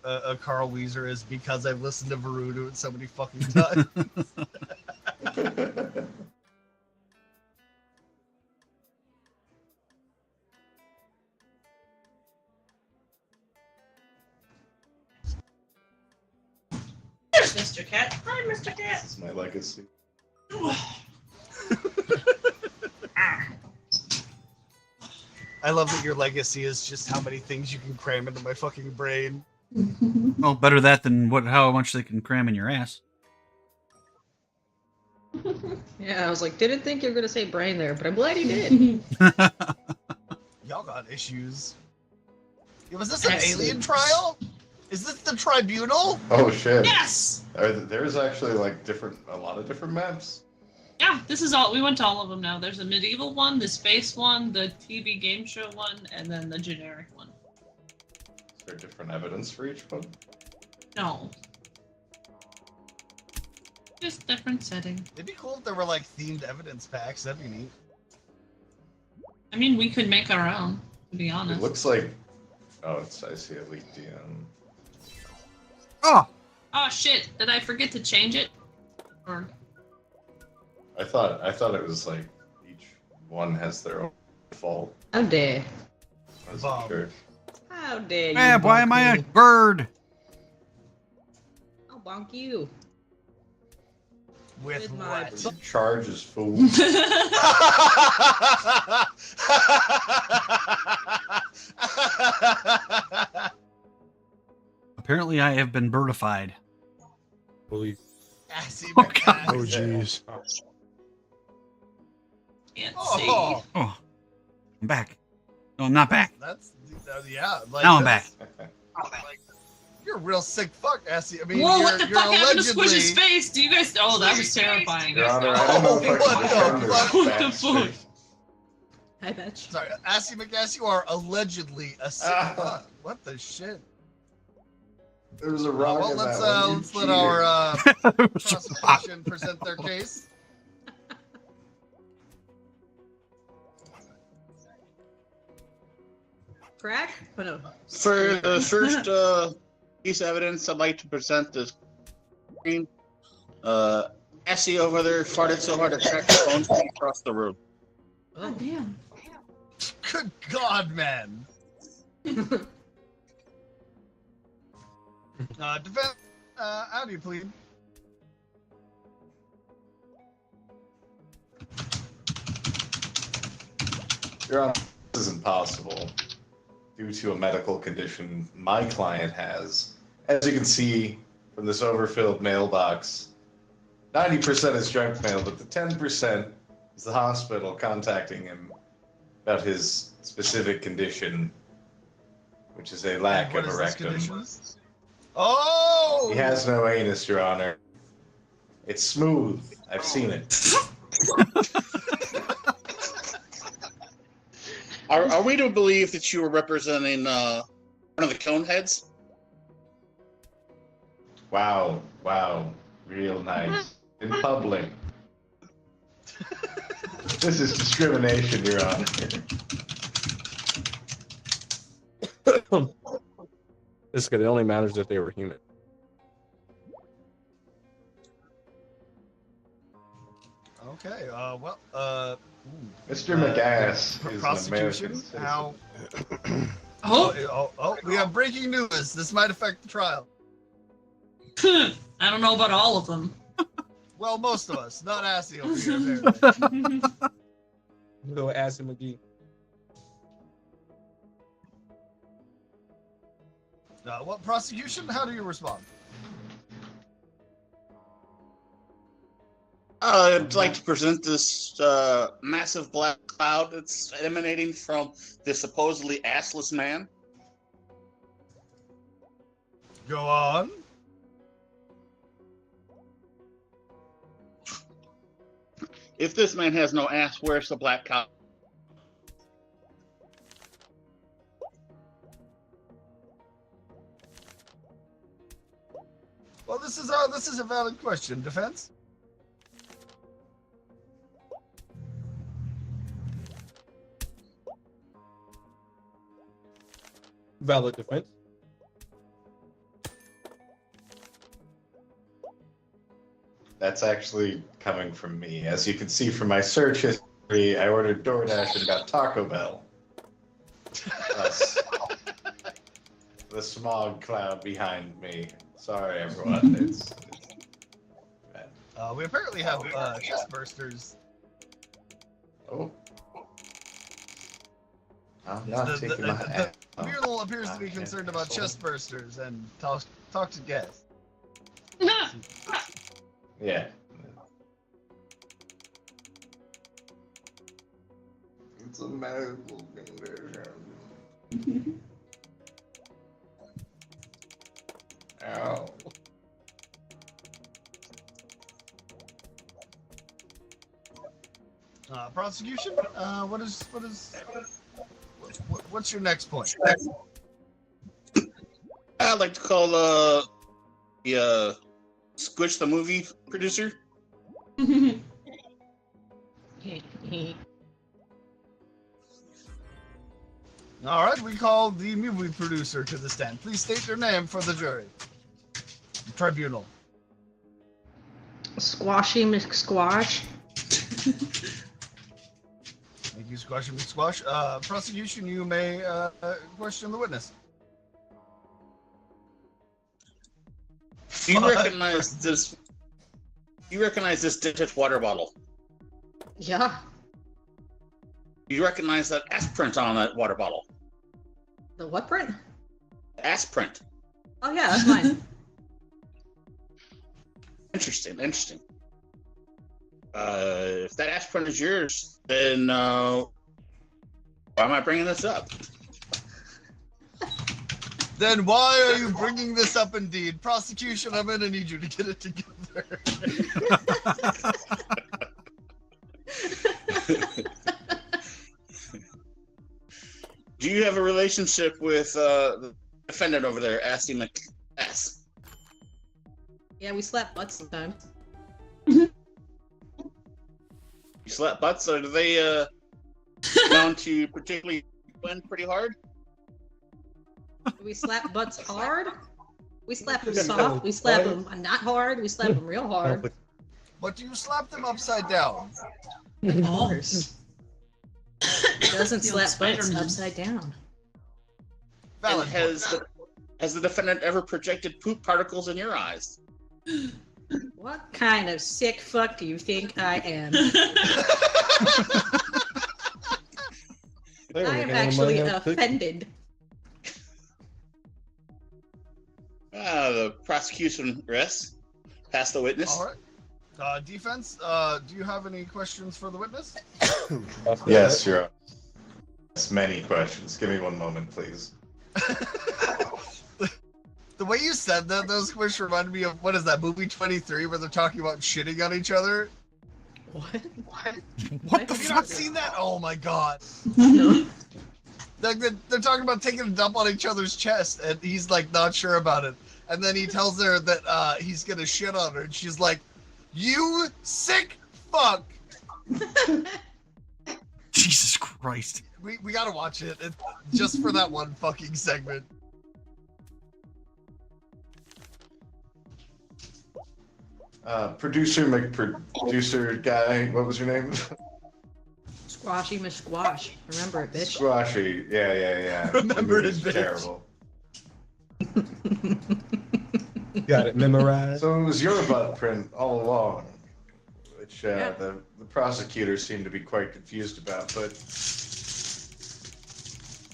a Carl Weezer is because I've listened to Veru do it so many fucking times. There's Mr. Cat. Hi, Mr. Cat. This is my legacy. I love that your legacy is just how many things you can cram into my fucking brain. Well, better that than how much they can cram in your ass. Yeah, I was like, didn't think you were gonna say brain there, but I'm glad you did. Y'all got issues. Yeah, was this an alien trial? Is this the tribunal? Oh shit. Yes. There's actually like a lot of different maps. Yeah, this is all. We went to all of them now. There's a medieval one, the space one, the TV game show one, and then the generic one. Is there different evidence for each one? No. Just different setting. It'd be cool if there were like themed evidence packs. That'd be neat. I mean, we could make our own, to be honest. It looks like. Oh, I see a leaked DM. Oh! Oh shit! Did I forget to change it? Or I thought it was like each one has their own fault. How dare. I wasn't sure. How dare you? Man, why am I a bird? I'll bonk you. With my This charge is full. Apparently, I have been birdified. Believe. Oh, God. Oh, jeez. can't Oh. Oh, I'm back. No, I'm not back. That's yeah. Like, Now I'm back. Like, you're a real sick fuck, Essie. I mean, Whoa, you're, what the you're fuck happened to allegedly... Squish's face? Do you guys... Oh, that was terrifying. Your Honor, I don't know if I can defend this What the back fuck? straight. I bet. Sorry, Assie McGass, you are allegedly a sick fuck. What the shit? There was a wrong Well, in let's that one. let's let our prosecution present their case. Crack? Oh, no. For the first piece of evidence, I'd like to present this screen. Essie over there farted so hard it cracked the phone screen across the room. Oh, damn. Good God, man. Defense, how do you plead? Your Honor, this isn't possible due to a medical condition my client has. As you can see from this overfilled mailbox, 90% is junk mail, but the 10% is the hospital contacting him about his specific condition, which is a lack What of is this rectum. condition? Oh! He has no anus, Your Honor. It's smooth. I've seen it. Are we to believe that you were representing one of the cone heads? Wow, real nice. In public. This is discrimination, Your Honor. This it only matters if they were human. Okay, Mr. McGass is an prosecution, American citizen. how... Oh, we have breaking news. This might affect the trial. I don't know about all of them. Well, most of us. Not Assie over here, apparently. Little Assy McGee. What prosecution? How do you respond? I'd like to present this massive black cloud that's emanating from the supposedly assless man. 'Go on. If this man has no ass, where's the black cow? Well, this is a valid question. Defense? Valid defense. That's actually coming from me. As you can see from my search history, I ordered DoorDash and got Taco Bell. Plus, the smog cloud behind me. Sorry, everyone. It's bad. We apparently have chest bursters. Oh. I'm not taking my hat. The mural appears to be concerned about chest bursters and talk to guests. Yeah. It's a medical condition. Ow. Prosecution? What's your next point? I'd like to call the Squish the movie producer. All right, we call the movie producer to the stand. Please state your name for the jury. Tribunal. Squashy McSquash. Thank you, Squashy McSquash. Prosecution, you may question the witness. Do you recognize this? You recognize this tinted water bottle? Yeah. Do you recognize that ass print on that water bottle? The what print? Ass print. Oh yeah, that's mine. Interesting. If that ass print is yours, then why am I bringing this up? Then why are you bringing this up indeed? Prosecution, I'm gonna need you to get it together. Do you have a relationship with the defendant over there, Assy McAss? Yeah, we slap butts sometimes. You slap butts, or do they known to particularly win pretty hard? Do we slap butts hard? We slap them soft. We slap them not hard. We slap them real hard. But do you slap them upside down? Of course. It doesn't slap butts upside down. And has the defendant ever projected poop particles in your eyes? What kind of sick fuck do you think I am? I am actually offended. The prosecution rests. Pass the witness. All right. Defense, do you have any questions for the witness? Yes, Your Honor. Yes, many questions. Give me one moment, please. The way you said that, those questions reminded me of, what is that, movie 23, where they're talking about shitting on each other? What? What the fuck? Have you not seen that? Oh my god. No. They're talking about taking a dump on each other's chest, and he's like not sure about it. And then he tells her that he's gonna shit on her, and she's like, "You sick fuck!" Jesus Christ. We gotta watch it just for that one fucking segment. Producer guy, what was your name? Squashy McSquash. Remember it, bitch. Squashy. Yeah. Remember it, bitch. Terrible. Got it memorized. So it was your butt print all along, which the prosecutors seem to be quite confused about. But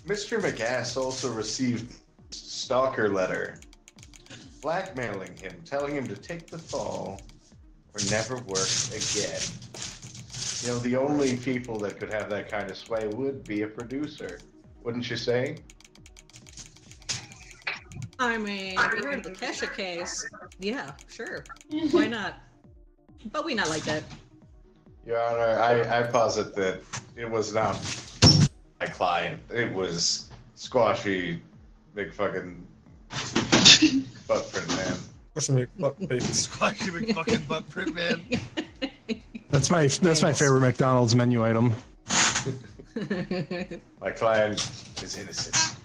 Mr. McAss also received a stalker letter blackmailing him, telling him to take the fall or never work again. You know, the only people that could have that kind of sway would be a producer, wouldn't you say? I mean, if you heard the Kesha case, yeah, sure. Why not? But we not like that. Your Honor, I posit that it was not my client. It was Squashy, big fucking butt print man. Squashy big fucking butt print man. That's my favorite McDonald's menu item. My client is innocent.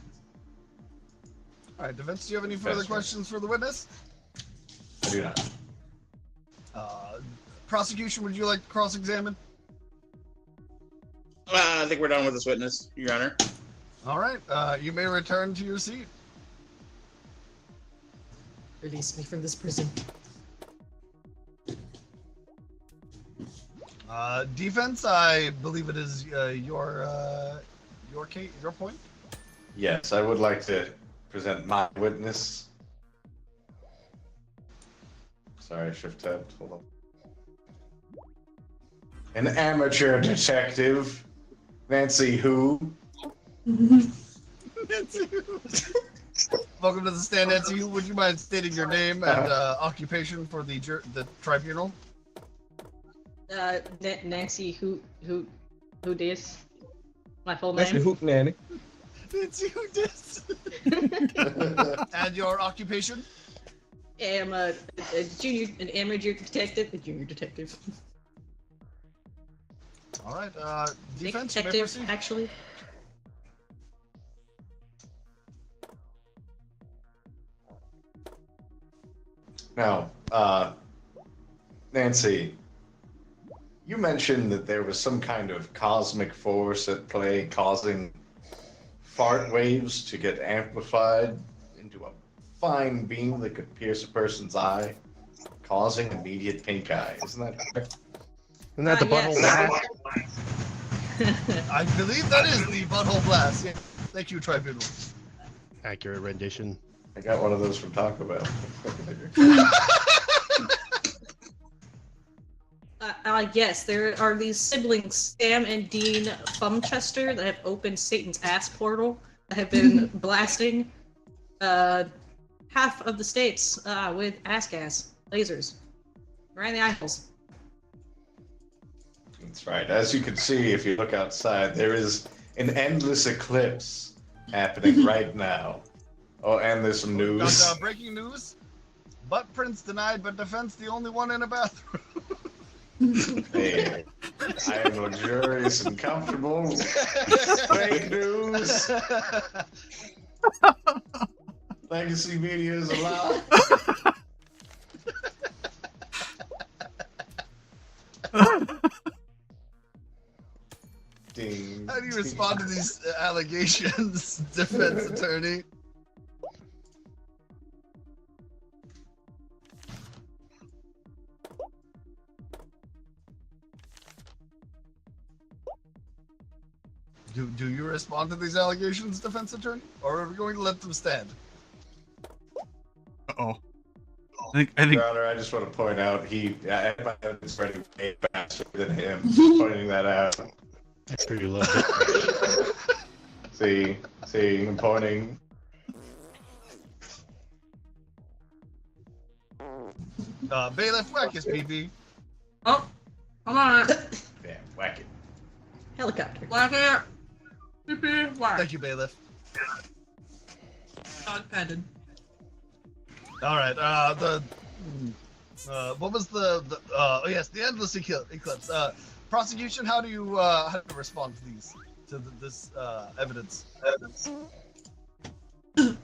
All right, defense. Do you have any further questions for the witness? I do not. Prosecution, would you like to cross-examine? I think we're done with this witness, Your Honor. All right, you may return to your seat. Release me from this prison. Defense, I believe it is your case, your point. Yes, I would like to present my witness. Sorry, shift tab. Hold on. An amateur detective, Nancy Who. Nancy Who. Welcome to the stand, Nancy Who. Would you mind stating your name and occupation for the tribunal? Nancy who dis? My full Nancy name? Hoot Nanny. Nancy Who dis? And your occupation? I am an amateur detective. A junior detective. All right, defense. Detective, actually. Now, Nancy, you mentioned that there was some kind of cosmic force at play causing fart waves to get amplified into a fine beam that could pierce a person's eye, causing immediate pink eye. Isn't that correct? Isn't that the butthole blast? I believe that is the butthole blast. Yeah. Thank you, tribunal. Accurate rendition. I got one of those from Taco Bell. Yes, there are these siblings, Sam and Dean Fumchester, that have opened Satan's ass portal, that have been blasting half of the states with ass gas, lasers, right in the eyeballs. That's right. As you can see, if you look outside, there is an endless eclipse happening right now. Oh, and there's some news. Got breaking news. Butt prints denied, but defense the only one in a bathroom. Hey, I am luxurious and comfortable. Fake news. Legacy media is alive. Ding. How do you respond to these allegations, defense attorney? Do you respond to these allegations, defense attorney, or are we going to let them stand? Uh-oh. I think. Your Honor, I just want to point out I have my evidence ready way faster than him. Just pointing that out. That's pretty low. See, I'm pointing. Bailiff, whack his PP. Oh, come on. Yeah, whack it. Helicopter. Whack it. PP, whack. Thank you, bailiff. Dog petted. All right. What was the oh yes, the endless eclipse. Prosecution, how do you respond to these this evidence? Your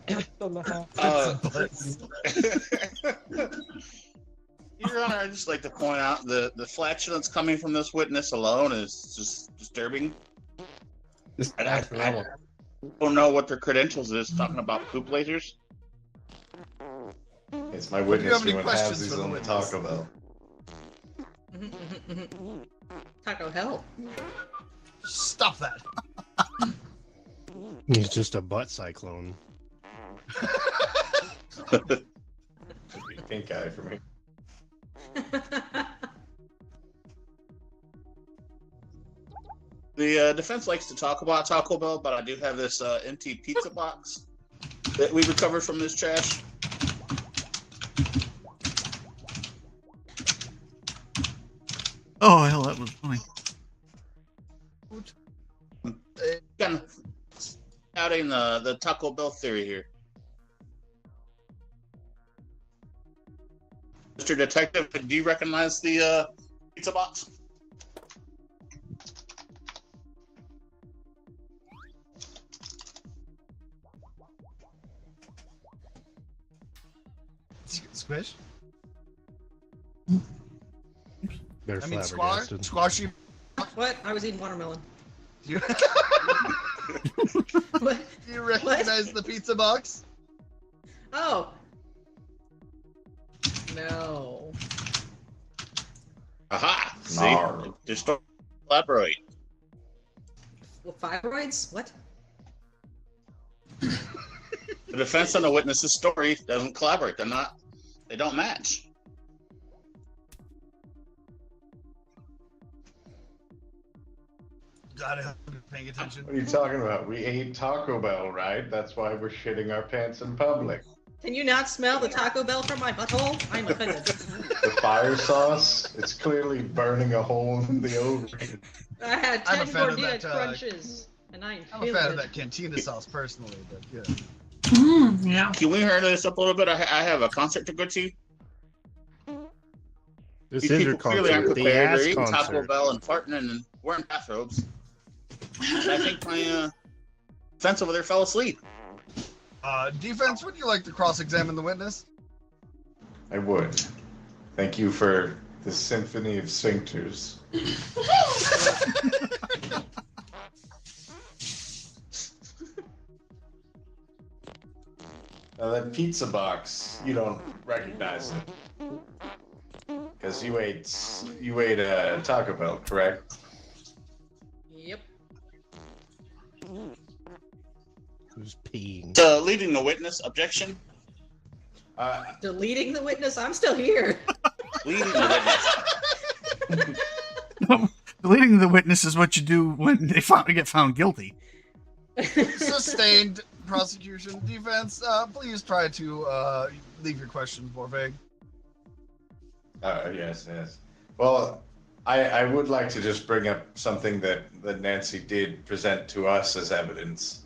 Honor, I'd just like to point out the flatulence coming from this witness alone is just disturbing. I don't know what their credentials is talking about poop lasers. It's my witness who has these on the Taco Bell. Taco Hell. Stop that. He's just a butt cyclone. Pink eye for me. The defense likes to talk about Taco Bell, but I do have this empty pizza box that we recovered from this trash. Oh, hell, that was funny. Kind of outing the Taco Bell theory here. Mr. Detective, do you recognize the pizza box? Squish? They're I mean, flabbergasted. squashy. What? I was eating watermelon. Do you, What? do you recognize the pizza box? Oh. No. Aha! See? Nar. Just don't collaborate. Well, fibroids? What? The defense and the witness's story doesn't collaborate. They don't match. Gotta be paying attention. What are you talking about? We ate Taco Bell, right? That's why we're shitting our pants in public. Can you not smell the Taco Bell from my butthole? I'm offended. The fire sauce, it's clearly burning a hole in the oven. I had I'm a 10 fan of tortilla that, crunches, and I'm I'm a feeling fan of it. that cantina sauce personally, but yeah. Yeah. Can we hurry this up a little bit? I have a concert to go to. This These is your people clearly aren't concert. The prepared. ass They're eating Taco concert. Bell and farting and wearing bathrobes. And I think my defense over there fell asleep. Defense, would you like to cross-examine the witness? I would. Thank you for the symphony of sphincters. Now that pizza box, you don't recognize it. Because you ate Taco Bell, correct? Yep. Who's peeing? Leading the witness, objection. Deleting the witness? I'm still here. Leading the witness. Deleting the witness is what you do when they get found guilty. Sustained prosecution. Defense, please try to leave your questions more vague. Yes. Well, I would like to just bring up something that Nancy did present to us as evidence.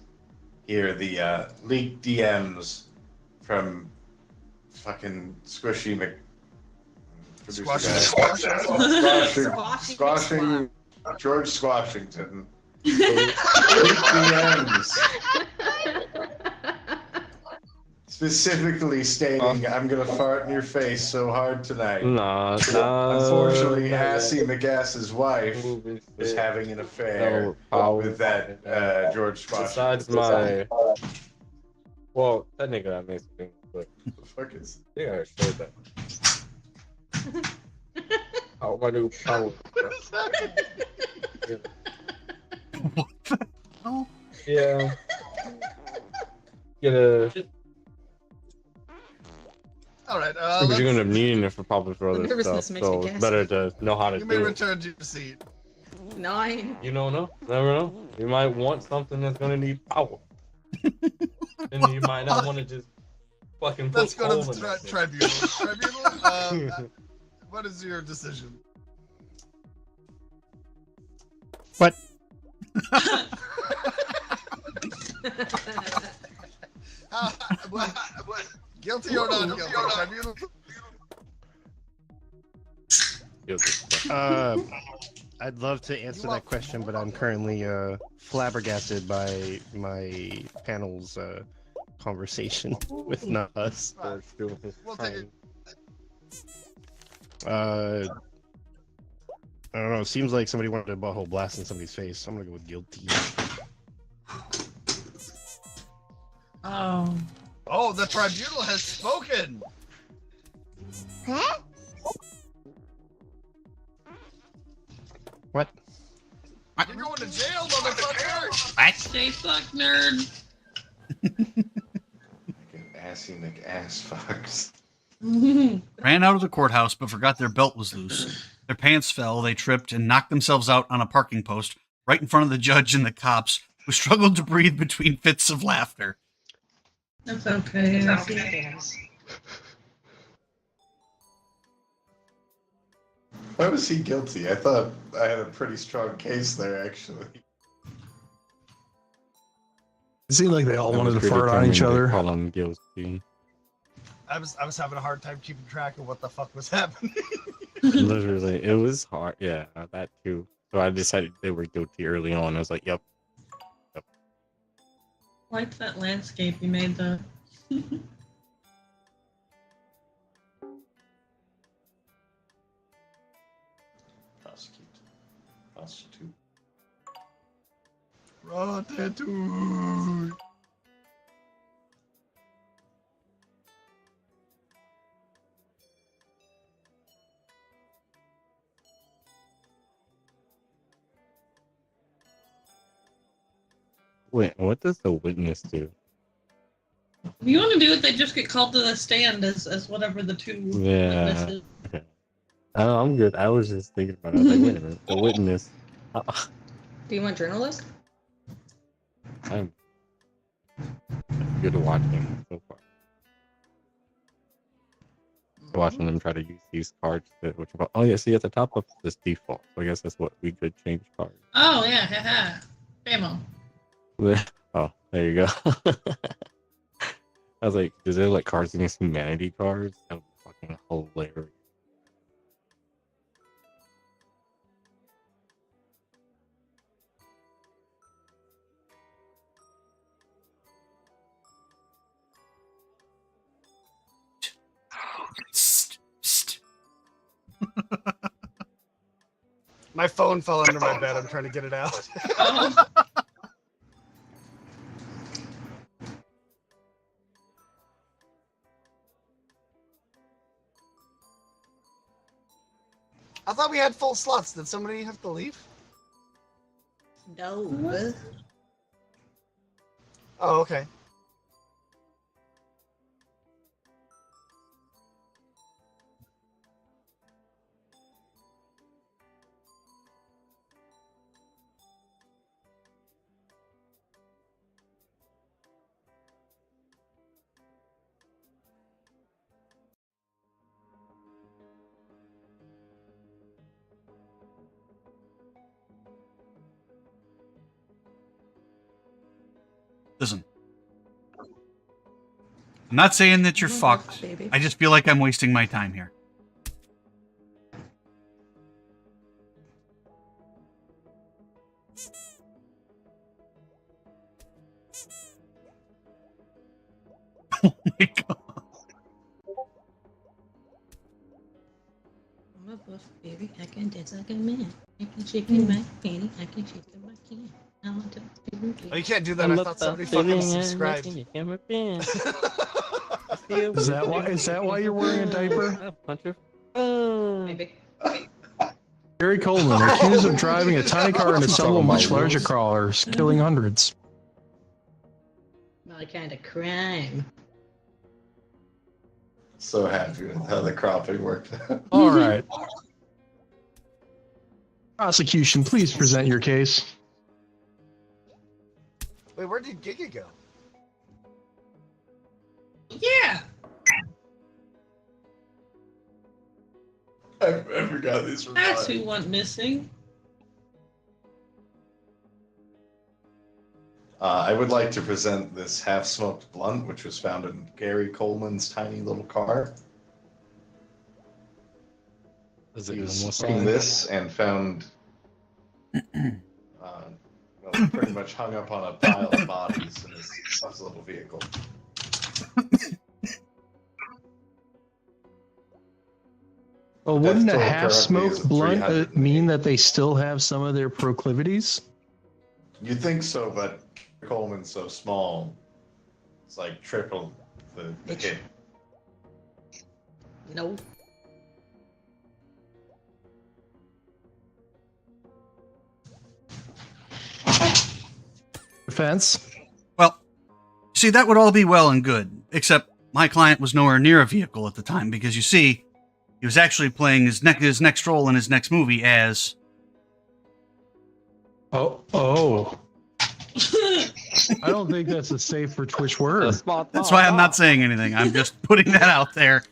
Here, the leaked DMs from fucking Squishy Mc... Squashing George Squashington. Leaked DMs. Specifically stating, I'm gonna fart in your face so hard tonight. Nah. Unfortunately, Assy McGass's wife was having an affair with that George Washington. Besides my... Well, technically that makes me think, but... The fuck is... Yeah, I showed that. Oh, my new power. What the hell? Yeah. Get a... All right. Because you're gonna end up needing it for probably for other nervousness stuff, makes me so it's gassy. better to know how to You may do it. return to your seat. 9. You don't know. Never know. You might want something that's gonna need power, and you might not want to just fucking put Let's go coal to in the that shit. tribunal. What is your decision? What? What? Guilty or not guilty? Tribunal. I'd love to answer that question, but I'm currently flabbergasted by my panel's conversation with not us. We'll take it. I don't know. It seems like somebody wanted a butthole blast in somebody's face. I'm gonna go with guilty. Oh. Oh, the tribunal has spoken. Huh? What? You're going to jail, motherfucker. What? Stay fucked, nerd. Assy McAss fucks. Ran out of the courthouse but forgot their belt was loose. Their pants fell, they tripped, and knocked themselves out on a parking post right in front of the judge and the cops, who struggled to breathe between fits of laughter. That's okay. Why was he guilty? I thought I had a pretty strong case there, actually. It seemed like they all I wanted was to fart on each predetermined to other. Call him guilty. I was having a hard time keeping track of what the fuck was happening. Literally, it was hard. Yeah, that too. So I decided they were guilty early on. I was like, yep. Like that landscape you made, though. Prostitute. Ratatouille. Wait, what does the witness do? If you want to do it, they just get called to the stand as whatever the two Yeah. witnesses. Okay. Oh, I'm good. I was just thinking about it. I was like, wait a minute. The witness. Do you want journalist? I'm good at watching so far. Watching them try to use these cards. Oh, yeah, see, at the top of this default. So I guess that's what we could change cards. Oh, yeah, haha. Bamo. Oh, there you go. I was like, is there like Cards Against Humanity cards? That would be fucking hilarious. My phone fell under my bed. I'm trying to get it out. I thought we had full slots. Did somebody have to leave? No. Oh, okay. Listen. I'm not saying that you're fucked. Baby. I just feel like I'm wasting my time here. Oh my god. I'm a buff baby. I can dance like a man. I can shake in my panty. I can shake in my can. I'm on top of the Oh, you can't do that. I thought somebody fucking subscribed. Is that why you're wearing a diaper? Maybe. Gary Coleman, accused of driving a tiny car into several much larger cars, killing hundreds. My kind of crime. So happy with how the cropping worked out. All right. Prosecution, please present your case. Wait, where did Giga go? Yeah. I forgot these were That's mine. who went missing. I would like to present this half-smoked blunt, which was found in Gary Coleman's tiny little car. Is it He was almost smoking on? this and found, well, pretty much hung up on a pile of bodies in his little vehicle. Well, wouldn't a total half-smoked currently is blunt 300. mean that they still have some of their proclivities? You'd think so, but Coleman's so small, it's like triple the hit. No. Defense? Well, see, that would all be well and good, except my client was nowhere near a vehicle at the time because, you see, he was actually playing his next role in his next movie as... Oh. I don't think that's a safe for Twitch word. That's why I'm not saying anything. I'm just putting that out there.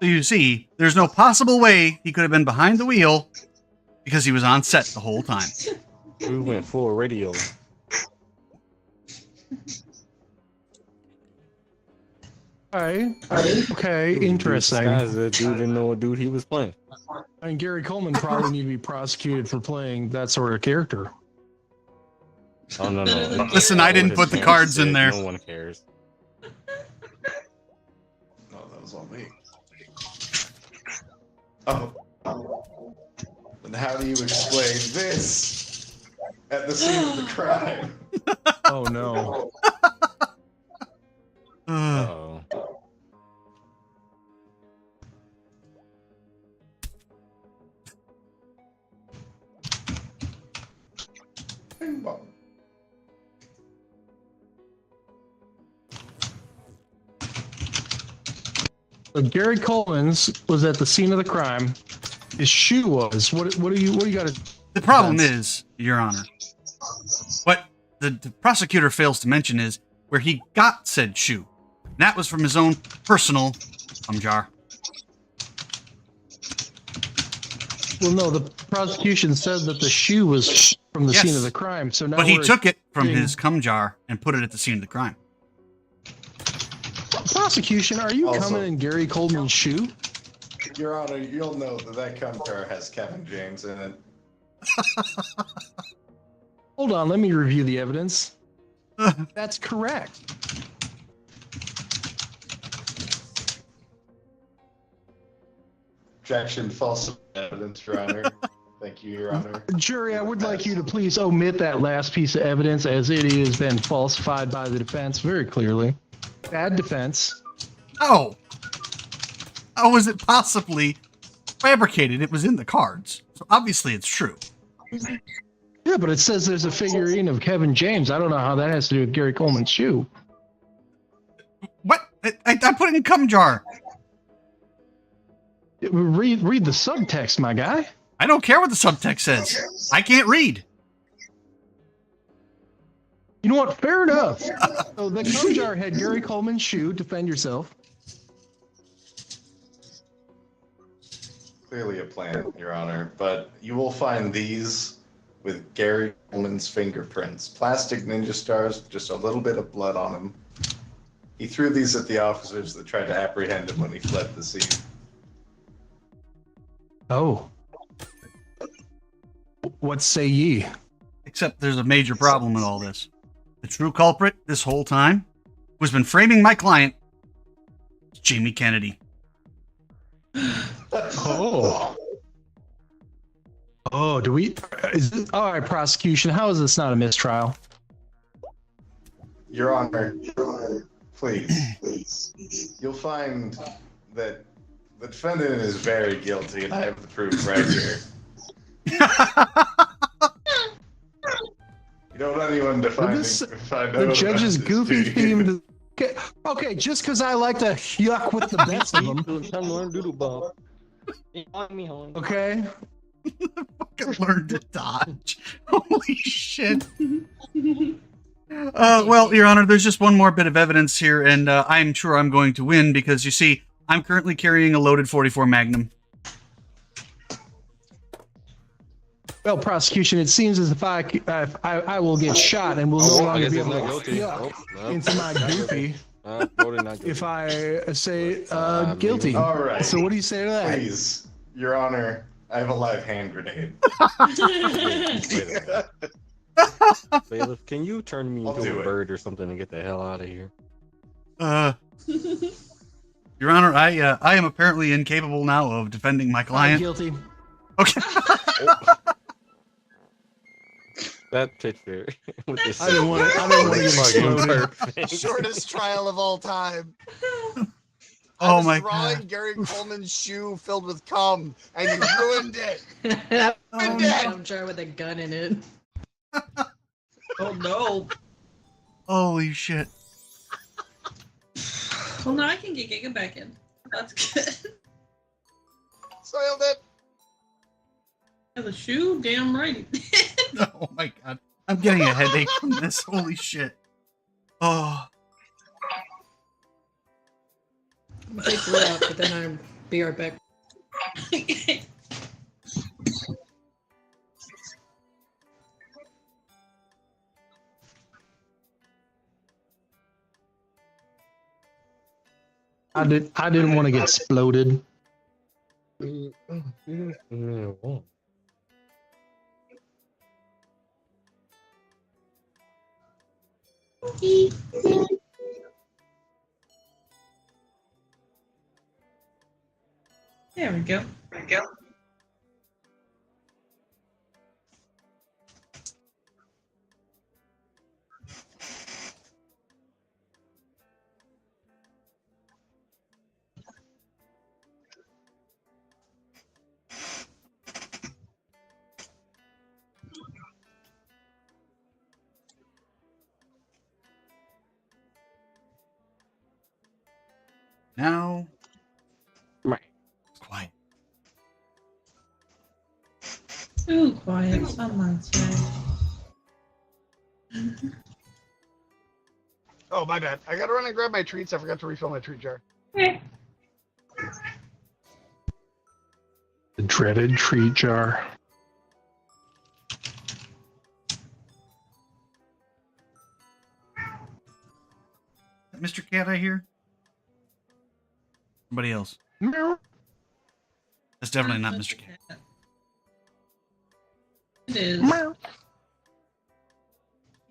So you see, there's no possible way he could have been behind the wheel because he was on set the whole time. We went full radio. Okay, interesting. That dude didn't know what dude he was playing. And Gary Coleman probably need to be prosecuted for playing that sort of character. Oh no, no. Listen, I didn't put the cards in there. No one cares. No, that was all me. Oh. And how do you explain this at the scene of the crime? Oh no. Uh-oh. So Gary Coleman's was at the scene of the crime. His shoe was. What do you got to? The problem is, Your Honor, what the prosecutor fails to mention is where he got said shoe. And that was from his own personal jar. Well, no, the prosecution said that the shoe was from the scene of the crime. So now, but he took it from his cum jar and put it at the scene of the crime. Prosecution, are you coming in Gary Coleman's shoe? Your Honor, you'll know that that cum jar has Kevin James in it. Hold on, let me review the evidence. That's correct. Objection, false evidence, Your Honor. Thank you, Your Honor. Jury, I would like you to please omit that last piece of evidence as it has been falsified by the defense very clearly. Bad defense. Oh. How was it possibly fabricated? It was in the cards. So obviously it's true. Yeah, but it says there's a figurine of Kevin James. I don't know how that has to do with Gary Coleman's shoe. What? I put it in a cum jar. Read the subtext, my guy. I don't care what the subtext says. I can't read. You know what? Fair enough. So the cum jar had Gary Coleman's shoe. Defend yourself. Clearly a plan, Your Honor, but you will find these with Gary Coleman's fingerprints. Plastic ninja stars, just a little bit of blood on them. He threw these at the officers that tried to apprehend him when he fled the scene. Oh. What say ye? Except there's a major problem with all this. The true culprit this whole time, who's been framing my client, is Jamie Kennedy. Oh. Oh, do we? Is this, all right, prosecution. How is this not a mistrial? Your Honor, please. You'll find that the defendant is very guilty, and I have the proof right here. You don't want anyone to find the judge's goofy themed. Okay, just because I like to yuck with the best of them. Okay. Fucking learn to dodge. Holy shit. Well, Your Honor, there's just one more bit of evidence here, and I'm sure I'm going to win because, you see, I'm currently carrying a loaded .44 Magnum. Well, prosecution, it seems as if I will get shot and will no longer be able to yuck into my goofy if I say guilty. All right. So what do you say to that? Please, Your Honor, I have a live hand grenade. Bailiff, can you turn me into a bird or something and get the hell out of here? Your Honor, I am apparently incapable now of defending my client. Guilty. Okay. That picture. With the I don't want to perfect. Shortest trial of all time. Oh my drawing God. Gary Coleman's shoe filled with cum, and you ruined it. Cum jar with a gun in it. Oh no. Holy shit. Well, now I can get Giga back in. That's good. Soiled it. Yeah, the shoe? Damn right. Oh my God. I'm getting a headache from this. Holy shit. Oh. I'm take wood out, but then Be right back. I didn't want to get exploded. There we go. Now, quiet. Too quiet, some might say. Oh, my bad. I gotta run and grab my treats. I forgot to refill my treat jar. The dreaded treat jar. Mr. Cat, I hear. Somebody else. No. That's definitely not Mr. Cat. It is.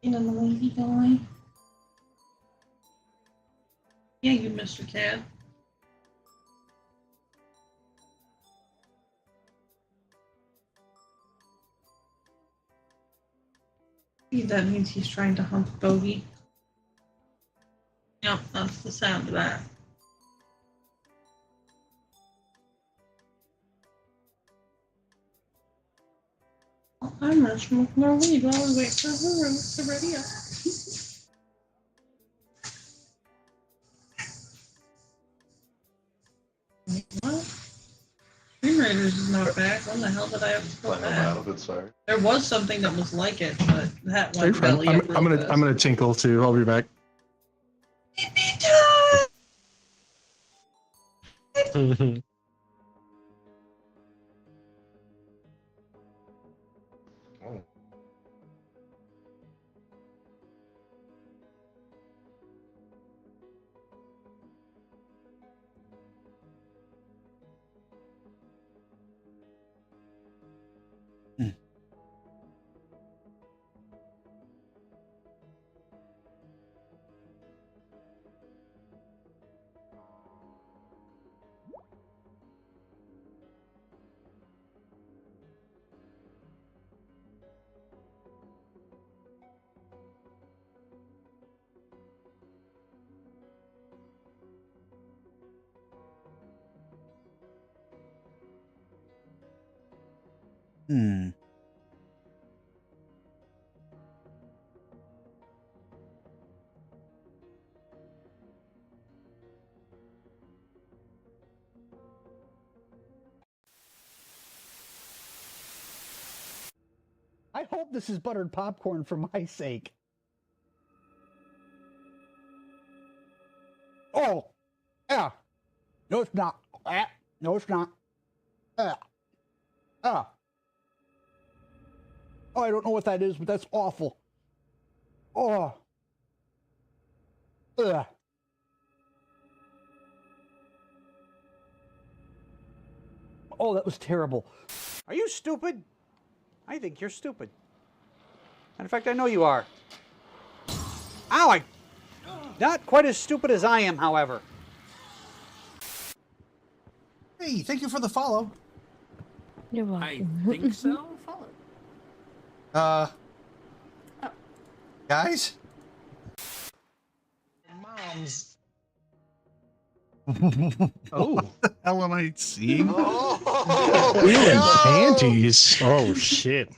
You know the lazy guy. Yeah, you Mr. Cat. That means he's trying to hump Bogey. Yep, that's the sound of that. I'm gonna smoke more weed while we wait for Huru to ready up. Well, Stream Raiders is not back. When the hell did I have to put that? Sorry. There was something that was like it, but that Hey, went friend, belly I'm up real gonna fast. I'm gonna tinkle too. I'll be back. Hmm. I hope this is buttered popcorn for my sake. Oh, yeah. No, it's not. No, it's not. Oh, I don't know what that is, but that's awful. Oh. Ugh. Oh, that was terrible. Are you stupid? I think you're stupid. And in fact, I know you are. Ow! Not quite as stupid as I am, however. Hey, thank you for the follow. You're welcome. I think so. Follow. Guys? Moms. Oh. What the hell am I seeing? Ew, panties. Oh shit.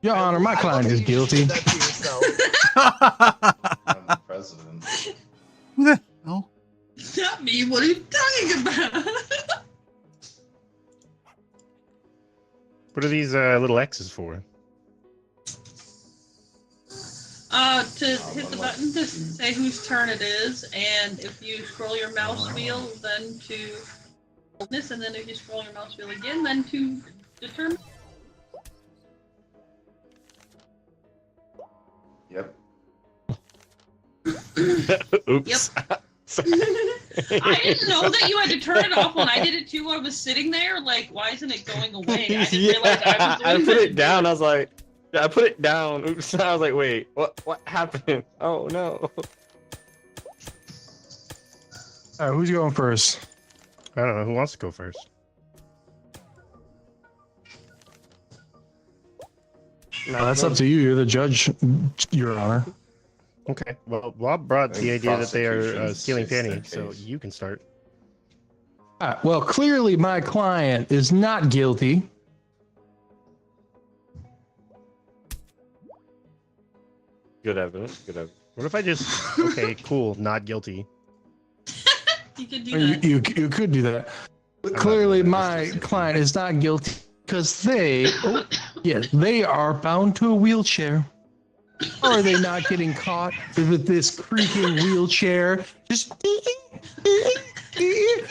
Your Honor, my client is guilty. I'm the president. Who the hell? Not me. What are you talking about? What are these little X's for? To hit the button to say whose turn it is, and if you scroll your mouse wheel, then to this, and then if you scroll your mouse wheel again, then to determine. Yep. Oops. Yep. I didn't know that you had to turn it off when I did it too. I was sitting there like, why isn't it going away? I didn't realize I was doing I put it down. I was like, I put it down. Oops. I was like, wait, what happened? Oh no. All right, who's going first? I don't know. Who wants to go first? No, that's up to you. You're the judge, Your Honor. Okay. Well, Bob brought the idea that they are stealing panties, so you can start. Well, clearly my client is not guilty. Good evidence. Good evidence. What if I just okay, cool, not guilty? You could do that. You could do that. But clearly my client is not guilty because they, they are bound to a wheelchair. Are they not getting caught with this creaking wheelchair? Just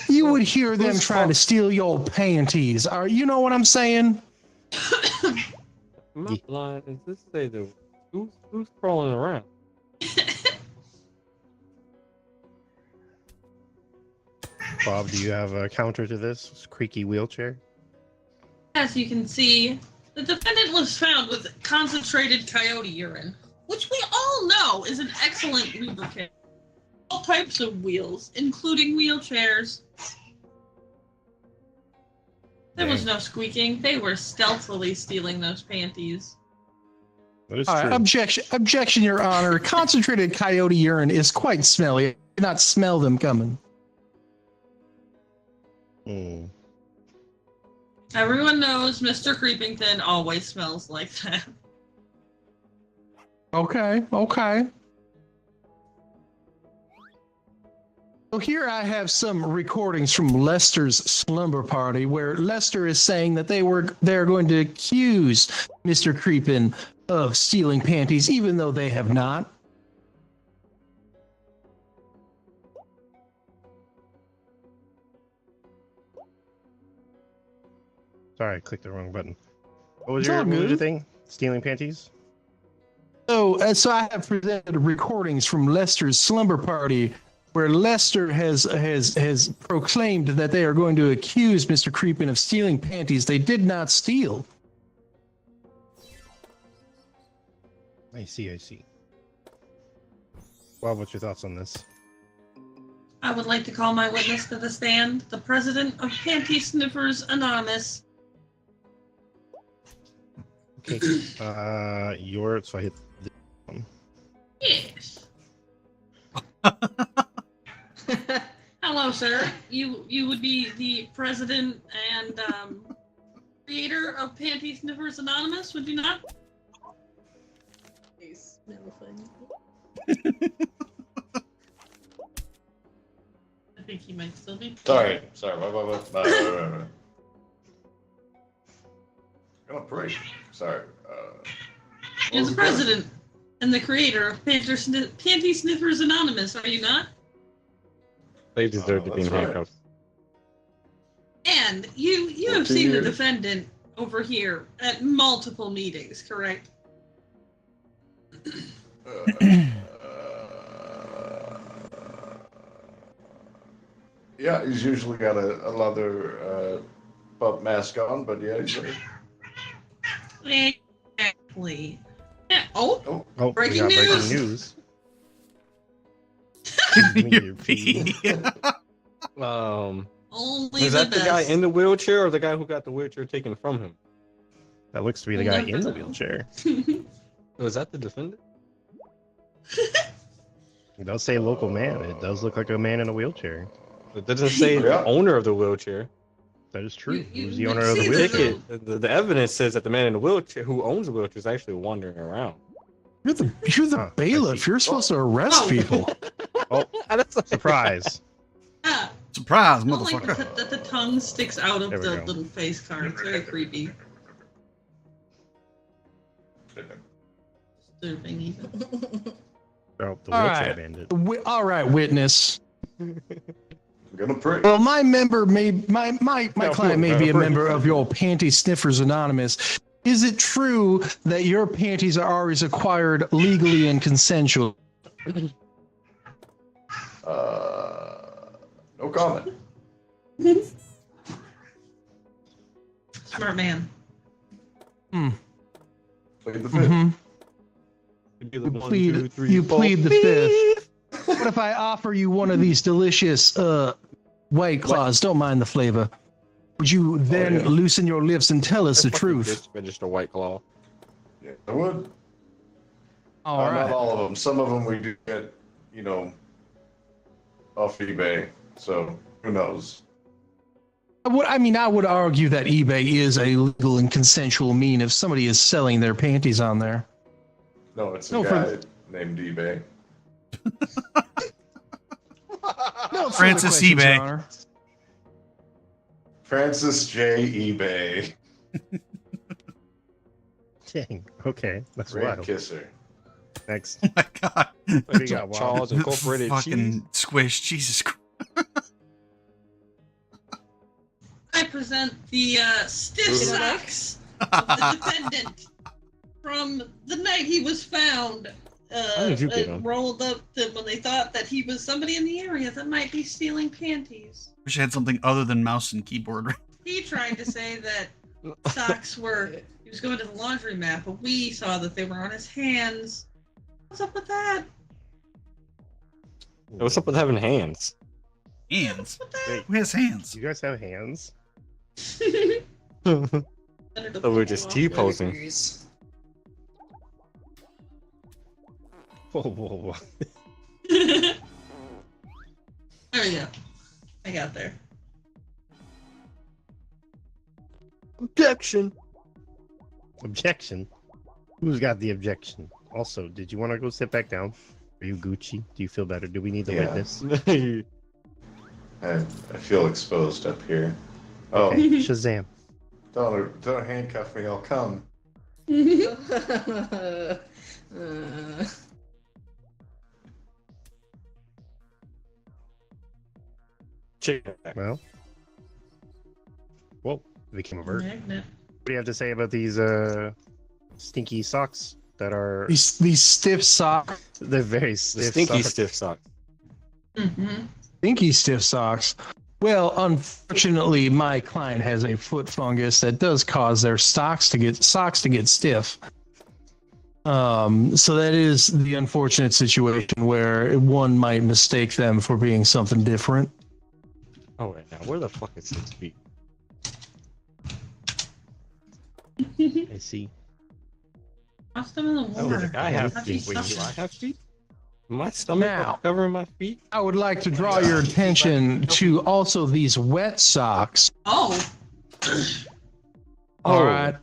you would hear them trying to steal your panties. You know what I'm saying? I'm not blind. Does this say the who's crawling around? Bob, do you have a counter to this creaky wheelchair? As you can see, the defendant was found with concentrated coyote urine, which we all know is an excellent lubricant. All types of wheels, including wheelchairs. There was no squeaking. They were stealthily stealing those panties. That is All right, objection, Your Honor. Concentrated coyote urine is quite smelly. I did not smell them coming. Everyone knows Mr. Creepington always smells like that. Okay. So here I have some recordings from Lester's slumber party where Lester is saying that they're going to accuse Mr. Creepin of stealing panties, even though they have not. Sorry, I clicked the wrong button. What was your thing? Stealing panties? So I have presented recordings from Lester's slumber party where Lester has proclaimed that they are going to accuse Mr. Creepin of stealing panties they did not steal. I see. Bob, what's your thoughts on this? I would like to call my witness to the stand, the president of Panty Sniffers Anonymous. Okay. So I hit this one. Yes. Hello, sir. You would be the president and creator of Panty Sniffers Anonymous, would you not? They smell funny. I think he might still be. Sorry. I'm gonna pray. Sorry. You're the president and the creator of Panty Sniffers Anonymous, are you not? They deserve to be in handcuffs. And you have seen the defendant over here at multiple meetings, correct? Yeah, he's usually got a leather pup mask on, but yeah, he's right. Exactly. Yeah. Oh, breaking we got news. Breaking news. Only is that the guy best. in the wheelchair or the guy who got the wheelchair taken from him? That looks to be the guy in the wheelchair. Was that the defendant? It does say local man. It does look like a man in a wheelchair. It doesn't say the owner of the wheelchair. That is true. Who's the owner of the wheelchair? The evidence says that the man in the wheelchair who owns the wheelchair is actually wandering around. You're the bailiff. You're supposed to arrest people. Oh, surprise. Surprise, I don't like motherfucker. that the tongue sticks out of There we the go. little face card. It's very creepy. Disturbing even. Oh, the All wheelchair right. bandit. All right, witness. I'm gonna pray. Well, my client may be a member of your Panty Sniffers Anonymous. Is it true that your panties are always acquired legally and consensual? No comment. Smart man. Plead the Mm-hmm. You plead the fifth. What if I offer you one of these delicious White Claws? Don't mind the flavor. Would you then loosen your lips and tell us the truth? Just a White Claw. Yeah, I would. All right. Not all of them. Some of them we do get, off eBay. So who knows? I would argue that eBay is a legal and consensual mean if somebody is selling their panties on there. No, it's a guy named eBay. No, Francis eBay. Francis J. eBay. Dang. Okay. That's Great wild. kisser. Next. Oh my god. What do you got, Wild? Charles Incorporated Fucking squish. Jesus Christ. I present the stiff socks of the defendant from the night he was found. How did you get 'em? Rolled up when they thought that he was somebody in the area that might be stealing panties. Wish I had something other than mouse and keyboard. He tried to say that socks were. He was going to the laundromat, but we saw that they were on his hands. What's up with that? What's up with having hands? Hands? Wait, Who has hands? you guys have hands? So we're just T-posing. Whoa, whoa, whoa. There we go. I got there. Objection. Objection? Who's got the objection? Also, did you want to go sit back down? Are you Gucci? Do you feel better? Do we need the witness? I feel exposed up here. Oh, Okay, Shazam. Don't handcuff me. I'll come. Well. Whoa, it became a bird. Magnet. What do you have to say about these stinky socks that are These stiff socks. they're very The stiff stinky socks. stiff socks. Mm-hmm. Stinky stiff socks. Well, unfortunately, my client has a foot fungus that does cause their socks to get stiff. So that is the unfortunate situation where one might mistake them for being something different. Oh wait, now where the fuck is 6 feet? I see. Toss them in the Oh, water. I have Have feet. you Wait, do sucked I it? have feet? My stomach Now. covering my feet? I would like to draw your attention to also these wet socks. Oh. All right.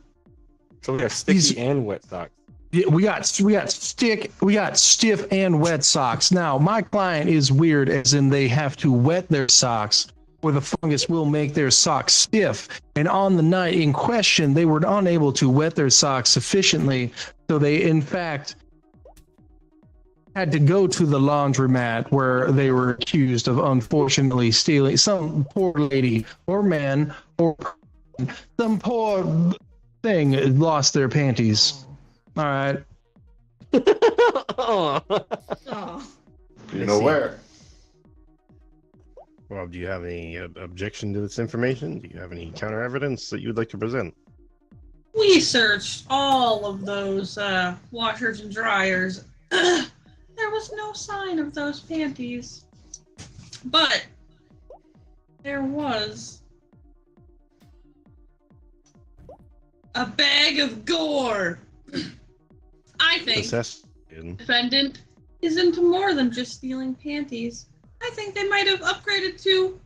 So we have sticky and wet socks. Yeah, we got stiff and wet socks. Now, my client is weird, as in they have to wet their socks, or the fungus will make their socks stiff. And on the night in question, they were unable to wet their socks sufficiently, so they, in fact, had to go to the laundromat where they were accused of unfortunately stealing. Some poor lady or man or some poor thing lost their panties. All right. Oh. You know where? Well, do you have any objection to this information? Do you have any counter evidence that you would like to present? We searched all of those washers and dryers. There was no sign of those panties. But there was a bag of gore. I think defendant is into more than just stealing panties. I think they might have upgraded to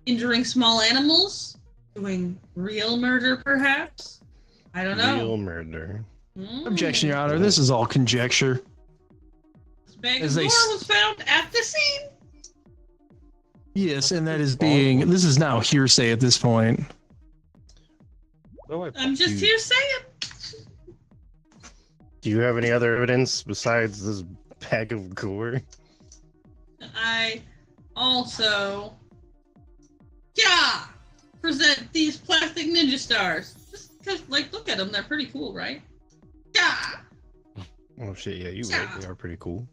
injuring small animals, doing real murder, perhaps. I don't know. Real murder. Objection, Your Honor. This is all conjecture. This bag As of they gore was found at the scene. Yes, and that is being. This is now hearsay at this point. I'm just here saying. Do you have any other evidence besides this Bag of gore. I also, present these plastic ninja stars. Just because, like, look at them. They're pretty cool, right? Oh shit, yeah, you right. They are pretty cool.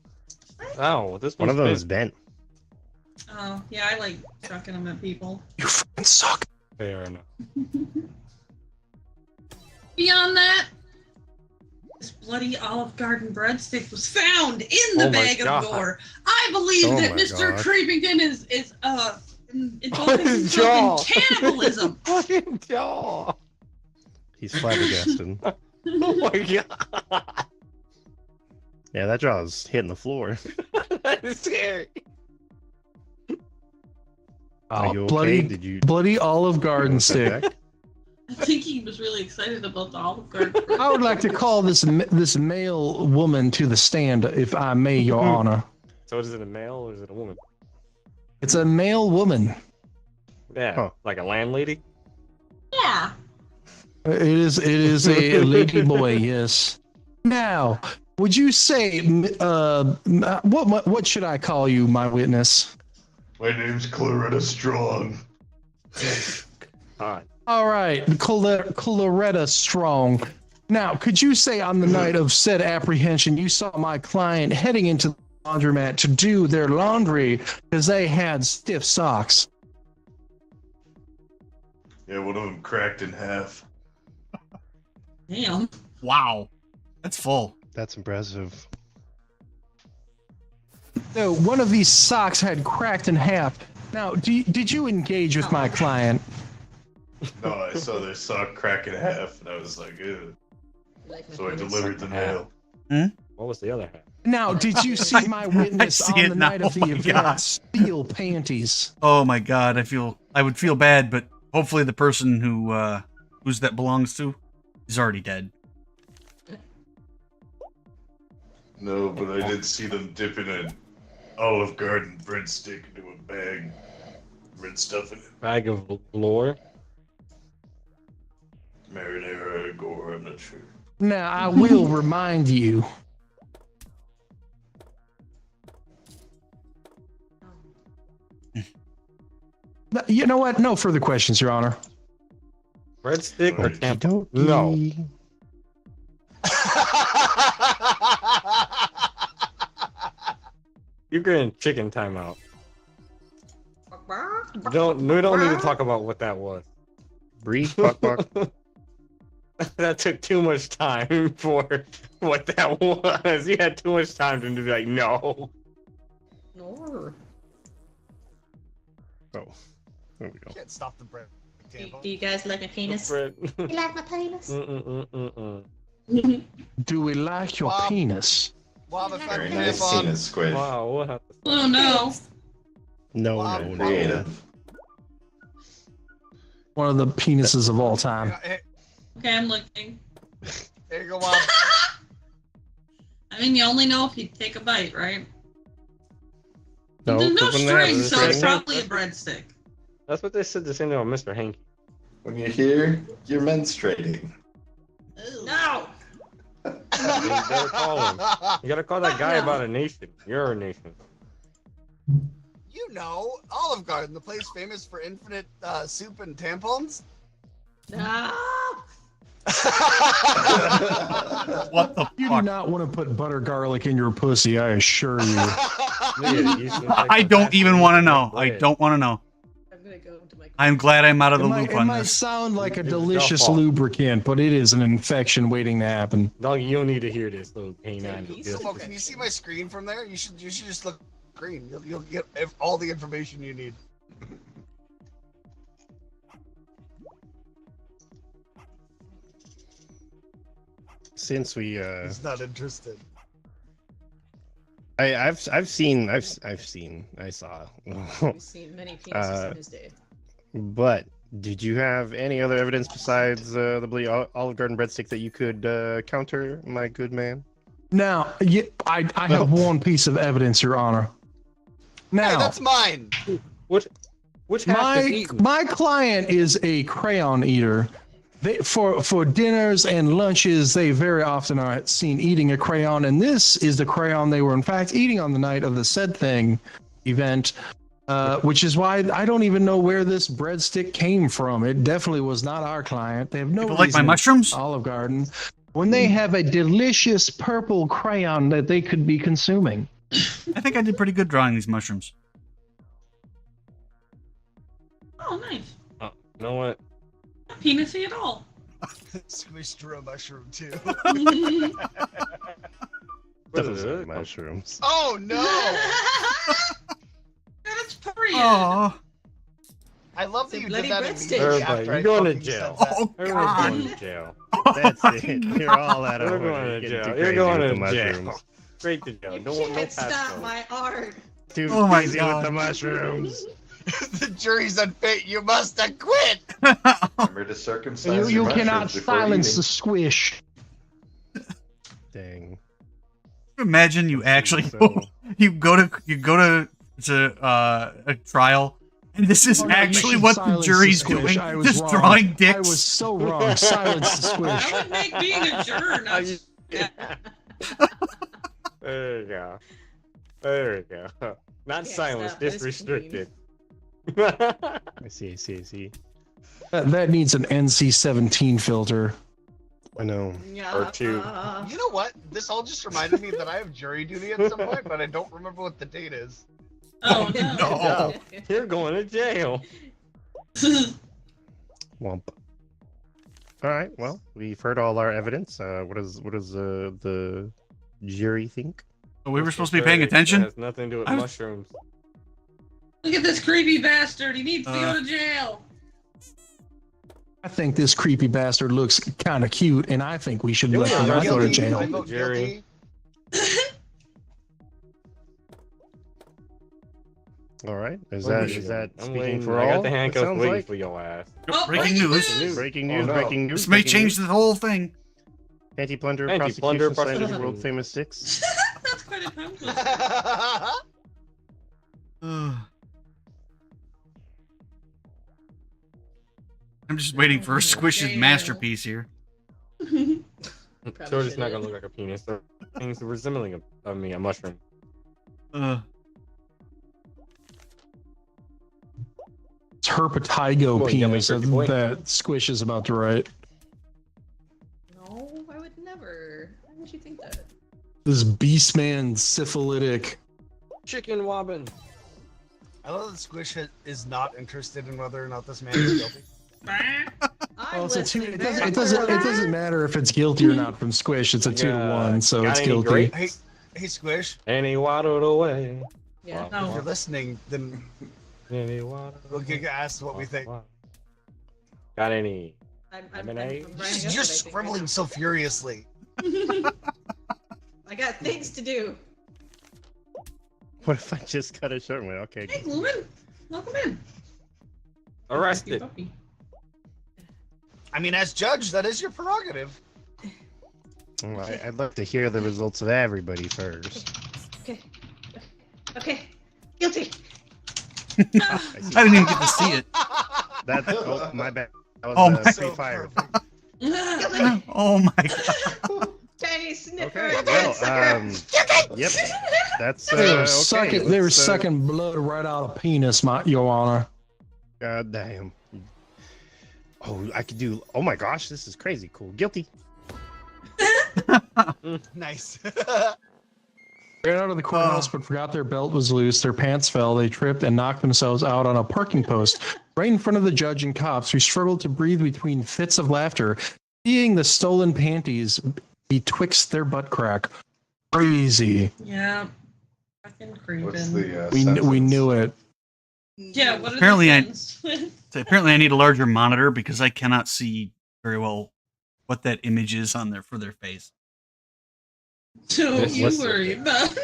Oh, this One of them is bent. bent. Oh, yeah, I like chucking them at people. You fucking suck. Fair enough. Beyond that, this bloody Olive Garden breadstick was found in the bag of gore. I believe that Mr. Creepington is involved in himself in cannibalism. Fucking jaw. He's flabbergasted. Oh my god. Yeah, that jaw's hitting the floor. That is scary. Are you bloody, okay? Did you bloody Olive Garden stick. I think he was really excited about the Olive Garden. I would like to call this male woman to the stand, if I may, Your Honor. So is it a male or is it a woman? It's a male woman. Yeah, like a landlady. Yeah. It is a lady boy. Yes. Now, would you say what should I call you, my witness? My name's Claretta Strong. Hi. All right, Claretta Strong. Now, could you say on the night of said apprehension, you saw my client heading into the laundromat to do their laundry because they had stiff socks? Yeah, one of them cracked in half. Damn. Wow. That's full. That's impressive. So one of these socks had cracked in half. Now, did you engage with my client? No, I saw their sock crack in half, and I was like, ew. So I delivered the mail. What was the other half? Now, did you see my witness I see on it the now. night of Oh the my event God. steal panties? Oh my god, I would feel bad, but hopefully the person who's that belongs to is already dead. No, but I did see them dipping an Olive Garden breadstick into a bag. Red stuff in it. Bag of lore. Marinara or gore, I'm not sure. Now, I will remind you. You know what? No further questions, Your Honor. Breadstick or tampon? Okey-dokey. No. You're getting chicken timeout. We don't need to talk about what that was. Breathe, buck, buck. That took too much time for what that was. You had too much time to be like, no. No. Oh, there we go. Can't stop the bread. Do you guys like my penis? Bread. You like my penis? Do we like your Wow. penis? We'll have a Very fucking nice tampon. penis, Squid. Wow, what happened? Oh no. No, Wow, no, no. Creative. One of the penises of all time. Okay, I'm looking. There you go, Mom. I mean, you only know if you take a bite, right? No, There's no 'cause when they have string, the so it's string- probably a breadstick. That's what they said the same thing about Mr. Hanky. When you're here, you're menstruating. No. You gotta call him. You gotta call that guy about a nation. You're a nation. You know, Olive Garden, the place famous for infinite soup and tampons. No. What the You do not want to put butter garlic in your pussy, I assure you. I don't even want to know. I don't want to know. I'm gonna go into my. I'm glad I'm out of the loop It on might this. sound like a It's delicious your fault. lubricant, but it is an infection waiting to happen. Dog, you don't need to hear this little canine. Oh, can you see my screen from there? You should just look green. You'll get all the information you need. Since we He's not interested. I've seen I saw He's seen many penises in his day. but did you have any other evidence besides the bloody Olive Garden breadstick that you could counter, my good man? Now, I have one piece of evidence, Your Honor. Now, Hey, that's mine. Which half is eaten? my client is a crayon eater, For dinners and lunches, they very often are seen eating a crayon, and this is the crayon they were in fact eating on the night of the said thing event, which is why I don't even know where this breadstick came from. It definitely was not our client. They have no People reason like my mushrooms? Olive Garden when they have a delicious purple crayon that they could be consuming. I think I did pretty good drawing these mushrooms. Oh, nice. Oh, you know what? Not penisy at all. Squish drew a mushroom too. Those mushrooms. Oh no! That's pretty. Oh. I love that you bloody did that breadstick. immediately Everybody, after you're I going to fucking jail. said that. Oh, Everyone's God. going to jail. That's it. You're all out of You're order. going to Getting jail. too You're crazy going with to the mushrooms. jail. Straight to jail. You No can't pass stop code. my art. Too Oh my crazy God. with the mushrooms. The jury's unfit. You must acquit. Remember to circumcise You your cannot mushrooms before silence eating. the squish. Dang. Imagine you actually So- you go to a trial, and this is Oh, no, you actually should what the silence jury's squish. doing. I was Just wrong. drawing dicks. I was so wrong. Silence the squish. That would make being a juror not. There you go. There you go. Not Can't silence, stop this just restricted. I see. That needs an NC-17 filter. I know. Or two. You know what? This all just reminded me that I have jury duty at some point, but I don't remember what the date is. Oh no. No, you're going to jail. Womp. All right. Well, we've heard all our evidence. What does the jury think? We were supposed to be paying attention. It has nothing to do with I was- mushrooms. Look at this creepy bastard. He needs to go to jail. I think this creepy bastard looks kind of cute, and I think we should let him not go to Guilty. jail. I vote Jury. guilty. All right. Is Where that is is she that going? I'm speaking waiting. for I all? got the it handcuffs sounds waiting like? for your ass. Oh, Breaking news. Breaking news. Oh, no. Breaking news. This may breaking change news. the whole thing. Anti-plunder Anti-plunder prosecution cited prosecution. world famous six. That's quite a tongue twister. I'm just waiting for Squish's Damn. masterpiece here. So it's not gonna look like a penis. Things resembling a mushroom. It's herpetigo Well, yeah, penis make your that Squish is about to write. No, I would never. Why would you think that? This Beastman syphilitic. Chicken wobbin. I love that Squish is not interested in whether or not this man is guilty. I'm Well, it's a two, listening. it doesn't matter if it's guilty or not from Squish. It's a 2-1, so got it's any guilty. grapes? Hey, Squish. And he waddled away. Yeah. If you're listening, then And he waddled we'll get asked what we think. Got any I'm lemonade? writing You're up what I think right scribbling so furiously. now. I got things to do. What if I just cut it short? Okay. Hey, Lumen. Welcome in. Arrested. I mean, as judge, that is your prerogative. Well, I'd love to hear the results of everybody first. Okay. Guilty. I didn't even get to see it. That my bad. That was Oh my- pre-fired. Oh my god. Tiny sniffer. Okay, dead sucker. Yep. That's They were okay. sucking. They were let's, sucking blood right out of penis, Your Honor. God damn. Oh, I could do. Oh my gosh, this is crazy cool. Guilty. Nice. Ran out of the courthouse but forgot their belt was loose. Their pants fell. They tripped and knocked themselves out on a parking post right in front of the judge and cops, who struggled to breathe between fits of laughter, seeing the stolen panties betwixt their butt crack. Crazy. Yeah. Fucking creeping. What's the We knew it. Yeah, what are Apparently the Apparently I need a larger monitor because I cannot see very well what that image is on there for their face. So you worry about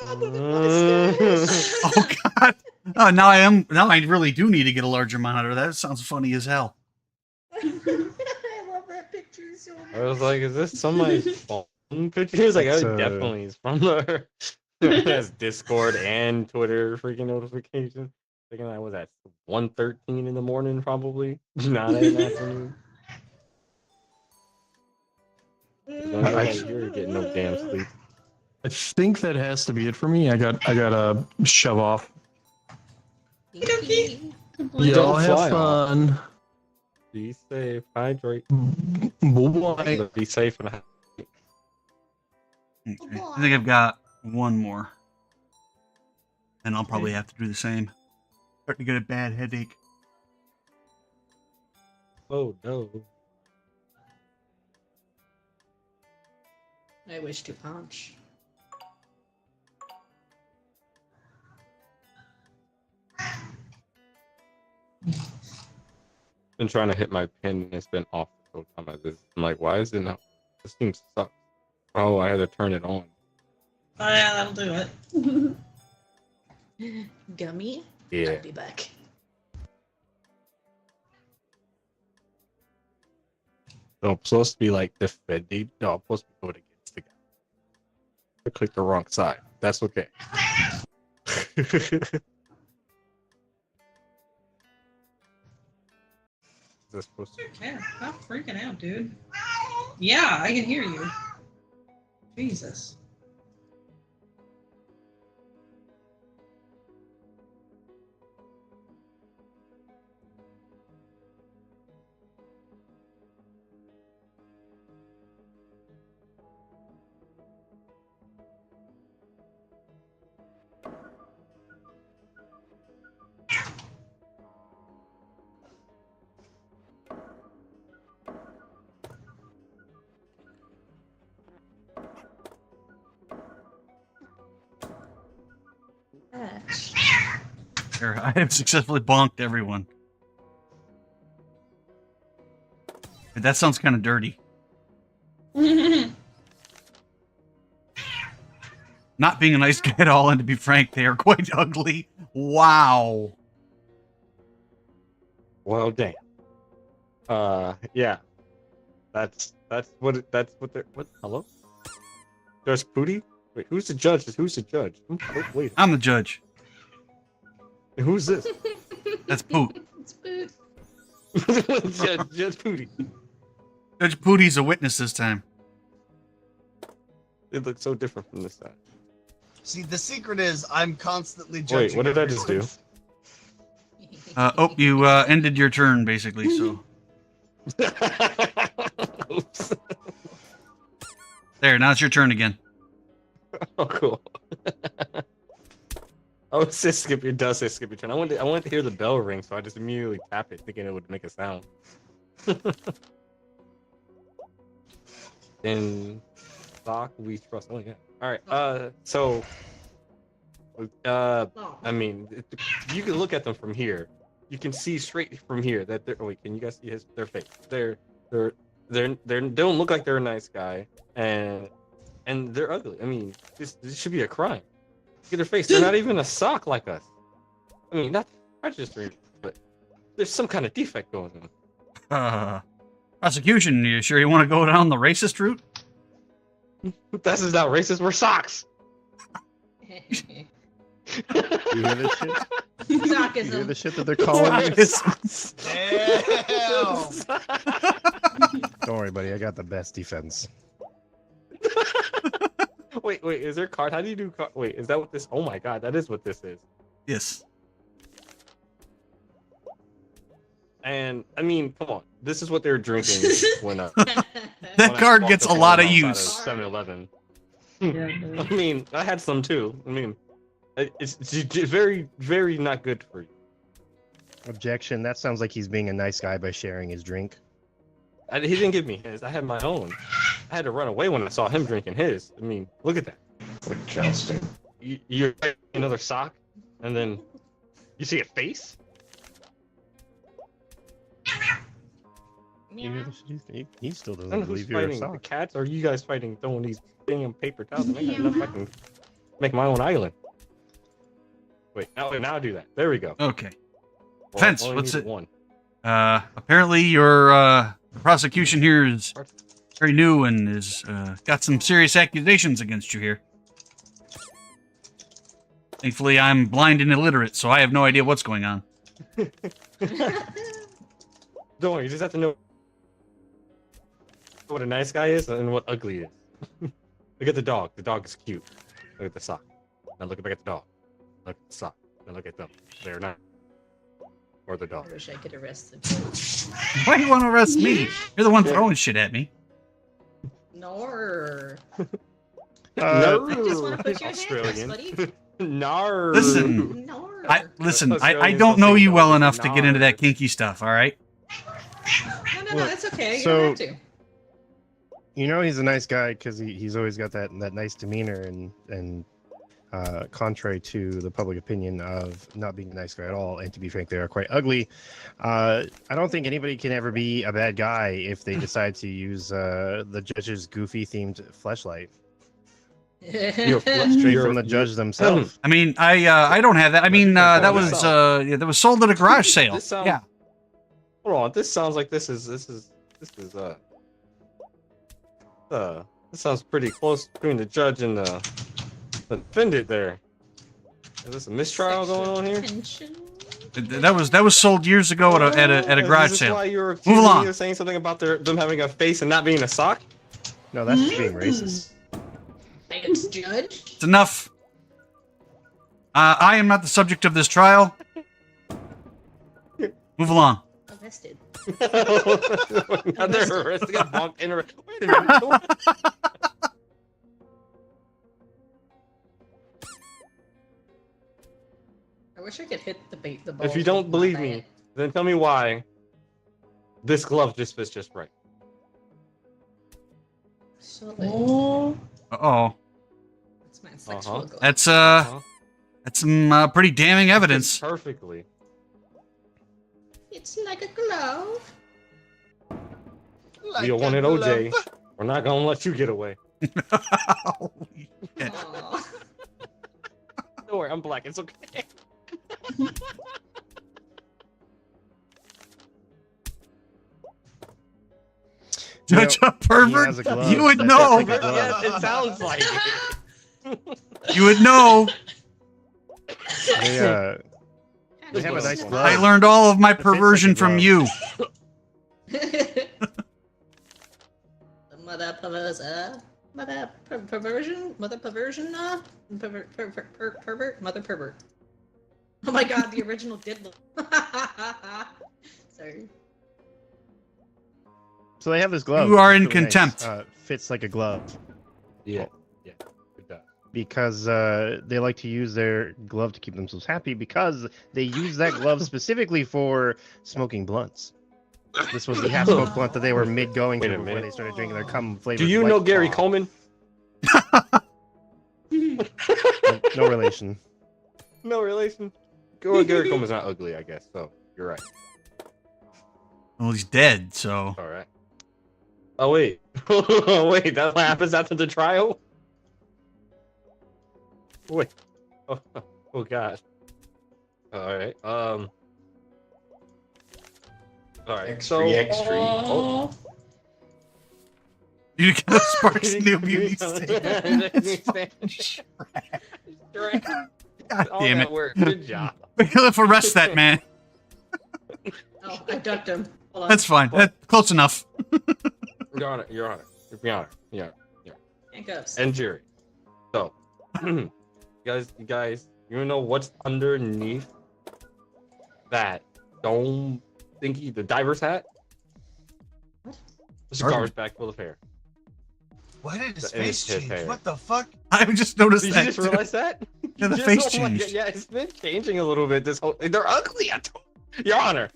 Oh god. Oh, now I really do need to get a larger monitor. That sounds funny as hell. I love that picture so much. I was like, is this somebody's phone pictures? Like, It's, oh, definitely is from her. It has Discord and Twitter freaking notifications. Thinking I was at 1:13 in the morning, probably not in the afternoon. You're getting no damn sleep. I think that has to be it for me. I gotta shove off. Y'all have fun. Be safe. Hydrate. Bye. Be safe and Okay. I think I've got one more. And I'll probably have to do the same. Starting to get a bad headache. Oh no. I wish to punch. Been trying to hit my pin and it's been off the whole time. I'm like, why is it not? This thing sucks. Oh, I had to turn it on. Oh yeah, that'll do it. Gummy? Yeah. I'll be back. No, I'm supposed to be like defending. No, I'm supposed to be going against the guy. I clicked the wrong side. That's okay. Is this supposed to? Okay, stop freaking out, dude. Yeah, I can hear you. Jesus. There, I have successfully bonked everyone. That sounds kind of dirty. Not being a nice guy at all, and to be frank, they are quite ugly. Wow. Well, damn. Yeah. That's what they're. What? Hello? Judge Pooty? Wait, who's the judge? Who's the judge? Wait. I'm the judge. Who's this? That's Poot. It's Poot. Judge Pooty. Judge Pooty's a witness this time. It looks so different from this side. See, the secret is I'm constantly judging. Wait, what did I just do? You ended your turn, basically, so. Oops. There, now it's your turn again. Oh, cool. Oh, it says skip your does say skip your turn. I wanted to hear the bell ring, so I just immediately tapped it, thinking it would make a sound. In stock we trust. Oh yeah. All right. So. I mean, you can look at them from here. You can see straight from here that they're. Oh, wait, can you guys see their face? They don't look like they're a nice guy, and they're ugly. I mean, this should be a crime. Look at their face. They're not even a sock like us. I mean, not registering, but there's some kind of defect going on. Prosecution, you sure you want to go down the racist route? This is not racist. We're socks. You hear this shit? You hear Sockism. the shit that they're calling me? Damn. Don't worry, buddy. I got the best defense. Wait, is there card? How do you do card? Wait, is that what this? Oh my god, that is what this is. Yes. And I mean, come on, this is what they were drinking when That card gets a lot of use. 7-Eleven. I mean, I had some too. I mean, it's very, very not good for you. Objection. That sounds like he's being a nice guy by sharing his drink. He didn't give me his. I had my own. I had to run away when I saw him drinking his. I mean, look at that. Like jousting. You're another sock, and then you see a face. He still I don't doesn't know who's believe you're a fighting, the sock. cats, or are you guys fighting throwing these damn paper towels? I got enough. I can make my own island. Wait, now do that. There we go. Okay. Well, Fence, only what's need it? one. Apparently your prosecution here is very new and is got some serious accusations against you here. Thankfully, I'm blind and illiterate, so I have no idea what's going on. Don't worry, you just have to know. what a nice guy is and what ugly is. Look at the dog. The dog is cute. Look at the sock. Now look back at the dog. Look at the sock. Now look at them. They're not. Or the dog. I wish I could arrest him. Why do you want to arrest me? You're the one throwing shit at me. Nor. No. I just want to put you in Australian. handcuffs, buddy. No. Listen. Nor. I don't know you well enough to get into that kinky stuff, all right? No, that's okay. You So- don't have to. You know he's a nice guy because he's always got that nice demeanor and contrary to the public opinion of not being a nice guy at all, and to be frank, they are quite ugly. I don't think anybody can ever be a bad guy if they decide to use the judge's goofy themed fleshlight. Straight from the judge themselves. I mean, I don't have that. I mean, that was sold at a garage sale. This sounds, Yeah. Hold on. This sounds like this sounds pretty close between the judge and the defendant there. Is this a mistrial going on here? That was sold years ago at a garage Is this sale. why you were Move accusing along. me of saying something about them having a face and not being a sock? No, that's just being racist. Thanks, Judge. It's enough. I am not the subject of this trial. Move along. Arrested. Now they're arresting a bunk in a... Wait a minute. I wish I could hit the ball. If you don't believe me, then tell me why this glove just fits just right. Oh. Uh-oh. That's my sexual glove. That's some pretty damning evidence. Perfectly. It's like a glove. Be a one at OJ. We're not gonna let you get away. Don't worry, I'm black. It's okay. Judge a pervert? You would know. Yes, it sounds like it. You would know. They have a nice glove. I learned all of my perversion from you. Mother perversion, mother perversion, pervert, mother pervert. Oh my god, the original did look. Sorry. So they have this glove. You are It's in really contempt. Nice. Fits like a glove. Yeah, it does. Because they like to use their glove to keep themselves happy because they use that glove specifically for smoking blunts. This was the half-smoked blunt that they were mid-going Wait to a before minute. they started drinking their cum-flavored. Do you know Gary Claw. Coleman? No relation. No relation. Well, Gary Coleman's not ugly, I guess. So you're right. Well, he's dead, so. All right. Oh wait, wait. That happens after the trial. Wait. Oh God. All right. All right. So. X3. You got Sparks new beauty God damn it. Work. Good job. Let's arrest that man. Oh, I ducked him. Hold on. That's fine. Close enough. Your Honor. Your Honor. Handcuffs. And jury. So, you guys, you know what's underneath that dome thingy, the diver's hat? It's a garbage bag full of hair. Why did his The image face hit change? hair. What the fuck? I just noticed Did that. you just too. realize that? Yeah, the You face just- oh my God, changed. yeah, it's been changing a little bit. This whole they're ugly. Your Honor,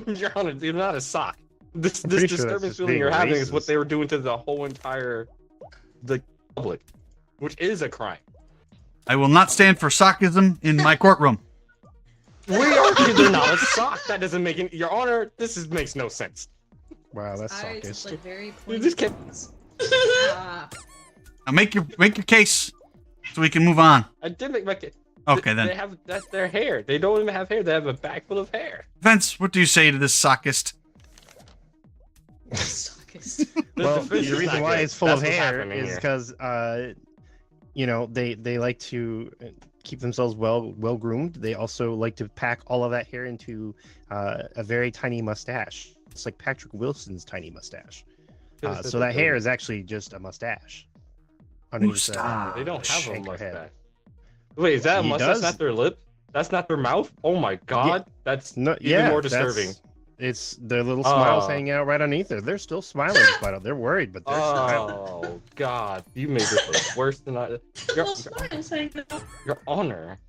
Your Honor, they're not a sock. This pretty sure that's disturbance just feeling being you're having is what racist. they were doing to the whole entire the public, which is a crime. I will not stand for sockism in my courtroom. We argue they're not a sock. That doesn't make any. Your Honor, makes no sense. Wow, that's Eyes sockist. look very You just can't. Ah. Now make your case so we can move on. I did make my case. Okay, They then. have that's their hair. They don't even have hair. They have a bag full of hair. Vince, what do you say to this sockist? Well, defense the is reason not why good. it's full That's of what's hair happening is here. because, they like to keep themselves well groomed. They also like to pack all of that hair into a very tiny mustache. It's like Patrick Wilson's tiny mustache. So that hair is actually just a mustache. Underneath the- They don't have a shank mustache. head. Wait, is that a He mustache? does. Not their lip? That's not their mouth? Oh my god, that's No, even more that's- disturbing. It's their little smiles Oh. hanging out right underneath there. They're still smiling despite it. They're worried, but they're smiling. Oh god, you made this look worse than I. Your Honor.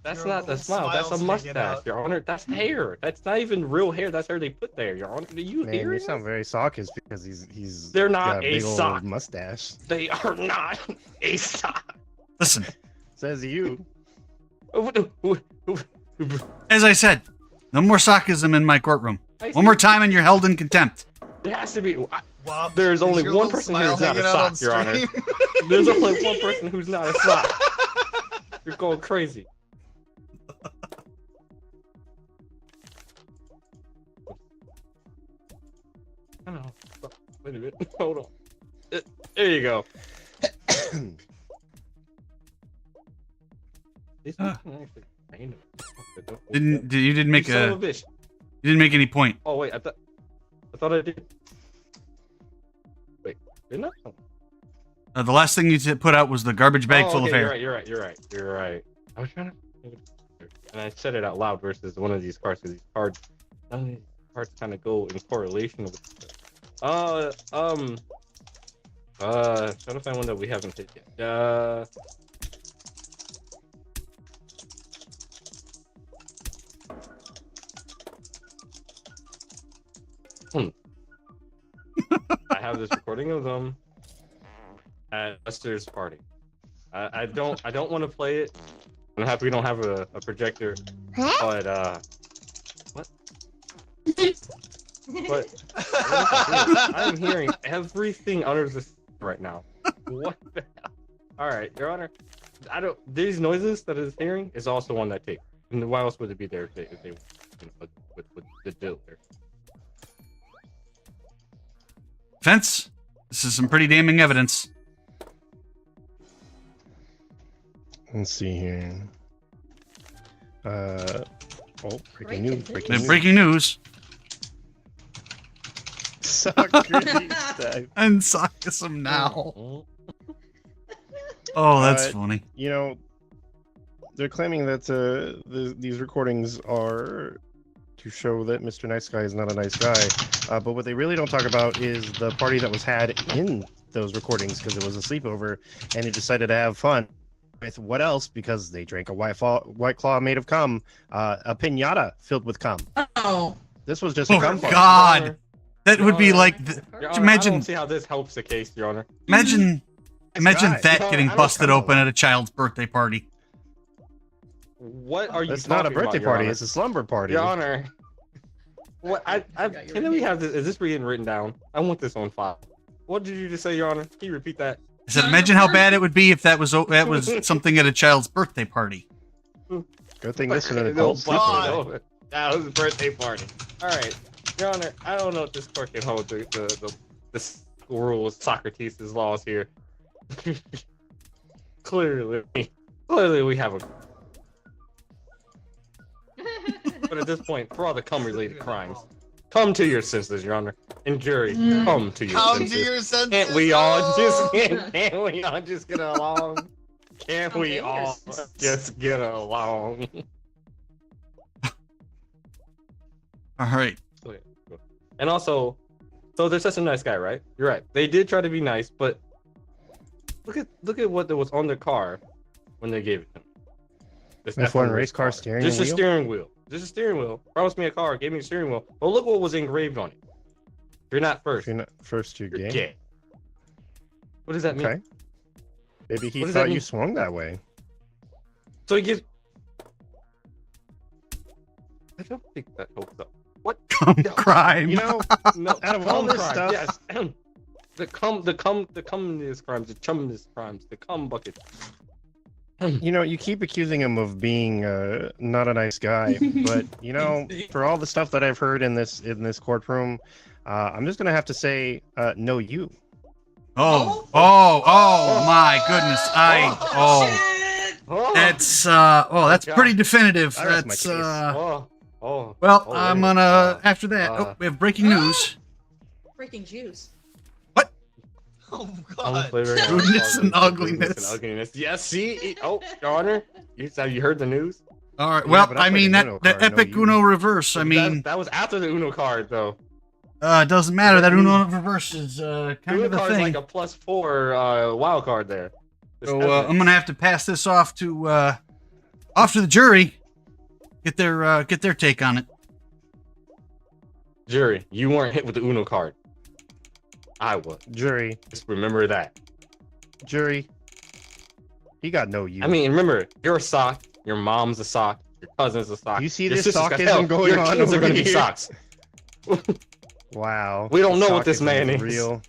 That's not the smile. That's a mustache, Your Honor. That's hair. That's not even real hair. That's hair they put there, Your Honor. Do you Man, hear you it? sound very sockist because he's. They're got not a a big old sock. mustache. They are not a sock. Listen, Says you. as I said, no more sockism in my courtroom. One more time and you're held in contempt. There has to be. Wow, There's is only your one little person smile who's not a hanging out on sock, Your Honor. stream? There's only one person who's not a sock. You're going crazy. I don't know. Wait a minute. Hold on. There you go. These people can actually paint them. You didn't make You son a. of a bitch. You didn't make any point. Oh wait, I thought I did. Wait, didn't I? The last thing you put out was the garbage bag full of okay, hair. You're right. I was trying to, and I said it out loud versus one of these cards because these cards, none of these cards kind of go in correlation with. Trying to find one that we haven't hit yet. I have this recording of them at Lester's party. I don't want to play it. I'm happy we don't have a projector, but what? But I'm hearing everything under the right now. What the hell? All right, Your Honor. I don't. These noises that it's hearing is also on that tape. And why else would it be there if they with the deal there? Fence, this is some pretty damning evidence. Let's see here. Breaking news. Breaking news. Socrates. And sarcasm now. Oh, that's funny. You know, they're claiming that these recordings are to show that Mr. Nice Guy is not a nice guy. But what they really don't talk about is the party that was had in those recordings because it was a sleepover and he decided to have fun. With what else? Because they drank a white claw made of cum, a pinata filled with cum. Oh, this was just a cum party. God, that Your would be Honor, like. Your Honor, I Imagine. don't see how this helps the case, Your Honor. Imagine guy. that Your getting Honor, I don't busted come open at a child's birthday party. What are you? It's not a talking about, birthday Your party. Honor? It's a slumber party. Your Honor. What? Can we have this? Is this being written down? I want this on file. What did you just say, Your Honor? Can you repeat that? I said, imagine how bad it would be if that was something at a child's birthday party. Good thing this is an No, adult sleepover. that was a birthday party. All right, Your Honor. I don't know if this court can hold the school rules, Socrates' laws here. Clearly we have a. But at this point, for all the cum-related crimes, come to your senses, Your Honor. And jury, come to your Come senses. to your senses. Can't we all just get along? Can't we all just get along? All right. And also, so they're such a nice guy, right? You're right. They did try to be nice, but look at what was on their car when they gave it to him. This F1 race car steering Just wheel? a steering wheel. Just a steering wheel. Promised me a car, gave me a steering wheel. But look what was engraved on it. You're not first. If you're not first, you're gay. Gay. What does that mean? Okay. Maybe he What does that thought you mean? swung that way. So he gives. I don't think that holds up. What? Crime. You know, No, out of all cum this crime, stuff, yes. The cumness crimes, the chumness crimes, the cum bucket. you know, you keep accusing him of being not a nice guy, but you know, for all the stuff that I've heard in this courtroom, I'm just gonna have to say, no, you. Oh my goodness. That's pretty definitive. I rest my That's case. well, I'm gonna after that. We have breaking news. freaking juice. Oh God. Rudeness and ugliness. Yes, see? Oh, Your Honor, you heard the news? All right. Yeah, Well, but I I played mean an Uno that card, no epic you. Uno reverse. I mean, that was after the Uno card, though. it doesn't matter. That Uno reverse is kind Uno of a card's thing. like a +4 wild card there. So I'm gonna have to pass this off to the jury. Get their take on it. Jury, you weren't hit with the Uno card. I was. Jury. Just remember that. Jury. He got no you. I mean, remember, you're a sock. Your mom's a sock. Your cousin's a sock. You see your this sister's got- sockism hell, going your on kids are over gonna be here? socks. Wow. We don't know what this Sockism man is. Real.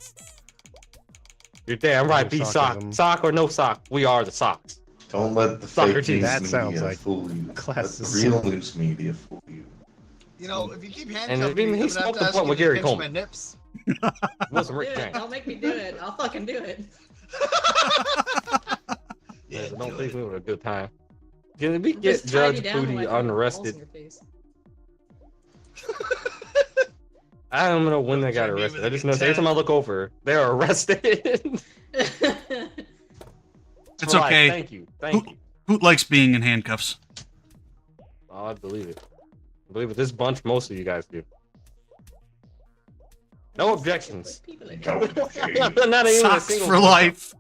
You're damn right. No Be sock. sockism. Sock or no sock. We are the socks. Don't let the Soccer fake team. news That media sounds like fool you. Let classism. the real news media fool you. You know, if you keep And handcuffing me, he I'm gonna have smoked to the ask blunt you with to Gary pinch my Coleman. nips. It wasn't Rick Do it. James. Don't make me do it. I'll fucking do it. Yeah, so don't leave me with a good time. Can we get Just tie me Judge down Foodie like holes in unarrested? your face. I don't know when they got arrested. I just know every time I look over, they're arrested. It's Right, okay. Thank you. Thank you. Who likes being in handcuffs? Oh, I believe it. I believe it. This bunch, most of you guys do. No objections. Not even a Socks single for life.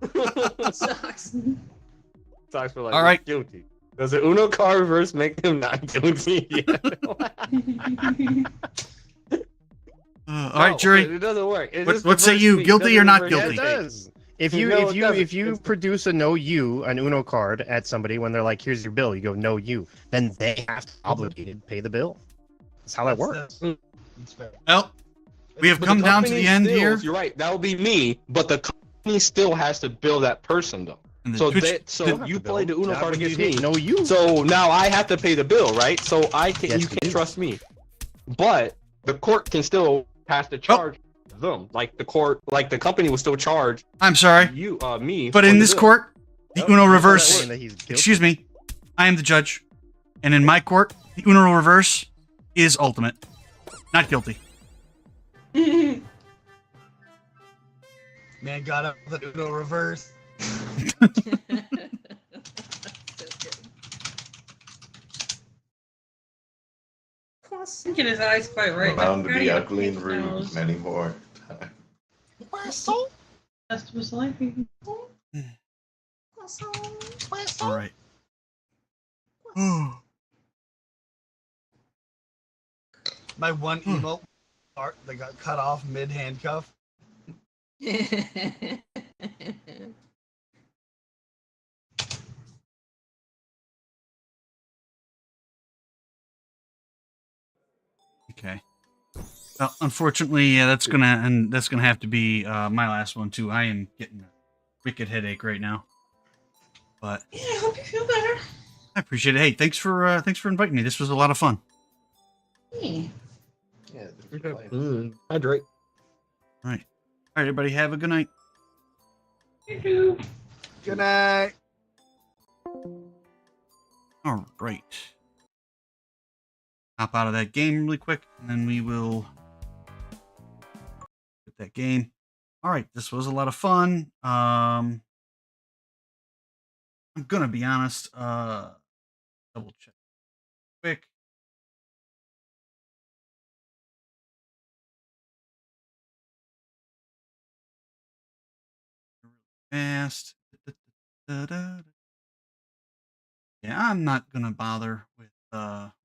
Sucks. Socks for life. All right. Guilty. Does the Uno card reverse make him not guilty? All right, jury. It doesn't work. It What- just what say reverse you, me. guilty Doesn't or not reverse guilty? It anything. does. If No, you it if you doesn't. if you produce a no you, an Uno card at somebody when they're like, here's your bill, you go no you, then they have to obligated to pay the bill. That's how that works. Well, we have But come down to company the end still- here. You're right. That would be me, but the company still has to bill that person though. And the So Twitch- you played the Uno Not card when you against me. didn't know you. So now I have to pay the bill, right? So I can Yes, you you can't do. trust me. But the court can still pass the charge them. Like the court, like the company will still charge I'm sorry, you me. but for in the this bill. court, the Uno Saying reverse. that he's guilty. Excuse me, I am the judge, and in my court, the Uno reverse is ultimate. Not guilty. Man got up with an Uno reverse. Get his eyes quite right. Bound to be Gotta ugly and get rude those. many more times. That's what's like. All right. My one emo part that got cut off mid handcuff. Okay. Well, unfortunately, yeah, that's gonna have to be my last one too. I am getting a wicked headache right now. But Yeah, I hope you feel better. I appreciate it. Hey, thanks for inviting me. This was a lot of fun. Yeah. Yeah. Hydrate. All right, everybody, have a good night. Good night. All right. Hop out of that game really quick, and then we will get that game. All right, this was a lot of fun. I'm gonna be honest. Double check quick. Fast. Yeah, I'm not gonna bother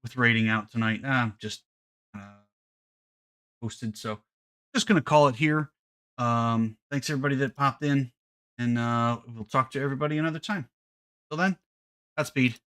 with rating out tonight. I'm just posted, so just gonna call it here. Thanks everybody that popped in, and we'll talk to everybody another time. Till then, Godspeed.